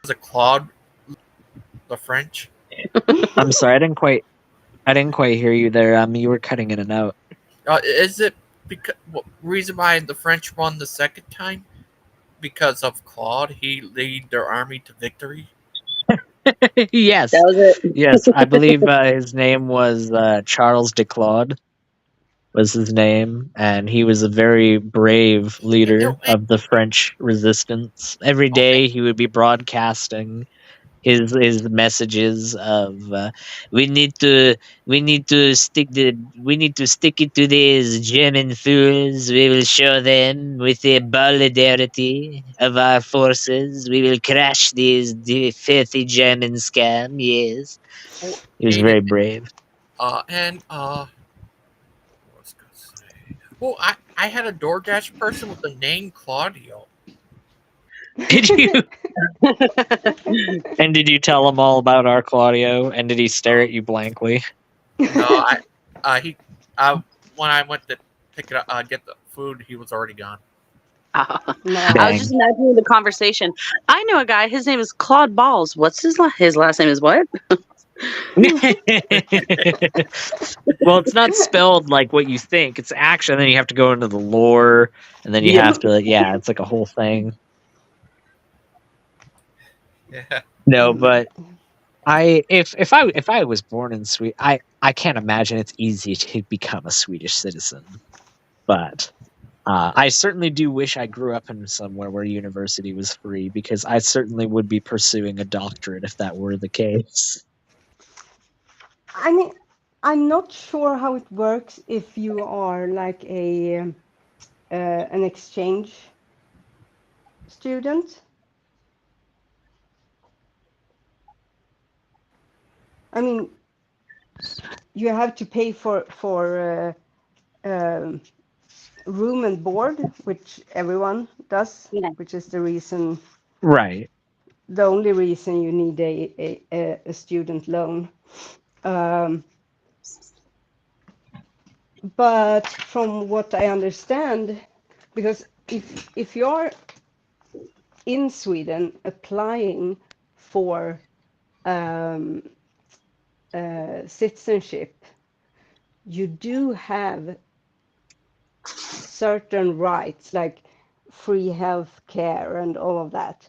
of Claude, the French?" I'm sorry, I didn't quite hear you there. You were cutting in and out. Is it because reason why the French won the second time because of Claude. He led their army to victory. Yes, That was it. yes. I believe his name was Charles de Claude was his name, and he was a very brave leader of the French resistance. Every day he would be broadcasting his messages of we need to stick it to these German fools. We will show them with the solidarity of our forces. We will crash these filthy German scam. Yes, he was very brave. And what was I gonna say? Well, I had a DoorDash person with the name Claudio. Did you? And did you tell him all about our Claudio? And did he stare at you blankly? No, when I went to pick it up, get the food, he was already gone. I was just imagining the conversation. I know a guy. His name is Claude Balls. What's his last name is what? Well, it's not spelled like what you think. It's actually, and then you have to go into the lore, and then you Yeah. have to, yeah, it's like a whole thing. Yeah. No, but if I was born in Sweden, I can't imagine it's easy to become a Swedish citizen. But I certainly do wish I grew up in somewhere where university was free, because I certainly would be pursuing a doctorate if that were the case. I mean, I'm not sure how it works if you are like an exchange student. I mean, you have to pay for room and board, which everyone does, which is the reason, Right. the only reason you need a student loan. But from what I understand, because if you're in Sweden applying for citizenship, you do have certain rights like free health care and all of that.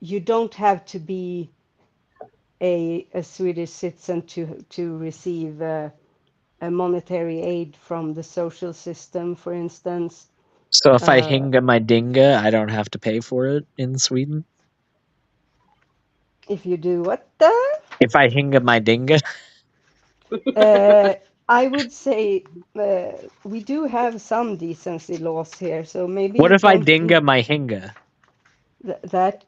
You don't have to be a Swedish citizen to receive a monetary aid from the social system, for instance. So if I hinga my dinga, I don't have to pay for it in Sweden? If you do what? If I hinga my dinga? I would say we do have some decency laws here, so maybe. What you if I don't dinga my hinga? That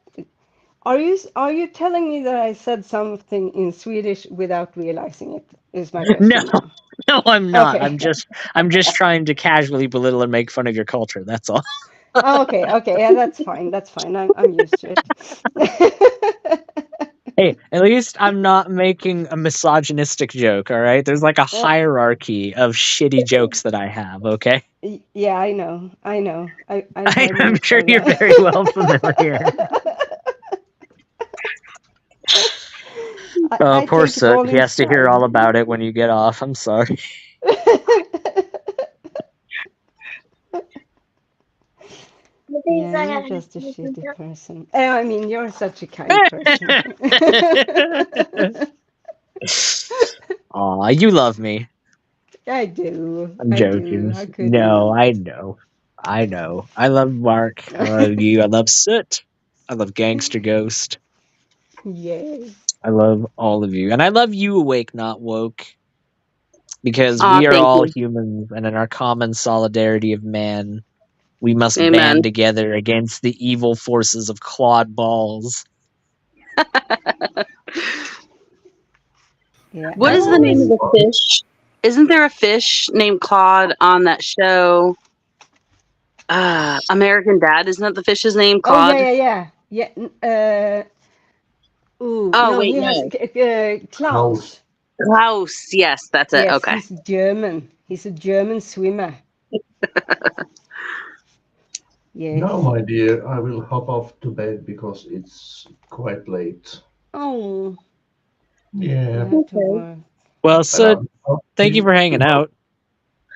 are you telling me that I said something in Swedish without realizing it? Is my question. No, now. no, I'm not. Okay. I'm just trying to casually belittle and make fun of your culture. That's all. Okay, yeah, that's fine. That's fine. I'm used to it. Hey, at least I'm not making a misogynistic joke, all right? There's like a hierarchy of shitty jokes that I have, okay? Yeah, I know. I'm I'm sure you're very well familiar. Oh, poor Soot. He has to hear all about it when you get off. I'm sorry. Yeah, you're just a shitty person. I mean, you're such a kind person. Aw, you love me. I do. I'm joking. How could No, you? I know. I know. I love Mark. I love you. I love Soot. I love Gangster Ghost. Yay. I love all of you. And I love you, Awake Not Woke. Because Aw, we are thank all you. humans, and in our common solidarity of man, we must Amen. band together against the evil forces of Claude Balls. Yeah, What is the name of the fish? Isn't there a fish named Claude on that show? American Dad. Isn't that the fish's name? Oh Claude? yeah. Oh, no, wait, he has no. Klaus. Klaus. Yes, that's it. Yes, Okay. he's German. He's a German swimmer. Yes. No, my dear, I will hop off to bed because it's quite late. Oh. Yeah. You have to work. Well, so thank you for hanging out.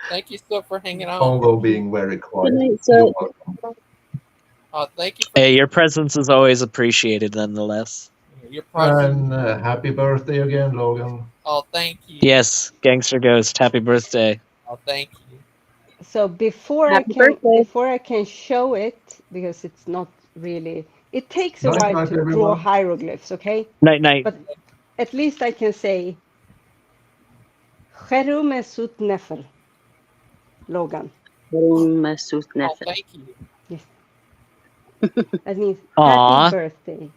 Thank you, sir, for hanging out. Congo being very quiet. Good night, You're sir. welcome. Thank you for Hey, your presence is always appreciated, nonetheless. your presence. And happy birthday again, Logan. Oh, thank you. Yes, Gangster Ghost, happy birthday. Oh, thank you. So before Happy birthday. I can show it, because it's not really, it takes a Night, while night, to draw everyone. hieroglyphs, okay? Night, night. But at least I can say Cheru Mesut Nefer, Logan. Mesut Oh, Nefer. thank you. Yes. That means Aw. happy birthday.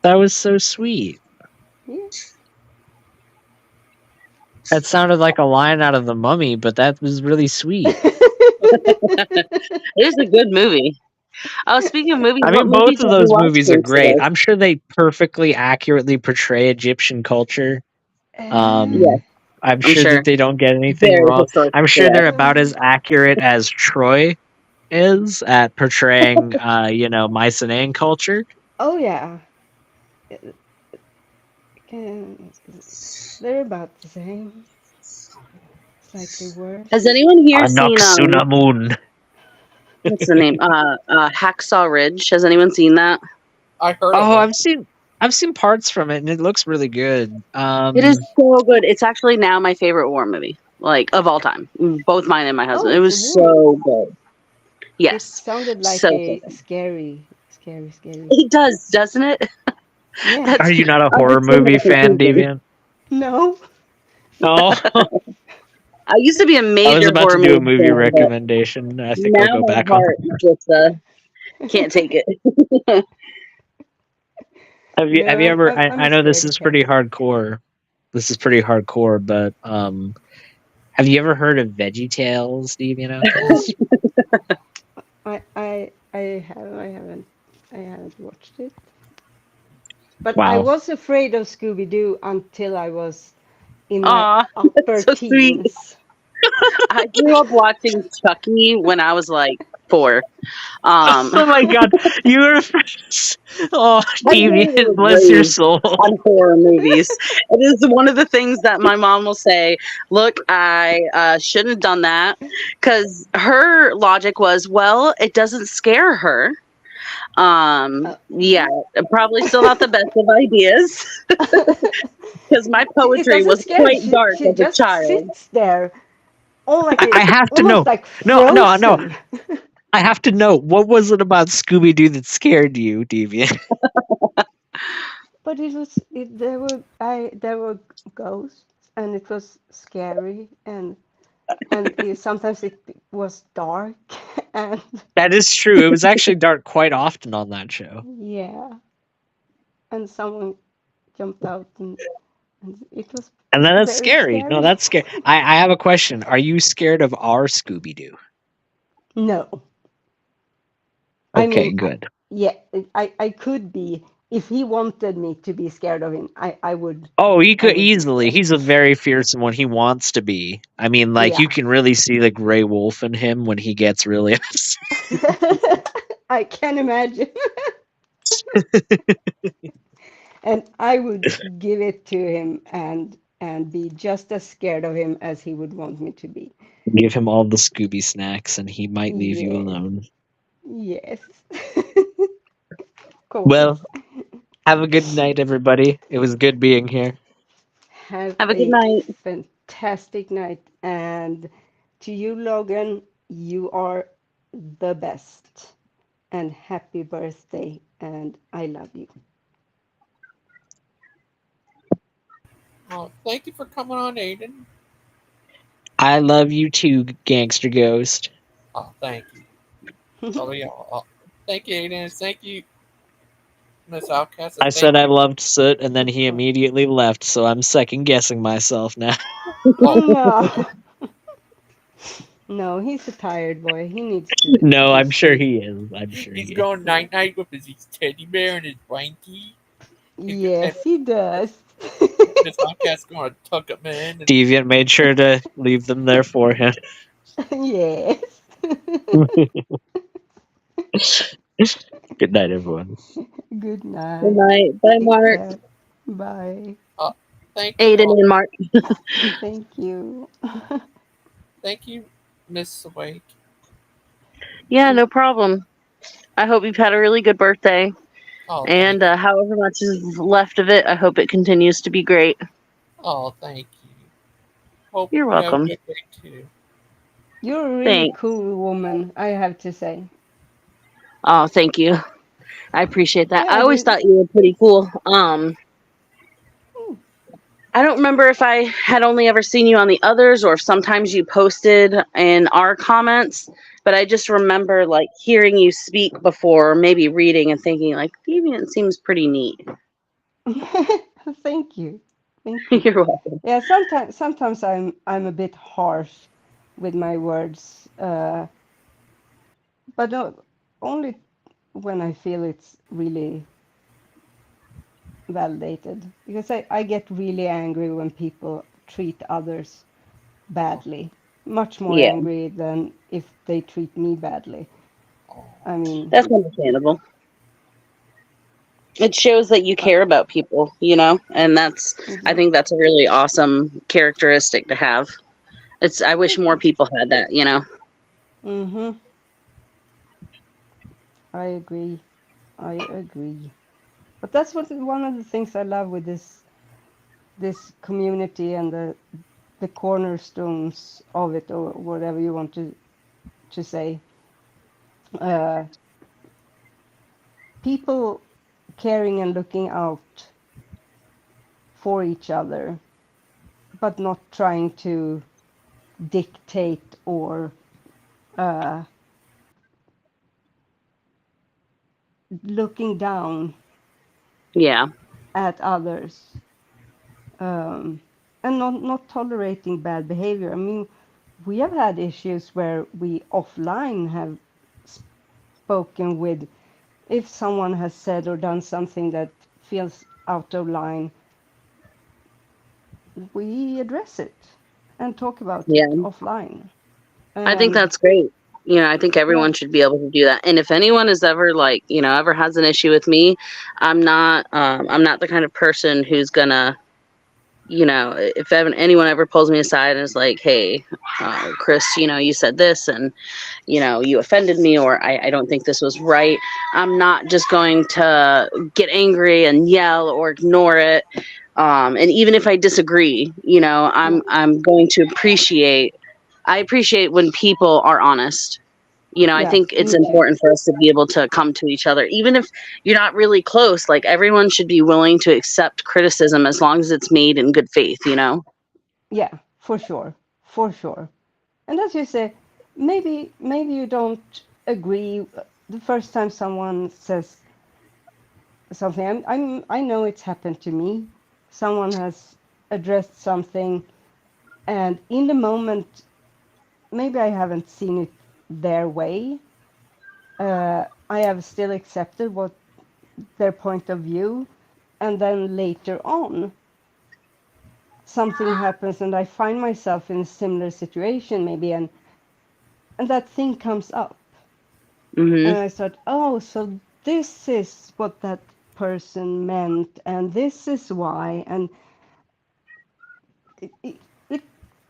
That was so sweet. Yeah. That sounded like a line out of The Mummy, but that was really sweet. It is a good movie. Oh, speaking of movies, I what mean, both movies of have you those watched movies are great. recently? I'm sure they perfectly accurately portray Egyptian culture. Yes, I'm sure that they don't get anything very wrong. historically I'm sure they're correct. about as accurate as Troy is at portraying, Mycenaean culture. Oh yeah. They're about the same. Slightly worse. Has anyone here seen Anaxunamun. what's the name? Hacksaw Ridge. Has anyone seen that? I heard Oh, of it. I've seen parts from it, and it looks really good. It is so good. It's actually now my favorite war movie, like of all time. Both mine and my husband. Oh, It it's was a war so movie. good. Yes, It sounded like so a good. scary. It does, doesn't it? Yeah. Are you not a I horror just came to movie the fan, conclusion. Deviant? No. Oh, I used to be a I was major about horror to do a movie movie fan, but recommendation. I think I'll now go my back on. heart just can't take it. Have you No, ever? I'm I a know this scaredy is cat. pretty hardcore. This is pretty hardcore, but have you ever heard of Veggie Tales, Deviant Outcast? I haven't watched it. But I Wow. was afraid of Scooby Doo until I was in my Aw, upper that's so sweet. teens. I grew up watching Chucky when I was like 4. Oh my god, you were oh, I Deviant, literally was bless your raised soul. on horror movies. It is one of the things that my mom will say, look, I shouldn't have done that. Because her logic was, well, it doesn't scare her. Yeah, probably still not the best of ideas. Because my It poetry doesn't was scare. quite dark She as a just child. sits there, all like I have to almost know. like No. frozen. I have to know, what was it about Scooby Doo that scared you, Deviant? But there were ghosts, and it was scary, and sometimes it was dark, and That is true. It was actually dark quite often on that show. yeah, and someone jumped out, and it was And then it's very scary. No, scary. that's scary. I have a question. Are you scared of our Scooby Doo? No, I Okay, mean, good. I could be if he wanted me to be scared of him. I would. Oh, he I could would be easily. scared. He's a very fearsome when he wants to be. I mean, like, Yeah. you can really see the gray wolf in him when he gets really upset. I can imagine. And I would give it to him and be just as scared of him as he would want me to be. Give him all the Scooby snacks and he might leave you Yeah. alone. Yes. Cool. Well, have a good night, everybody. It was good being here. Have a good night. Fantastic night. And to you, Logan, you are the best. And happy birthday. And I love you. Oh, thank you for coming on, Aiden. I love you too, Gangster Ghost. Oh, thank you. Oh, yeah. Thank you, Aiden. Thank you, Miss Outcast. I said I loved Soot, and then he immediately left, so I'm second guessing myself now. No. No, he's a tired boy. He needs to. No, I'm sure he is. He's going night night with his teddy bear and his blankie. Yes, he does. Miss Outcast going to tuck him in. And Deviant made sure to leave them there for him. Yes. Good night, everyone. Good night. Good night. Bye, Take Mark. care. Bye. Thank you Aiden all. and Mark. Thank you. Thank you, Miss Awake. Yeah, no problem. I hope you've had a really good birthday. Oh, And thank you. however much is left of it, I hope it continues to be great. Oh, thank you. Hope You're you have a welcome. good day too. You're a really Thanks. cool woman, I have to say. Oh, thank you. I appreciate that. I Yeah, always thought you were pretty cool. I don't remember if I had only ever seen you on the others or if sometimes you posted in our comments, but I just remember like hearing you speak before, maybe reading and thinking like Deviant seems pretty neat. thank you. Thank you. You're welcome. Yeah, sometimes I'm a bit harsh with my words, but only when I feel it's really validated. Because I get really angry when people treat others badly. Much more Yeah, angry than if they treat me badly. I mean, that's understandable. It shows that you care about people, you know, and I think that's a really awesome characteristic to have. I wish more people had that, you know. mm-hmm. I agree. I agree. But that's one of the things I love with this community and the cornerstones of it, or whatever you want to say. Uh, People caring and looking out for each other, but not trying to dictate or uh, looking down Yeah. at others, and not tolerating bad behavior. I mean, we have had issues where we offline have spoken with, if someone has said or done something that feels out of line, we address it and talk about it Yeah. offline. I think And that's great. You know, I think yeah, everyone should be able to do that. And if anyone is ever like, you know, ever has an issue with me, I'm not the kind of person who's gonna, you know, if anyone ever pulls me aside and is like, hey, Chris, you know, you said this and, you know, you offended me or I don't think this was right. I'm not just going to get angry and yell or ignore it. And even if I disagree, you know, I'm going to I appreciate when people are honest. You know, I yeah, think it's me too. important for us to be able to come to each other, even if you're not really close. Like everyone should be willing to accept criticism as long as it's made in good faith, you know? Yeah, for sure, for sure. And as you say, maybe you don't agree the first time someone says something. I know it's happened to me. Someone has addressed something, and in the moment, maybe I haven't seen it their way. I have still accepted what their point of view, and then later on, something happens, and I find myself in a similar situation, maybe, and that thing comes up, and Mm-hmm. I start, oh, so this is what that person meant, and this is why, and it it,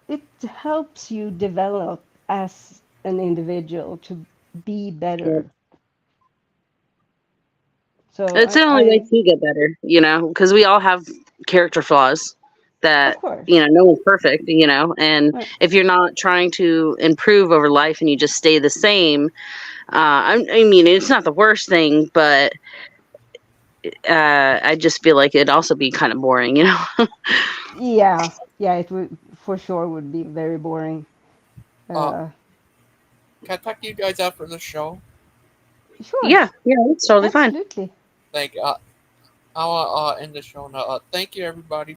it helps you develop as an individual to be better. So It's the only way I to get better, you know, because we all have character flaws of that, you course, know, no one's perfect, you know, and right. if you're not trying to improve over life and you just stay the same, I mean, it's not the worst thing, but I just feel like it'd also be kind of boring, you know? Yeah, yeah, it would for sure would be very boring. Uh, Uh, can I talk to you guys after the show? sure, Yeah, yeah, it's totally fine. absolutely. Thank. I'll end the show now. Thank you, everybody.